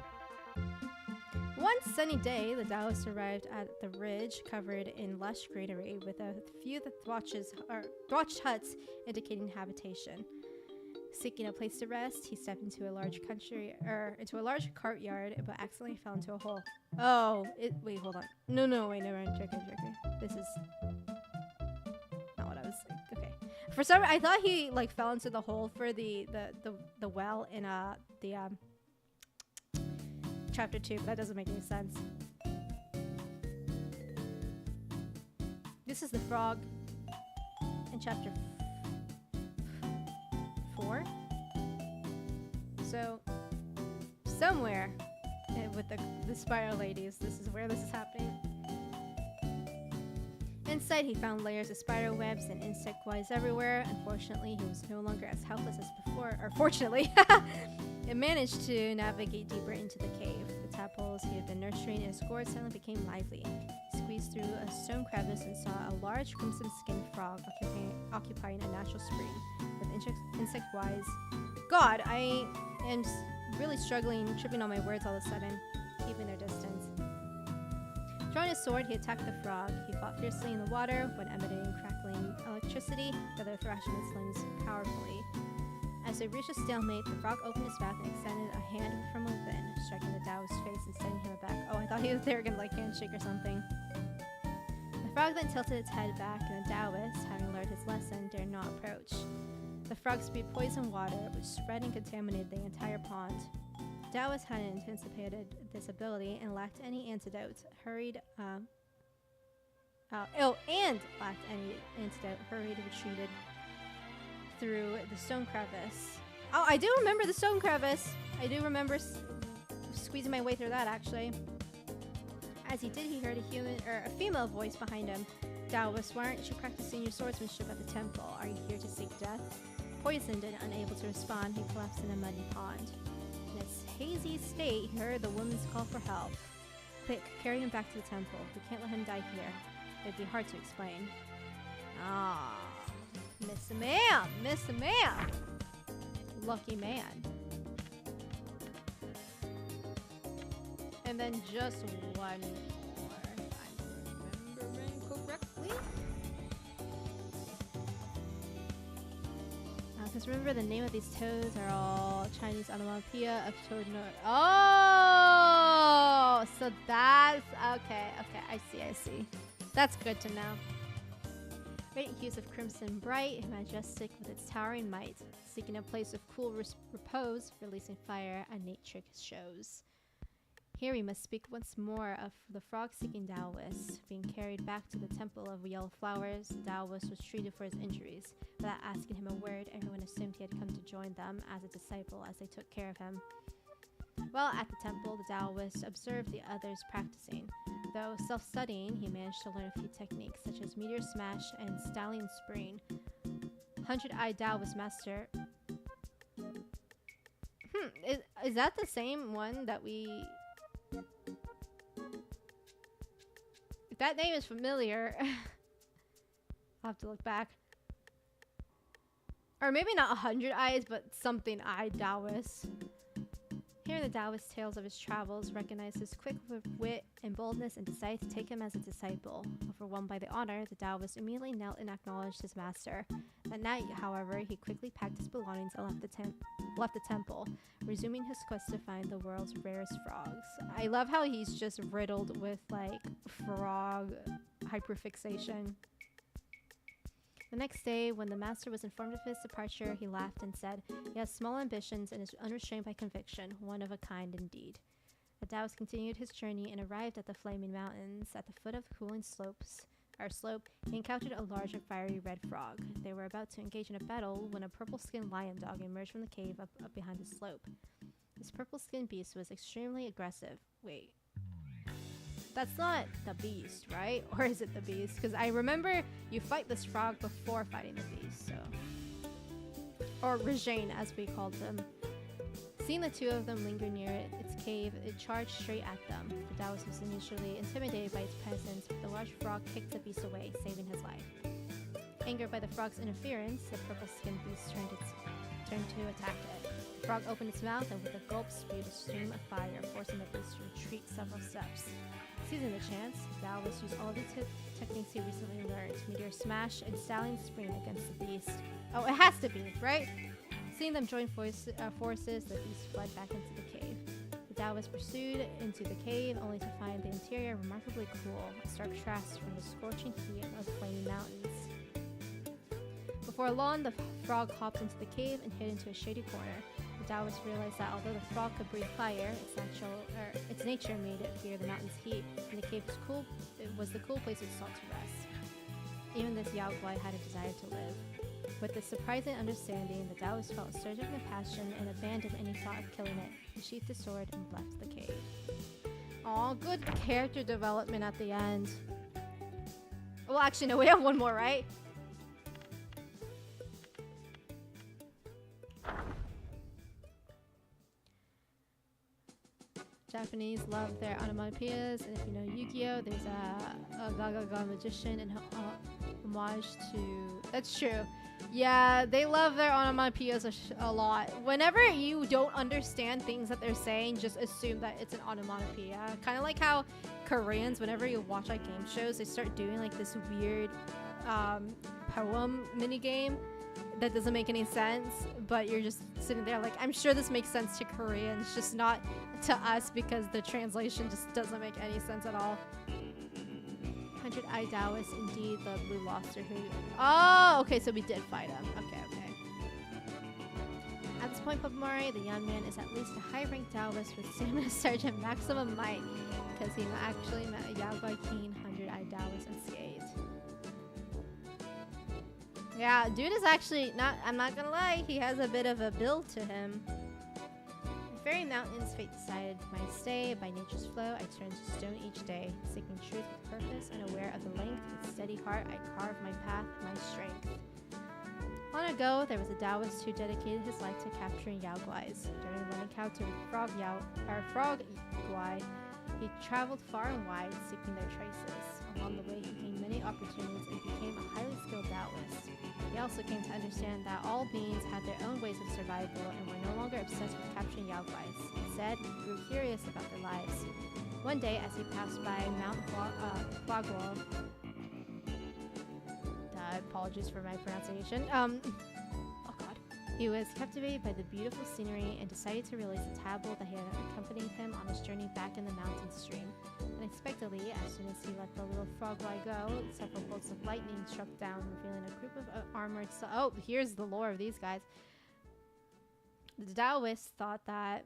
One sunny day, the Taoist arrived at the ridge covered in lush greenery with a few thatched huts indicating habitation. Seeking a place to rest, he stepped into a large courtyard, but accidentally fell into a hole. Oh, wait, hold on. No, wait, never mind. Joking. This is not what I was saying. Okay. For some reason, I thought he like fell into the hole for the well in the chapter 2, but that doesn't make any sense. This is the frog in chapter 4. So somewhere with the spiral ladies, this is where this is happening. Inside, he found layers of spider webs and insect webs everywhere. Unfortunately, he was no longer as helpless as before. Or fortunately, it managed to navigate deeper into the cave. The tadpoles he had been nurturing in his gourd suddenly became lively. He squeezed through a stone crevice and saw a large crimson-skinned frog occupying a natural spring with insect wise. God, I am really struggling, tripping on my words all of a sudden, keeping their distance. Drawing his sword, he attacked the frog. He fought fiercely in the water when emitting crackling electricity, the other thrashing its limbs powerfully. As they reached a stalemate, the frog opened his mouth and extended a hand from within, striking the Taoist's face and sending him aback. Oh, I thought they were gonna like handshake or something. The frog then tilted its head back, and the Taoist, having learned his lesson, dared not approach. The frog spewed poison water, which spread and contaminated the entire pond. Taoist hadn't anticipated this ability and lacked any antidote. Retreated, through the stone crevice. Oh, I do remember the stone crevice. I do remember squeezing my way through that, actually. As he did, he heard a female voice behind him. Taoist, why aren't you practicing your swordsmanship at the temple? Are you here to seek death? Poisoned and unable to respond, he collapsed in a muddy pond. In its hazy state, he heard the woman's call for help. Quick, carry him back to the temple. We can't let him die here. It'd be hard to explain. Ah, miss a man. Lucky man. And then just one more, if I'm remembering correctly. Because remember, the name of these toads are all Chinese onomatopoeia of toad note. Oh, so that's okay. I see. That's good to know. Radiant hues of crimson bright, majestic with its towering might, seeking a place of cool repose, releasing fire, a neat trick shows. Here we must speak once more of the frog-seeking Taoist. Being carried back to the Temple of Yellow Flowers, the Taoist was treated for his injuries. Without asking him a word, everyone assumed he had come to join them as a disciple as they took care of him. While at the temple, the Taoist observed the others practicing. Though self-studying, he managed to learn a few techniques such as Meteor Smash and Stallion Spring. 100-Eyed Taoist Master. Is that the same one that we... If that name is familiar, I'll have to look back. Or maybe not 100 eyes, but something eyed Taoist. Hearing the Taoist's tales of his travels, recognized his quick wit and boldness, and decided to take him as a disciple. Overwhelmed by the honor, the Taoist immediately knelt and acknowledged his master. Then At night, however, he quickly packed his belongings and left the temple, resuming his quest to find the world's rarest frogs. I love how he's just riddled with like frog hyperfixation. The next day, when the master was informed of his departure, he laughed and said, "He has small ambitions and is unrestrained by conviction, one of a kind indeed." The Taoist continued his journey and arrived at the Flaming Mountains. At the foot of the cooling slope, he encountered a large and fiery red frog. They were about to engage in a battle when a purple-skinned lion dog emerged from the cave up behind the slope. This purple-skinned beast was extremely aggressive. Wait. That's not the beast, right? Or is it the beast? Because I remember you fight this frog before fighting the beast, so. Or Regine, as we called them. Seeing the two of them linger near its cave, it charged straight at them. The Taoist was initially intimidated by its presence, but the large frog kicked the beast away, saving his life. Angered by the frog's interference, the purple-skinned beast turned to attack it. The frog opened its mouth and with a gulp spewed a stream of fire, forcing the beast to retreat several steps. Seizing the chance, the Taoist used all the techniques he recently learned: Meteor Smash and Stallion Spring against the beast. Oh, it has to be, right? Seeing them join forces, the beast fled back into the cave. The Taoist pursued into the cave, only to find the interior remarkably cool, a stark contrast from the scorching heat of the Flaming Mountains. Before long, the frog hopped into the cave and hid into a shady corner. The Taoist realized that although the frog could breathe fire, its nature made it fear the mountain's heat, and the cave was the cool place it sought to rest. Even this Yao Guai had a desire to live. With this surprising understanding, the Taoist felt a surge of compassion and abandoned any thought of killing it. He sheathed his sword and left the cave. Aw, good character development at the end. Well, actually, no, we have one more, right? Japanese love their onomatopoeias, and if you know Yu-Gi-Oh, there's a Gaga magician and homage to... That's true. Yeah, they love their onomatopoeias a lot. Whenever you don't understand things that they're saying, just assume that it's an onomatopoeia. Kind of like how Koreans, whenever you watch like game shows, they start doing like this weird poem minigame that doesn't make any sense, but you're just sitting there like, I'm sure this makes sense to Koreans, just not to us because the translation just doesn't make any sense at all. 100-eyed Taoist, indeed, the blue lobster who... Oh, okay, so we did fight him. Okay. At this point, Papamari, the young man, is at least a high-ranked Taoist with stamina surge and maximum might, because he actually met a Yao Guai King 100-eyed Taoist unscathed. Yeah, dude is actually not... I'm not gonna lie, he has a bit of a build to him. In Fairy Mountains, fate decided my stay. By nature's flow, I turn to stone each day, seeking truth with purpose and aware of the length. With steady heart, I carve my path, my strength. Long ago, there was a Taoist who dedicated his life to capturing Yao Guais. During one encounter with Frog Guai, he traveled far and wide, seeking their traces. Along the way, he gained many opportunities and became a highly skilled Taoist. He also came to understand that all beings had their own ways of survival and were no longer obsessed with capturing Yao Guais. Instead, he grew curious about their lives. One day, as he passed by Mount Huaguo, apologies for my pronunciation, he was captivated by the beautiful scenery and decided to release a tablet that had accompanied him on his journey back in the mountain stream. Unexpectedly, as soon as he let the little frog guy go, several bolts of lightning struck down, revealing a group of armored... Oh, here's the lore of these guys. The Taoist thought that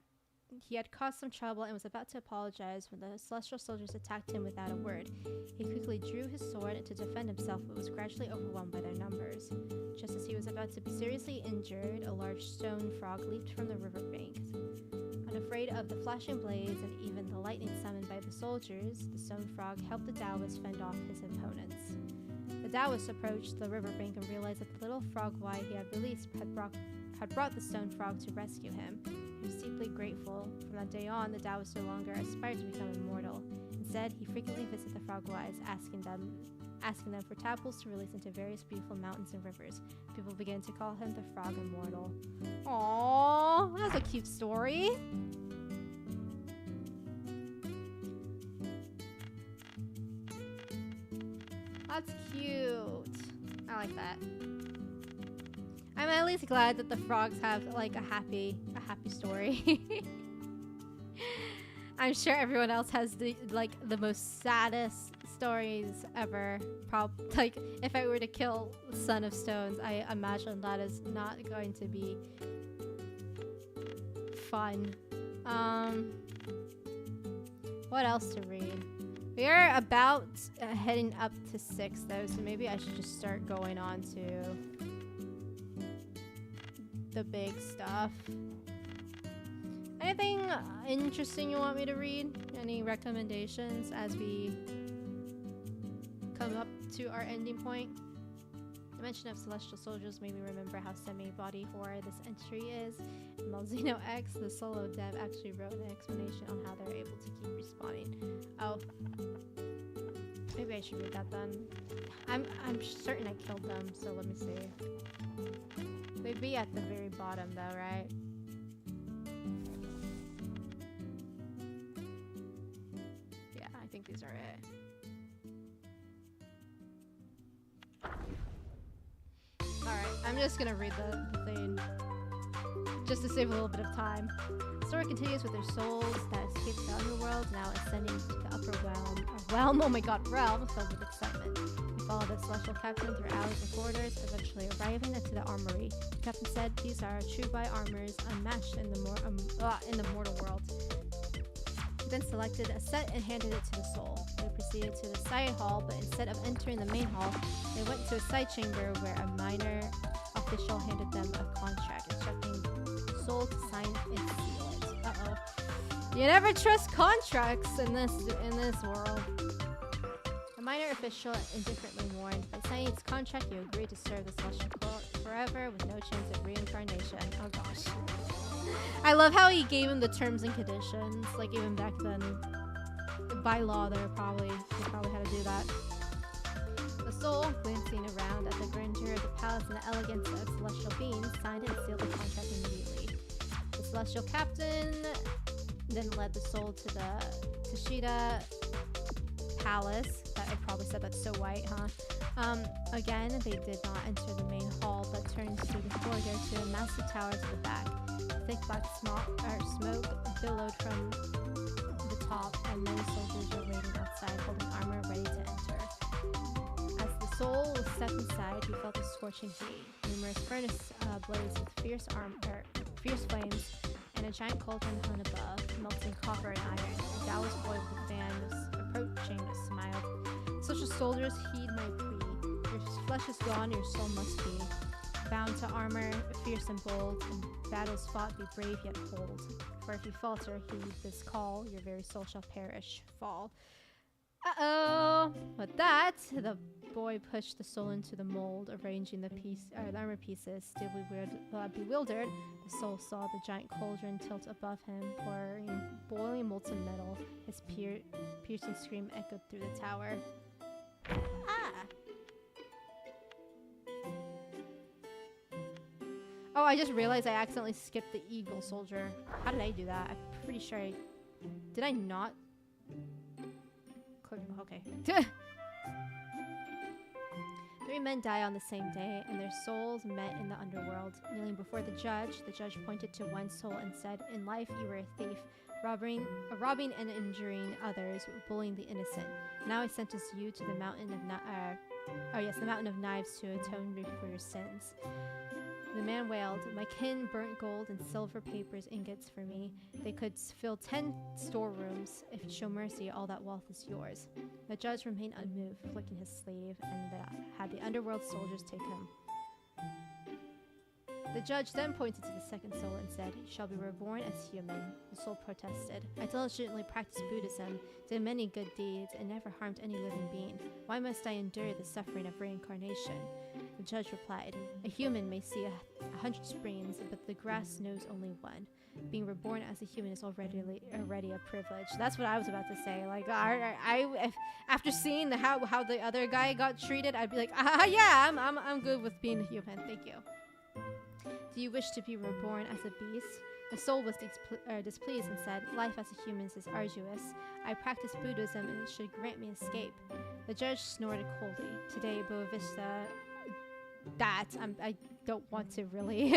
he had caused some trouble and was about to apologize when the celestial soldiers attacked him without a word. He quickly drew his sword to defend himself, but was gradually overwhelmed by their numbers. Just as he was about to be seriously injured, a large stone frog leaped from the riverbank. Unafraid of the flashing blades and even the lightning summoned by the soldiers, the stone frog helped the Taoist fend off his opponents. The Taoist approached the riverbank and realized that the little frog Wai he had released had brought the stone frog to rescue him. He was deeply grateful. From that day on, the Taoist no longer aspired to become immortal. Instead, he frequently visited the frog Wais, asking them for tadpoles to release into various beautiful mountains and rivers. People began to call him the Frog Immortal. Aww, that's a cute story. That's cute. I like that. I'm at least glad that the frogs have like a happy story. I'm sure everyone else has the most saddest stories ever. Like if I were to kill Son of Stones, I imagine that is not going to be fun. What else to read? We are about heading up to 6 though, so maybe I should just start going on to the big stuff. Anything interesting you want me to read? Any recommendations as we come up to our ending point? The mention of celestial soldiers made me remember how semi-body horror this entry is. In Malzeno X, the solo dev actually wrote an explanation on how they're able to keep respawning. Oh. Maybe I should read that then. I'm certain I killed them, so let me see. They'd be at the very bottom though, right? Yeah, I think these are it. Alright, I'm just gonna read the thing. Just to save a little bit of time. The story continues with their souls that escaped the underworld, now ascending to the upper realm, oh my god, realm, filled with excitement. We follow the celestial captain through alleys and corridors, eventually arriving into the armory. The captain said these are true by armors, unmatched in the mortal world. He then selected a set and handed it to the soul. They proceeded to the side hall, but instead of entering the main hall, they went to a side chamber where a minor official handed them a contract instructing the soul to sign and seal it. Uh-oh. You never trust contracts in this world. The minor official indifferently warned, by signing its contract you agree to serve the celestial court forever with no chance of reincarnation. Oh gosh. I love how he gave him the terms and conditions. Like even back then, by law, they probably had to do that. The soul, glancing around at the grandeur of the palace and the elegance of celestial beings, signed and sealed the contract immediately. The celestial captain then led the soul to the Tashida Palace. I probably said that so white, huh? Again, they did not enter the main hall, but turned through the corridor to a massive tower to the back. Thick black smoke billowed from the top, and many soldiers were waiting outside, holding armor ready to enter. As the soul stepped inside, he felt a scorching heat. Numerous furnace blazed with fierce flames, and a giant cauldron hung above, melting copper and iron. A douse boy with a fan was approaching smiled. Social soldiers, heed my plea. Your flesh is gone, your soul must be. Bound to armor, fierce and bold, in battles fought, be brave yet bold. For if you falter, heed this call, your very soul shall perish, fall. Uh-oh! With that, the boy pushed the soul into the mold, arranging the armor pieces. Still bewildered, the soul saw the giant cauldron tilt above him, pouring boiling molten metal. His piercing scream echoed through the tower. Ah! Oh, I just realized I accidentally skipped the eagle soldier. How did I do that? I'm pretty sure I... Did I not... Click... Okay. 3 men die on the same day, and their souls met in the underworld. Kneeling before the judge pointed to one soul and said, in life you were a thief, robbing and injuring others, bullying the innocent. Now I sentence you to the mountain of the mountain of knives to atone for your sins. The man wailed, my kin burnt gold and silver papers ingots for me. They could fill 10 storerooms. If you show mercy, all that wealth is yours. The judge remained unmoved, flicking his sleeve, and had the underworld soldiers take him. The judge then pointed to the second soul and said, you shall be reborn as human. The soul protested. I diligently practiced Buddhism, did many good deeds, and never harmed any living being. Why must I endure the suffering of reincarnation? The judge replied, a human may see 100 springs, but the grass knows only one. Being reborn as a human is already a privilege. That's what I was about to say. Like, if, after seeing how the other guy got treated, I'd be like, yeah, I'm good with being a human. Thank you. Do you wish to be reborn as a beast? The soul was displeased and said, life as a human is arduous. I practice Buddhism and it should grant me escape. The judge snorted coldly. Today, Boa Vista, don't want to really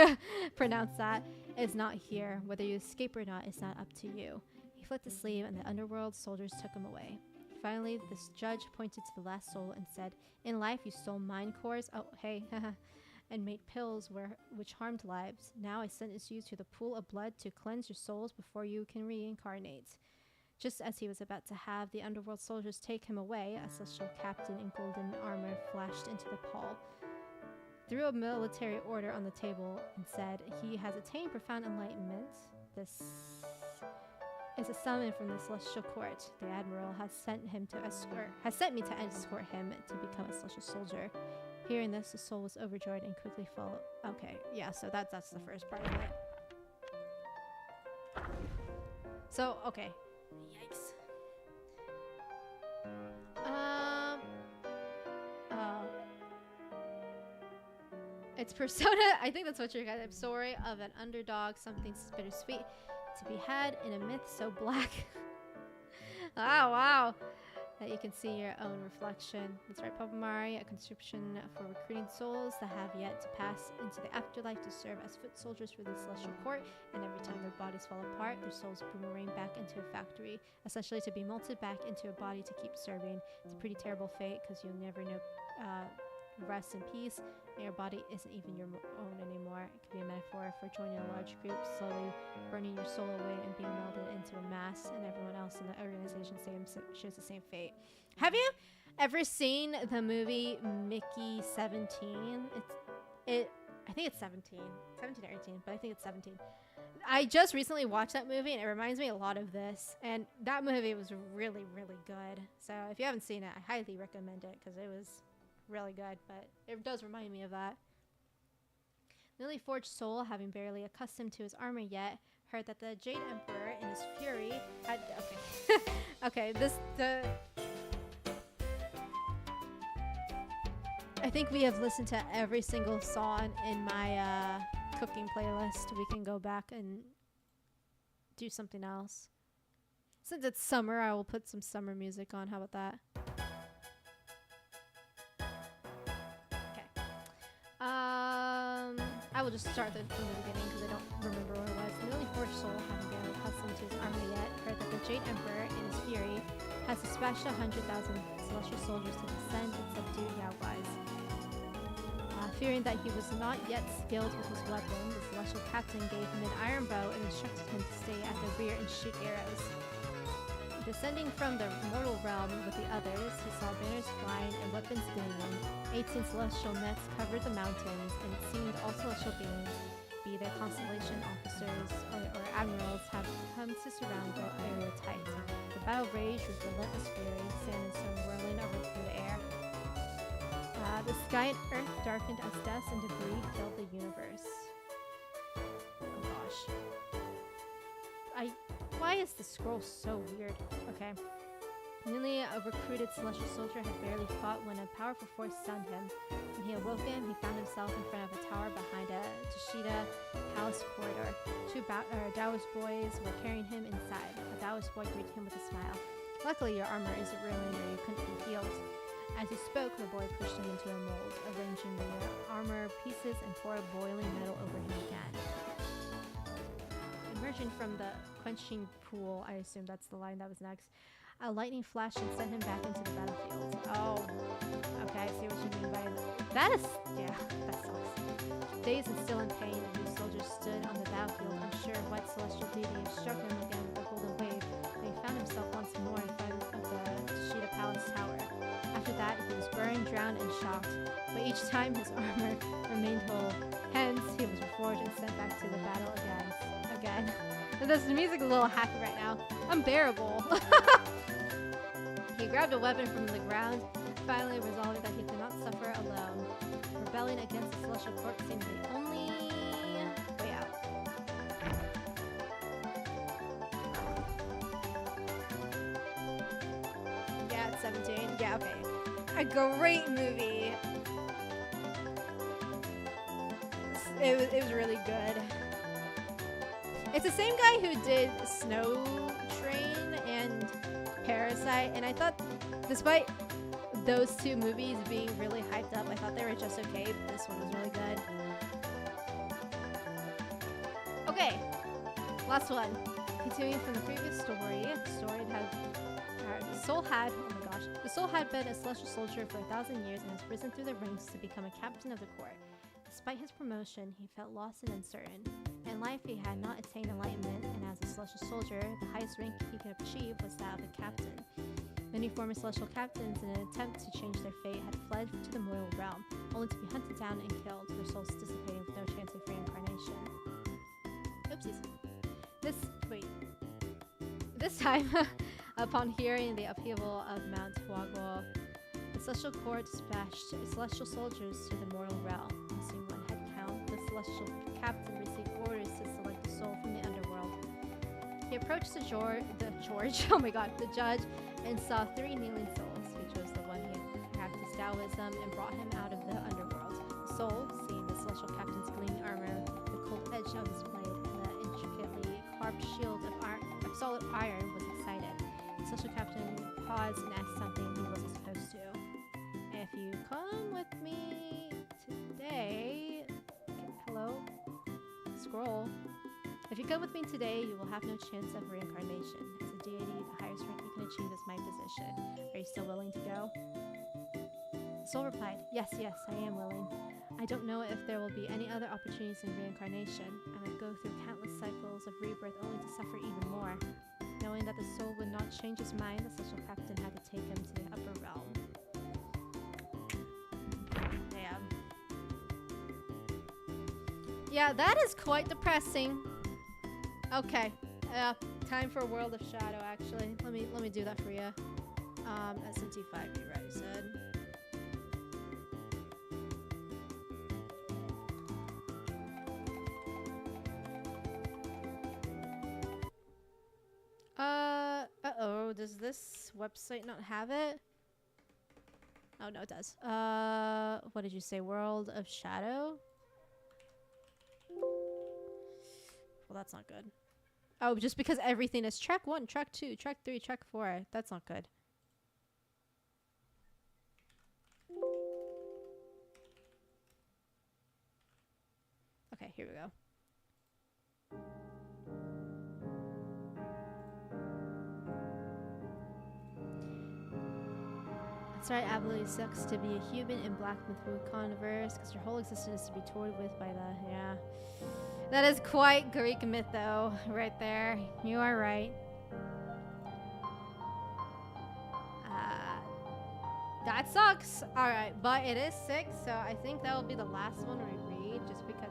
pronounce that, is not here. Whether you escape or not is not up to you. He flipped the sleeve and the underworld soldiers took him away. Finally, this judge pointed to the last soul and said, in life you stole mind cores, oh hey, and made pills which harmed lives. Now I sentence you to the pool of blood to cleanse your souls before you can reincarnate. Just as he was about to have the underworld soldiers take him away, a celestial captain in golden armor flashed into the hall, threw a military order on the table, and said, he has attained profound enlightenment. This is a summon from the celestial court. The admiral has sent me to escort him to become a celestial soldier. Hearing this, the soul was overjoyed and quickly followed. Okay, yeah, so that's the first part of it. So, okay. Yikes. It's Persona. I think that's what you're guys. Story of an underdog, something bittersweet to be had in a myth so black. Oh wow, that you can see your own reflection. That's right, Popomari, a conscription for recruiting souls that have yet to pass into the afterlife to serve as foot soldiers for the celestial court. And every time their bodies fall apart, their souls boomerang back into a factory, essentially to be molded back into a body to keep serving. It's a pretty terrible fate because you'll never know. Rest in peace, and your body isn't even your own anymore. It could be a metaphor for joining a large group, slowly burning your soul away and being melded into a mass, and everyone else in the organization shares the same fate. Have you ever seen the movie Mickey 17? I think it's 17 or 18, but I think it's 17. I just recently watched that movie, and it reminds me a lot of this, and that movie was really, really good. So if you haven't seen it, I highly recommend it because it was really good, but it does remind me of that. Newly forged soul, having barely accustomed to his armor yet, heard that the Jade Emperor in his fury had okay. I think we have listened to every single song in my cooking playlist. We can go back and do something else. Since it's summer, I will put some summer music on. How about that? I will just start from the beginning because I don't remember what it was. The newly forged soul, having been accustomed to his armor yet, heard that the Jade Emperor, in his fury, has dispatched 100,000 celestial soldiers to descend and subdue Yaoguais. Fearing that he was not yet skilled with his weapon, the celestial captain gave him an iron bow and instructed him to stay at the rear and shoot arrows. Descending from the mortal realm with the others, he saw banners flying and weapons gleaming. 18 celestial nets covered the mountains, and it seemed all celestial beings, be they constellation officers or admirals, have come to surround the area tight. The battle raged with relentless fury, sand and stone whirling over through the air. The sky and earth darkened as dust and debris filled the universe. Oh gosh. Why is the scroll so weird? Okay. Newly a recruited celestial soldier had barely fought when a powerful force stunned him. When he awoke him, he found himself in front of a tower behind a Tushita palace corridor. Two Taoist boys were carrying him inside. A Taoist boy greeted him with a smile. Luckily, your armor isn't ruined or you couldn't be healed. As he spoke, the boy pushed him into a mold, arranging the armor pieces and poured boiling metal over him again. Emerging from the quenching pool, I assume that's the line that was next, a lightning flashed and sent him back into the battlefield. Oh, okay, I see what you mean by that. That sucks. Dazed and still in pain, the new soldier stood on the battlefield, unsure what celestial deity struck him again with a golden wave, and he found himself once more in front of the Tushita Palace Tower. After that, he was burned, drowned, and shocked, but each time his armor remained whole. Hence, he was reforged and sent back to the battle again. The music is a little happy right now. Unbearable. He grabbed a weapon from the ground, finally resolving that he could not suffer alone. Rebelling against the celestial court seemed the only way out. Yeah, it's 17. Yeah, okay. A great movie. It was really good. It's the same guy who did Snow Train and Parasite, and I thought, despite those two movies being really hyped up, I thought they were just okay, but this one was really good. Okay, last one. Continuing from the previous story, the soul had been a celestial soldier for 1,000 years and has risen through the ranks to become a captain of the court. Despite his promotion, he felt lost and uncertain. In life, he had not attained enlightenment, and as a celestial soldier, the highest rank he could achieve was that of a captain. Many former celestial captains, in an attempt to change their fate, had fled to the mortal realm, only to be hunted down and killed, their souls dissipating with no chance of reincarnation. Oopsies. This time, upon hearing the upheaval of Mount Huaguo, the celestial court dispatched celestial soldiers to the mortal realm. Using one head count, the celestial captain received orders to select a soul from the underworld. He approached the judge, and saw 3 kneeling souls. He chose the one he had practiced Taoism and brought him out of the underworld. The soul, seeing the celestial captain's gleaming armor, the cold edge of his blade, and the intricately carved shield of solid iron, was excited. The celestial captain paused and asked something he wasn't supposed to. If you come with me today... Hello? Scroll. If you come with me today, you will have no chance of reincarnation. As a deity, the highest rank you can achieve is my position. Are you still willing to go? The soul replied, yes, I am willing. I don't know if there will be any other opportunities in reincarnation. I might go through countless cycles of rebirth only to suffer even more. Knowing that the soul would not change his mind, the celestial captain had to take him to the upper realm. Damn. Yeah, that is quite depressing. Okay, time for World of Shadow. Actually, let me do that for you. SMT 5, you right? You said. Uh-oh, does this website not have it? Oh, no, it does. What did you say? World of Shadow? Well, that's not good. Oh, just because everything is track 1, track 2, track 3, track 4. That's not good. Okay, here we go. That's right, absolutely sucks to be a human in Blacksmith Wukong-verse, because your whole existence is to be toyed with by the... Yeah. That is quite Greek myth, though, right there. You are right. That sucks. Alright, but it is 6, so I think that will be the last one we read, just because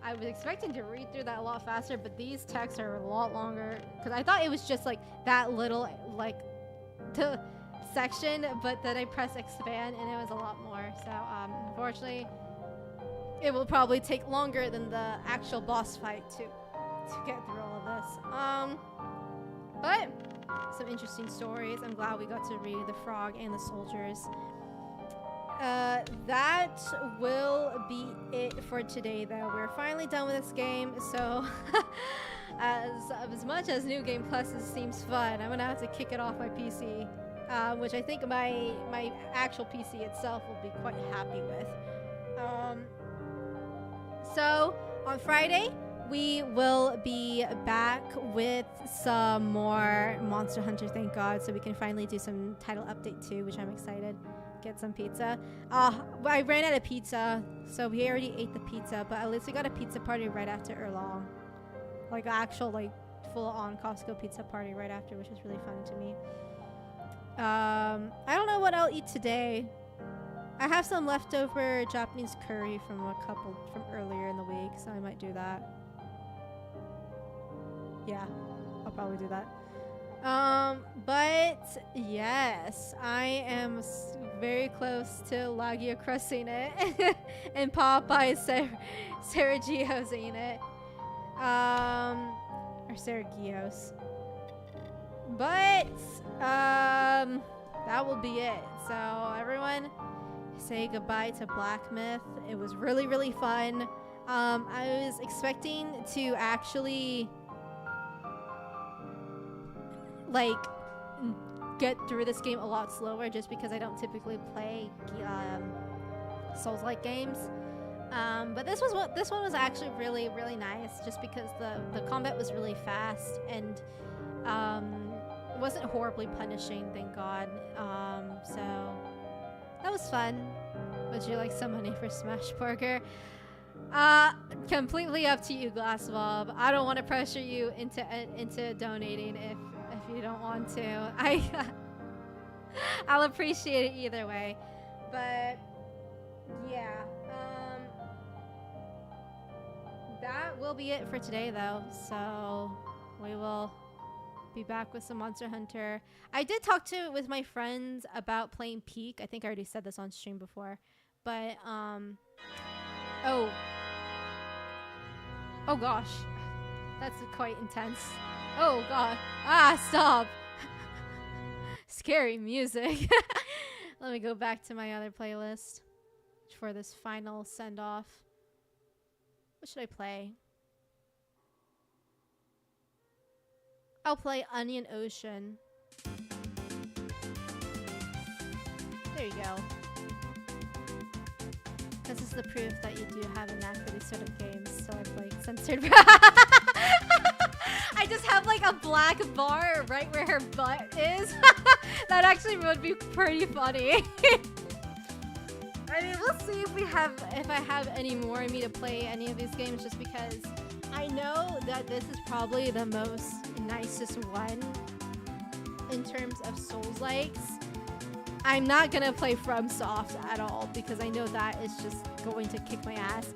I was expecting to read through that a lot faster, but these texts are a lot longer, because I thought it was just, like, that little, like, section, but then I pressed expand, and it was a lot more, so, unfortunately... It will probably take longer than the actual boss fight to get through all of this. But some interesting stories. I'm glad we got to read the frog and the soldiers. That will be it for today, though. We're finally done with this game, so as much as New Game Plus seems fun, I'm gonna have to kick it off my PC, which I think my actual PC itself will be quite happy with. So, on Friday, we will be back with some more Monster Hunter, thank God, so we can finally do some title update too, which I'm excited. Get some pizza. I ran out of pizza, so we already ate the pizza, but at least we got a pizza party right after Erlong. Like, actual, like, full-on Costco pizza party right after, which was really fun to me. I don't know what I'll eat today. I have some leftover Japanese curry from earlier in the week, so I might do that. Yeah, I'll probably do that. But yes, I am very close to Lagia crossing it and Popeye Sarajevo's-ing it. Or Saragios. But that will be it. So everyone, say goodbye to Black Myth. It was really, really fun. I was expecting to actually like get through this game a lot slower, just because I don't typically play Souls-like games. But this one was actually really, really nice, just because the combat was really fast and it wasn't horribly punishing, thank God. So that was fun. Would you like some money for Smash Burger? Completely up to you, Glassbob. I don't want to pressure you into donating if you don't want to. I'll appreciate it either way. But yeah, that will be it for today, though. So we will be back with some Monster Hunter. I did talk with my friends about playing Peak. I think I already said this on stream before, but oh gosh, that's quite intense. Oh god, stop. Scary music. Let me go back to my other playlist for this final send-off. What should I play? I'll play Onion Ocean. There you go. This is the proof that you do have a knack for these sort of games, so I play censored. I just have like a black bar right where her butt is. That actually would be pretty funny. I mean, we'll see if I have any more in me to play any of these games, just because I know that this is probably the nicest one in terms of Souls-likes. I'm not gonna play FromSoft at all, because I know that is just going to kick my ass.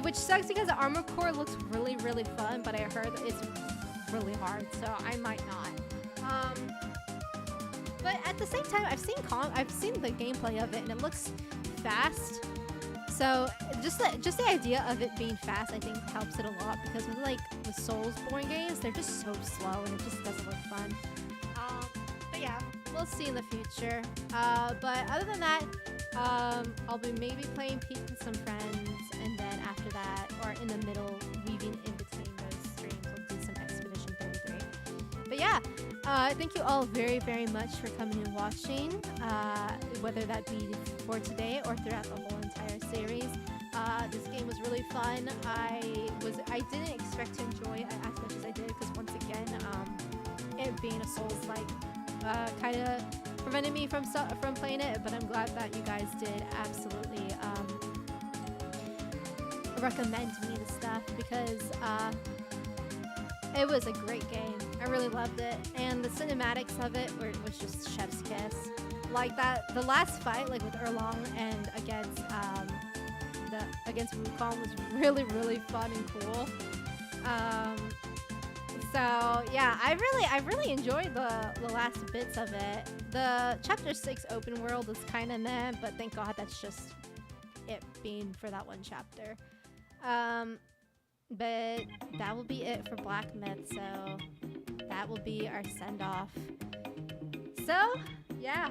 Which sucks, because the Armored Core looks really, really fun, but I heard that it's really hard, so I might not. But at the same time, I've seen the gameplay of it, and it looks fast. So just the idea of it being fast, I think, helps it a lot, because with like the Soulsborne games, they're just so slow, and it just doesn't look fun. But yeah, we'll see in the future. But other than that, I'll be maybe playing Peak with some friends, and then after that, or in the middle, weaving in between those streams, we'll do some Expedition 33. But yeah, thank you all very, very much for coming and watching, whether that be for today or throughout the whole entire series. This game was really fun. I didn't expect to enjoy it as much as I did, because once again, it being a Souls-like kind of prevented me from playing it, but I'm glad that you guys did absolutely recommend me the stuff, because it was a great game. I really loved it, and the cinematics of it was just chef's kiss. Like the last fight, like with Erlong and against Wukong, was really, really fun and cool. So yeah, I really enjoyed the last bits of it. The chapter 6 open world is kind of meh, but thank God that's just it being for that one chapter. But that will be it for Black Myth, so that will be our send-off. So yeah,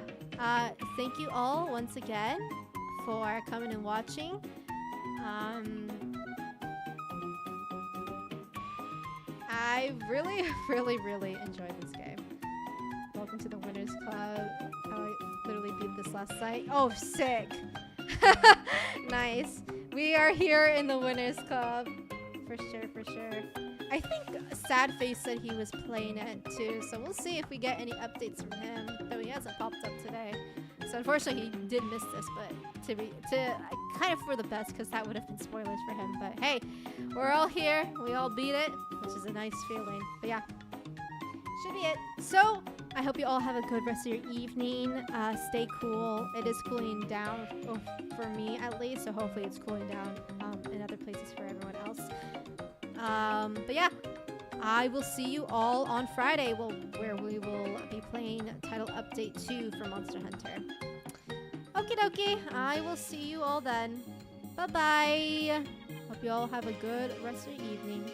thank you all once again for coming and watching. I really, really, really enjoyed this game. Welcome to the Winners Club. I literally beat this last night. Oh, sick. Nice. We are here in the Winners Club. For sure, for sure. I think Sad Face said he was playing it too, so we'll see if we get any updates from him, though he hasn't popped up today. So unfortunately, he did miss this, but kind of for the best, because that would have been spoilers for him. But hey, we're all here. We all beat it, which is a nice feeling. But yeah, should be it. So I hope you all have a good rest of your evening. Stay cool. It is cooling down for me at least, so hopefully it's cooling down in other places for everyone else. But yeah, I will see you all on Friday, where we will be playing Title Update 2 for Monster Hunter. Okie dokie, I will see you all then. Bye-bye. Hope you all have a good rest of your evening.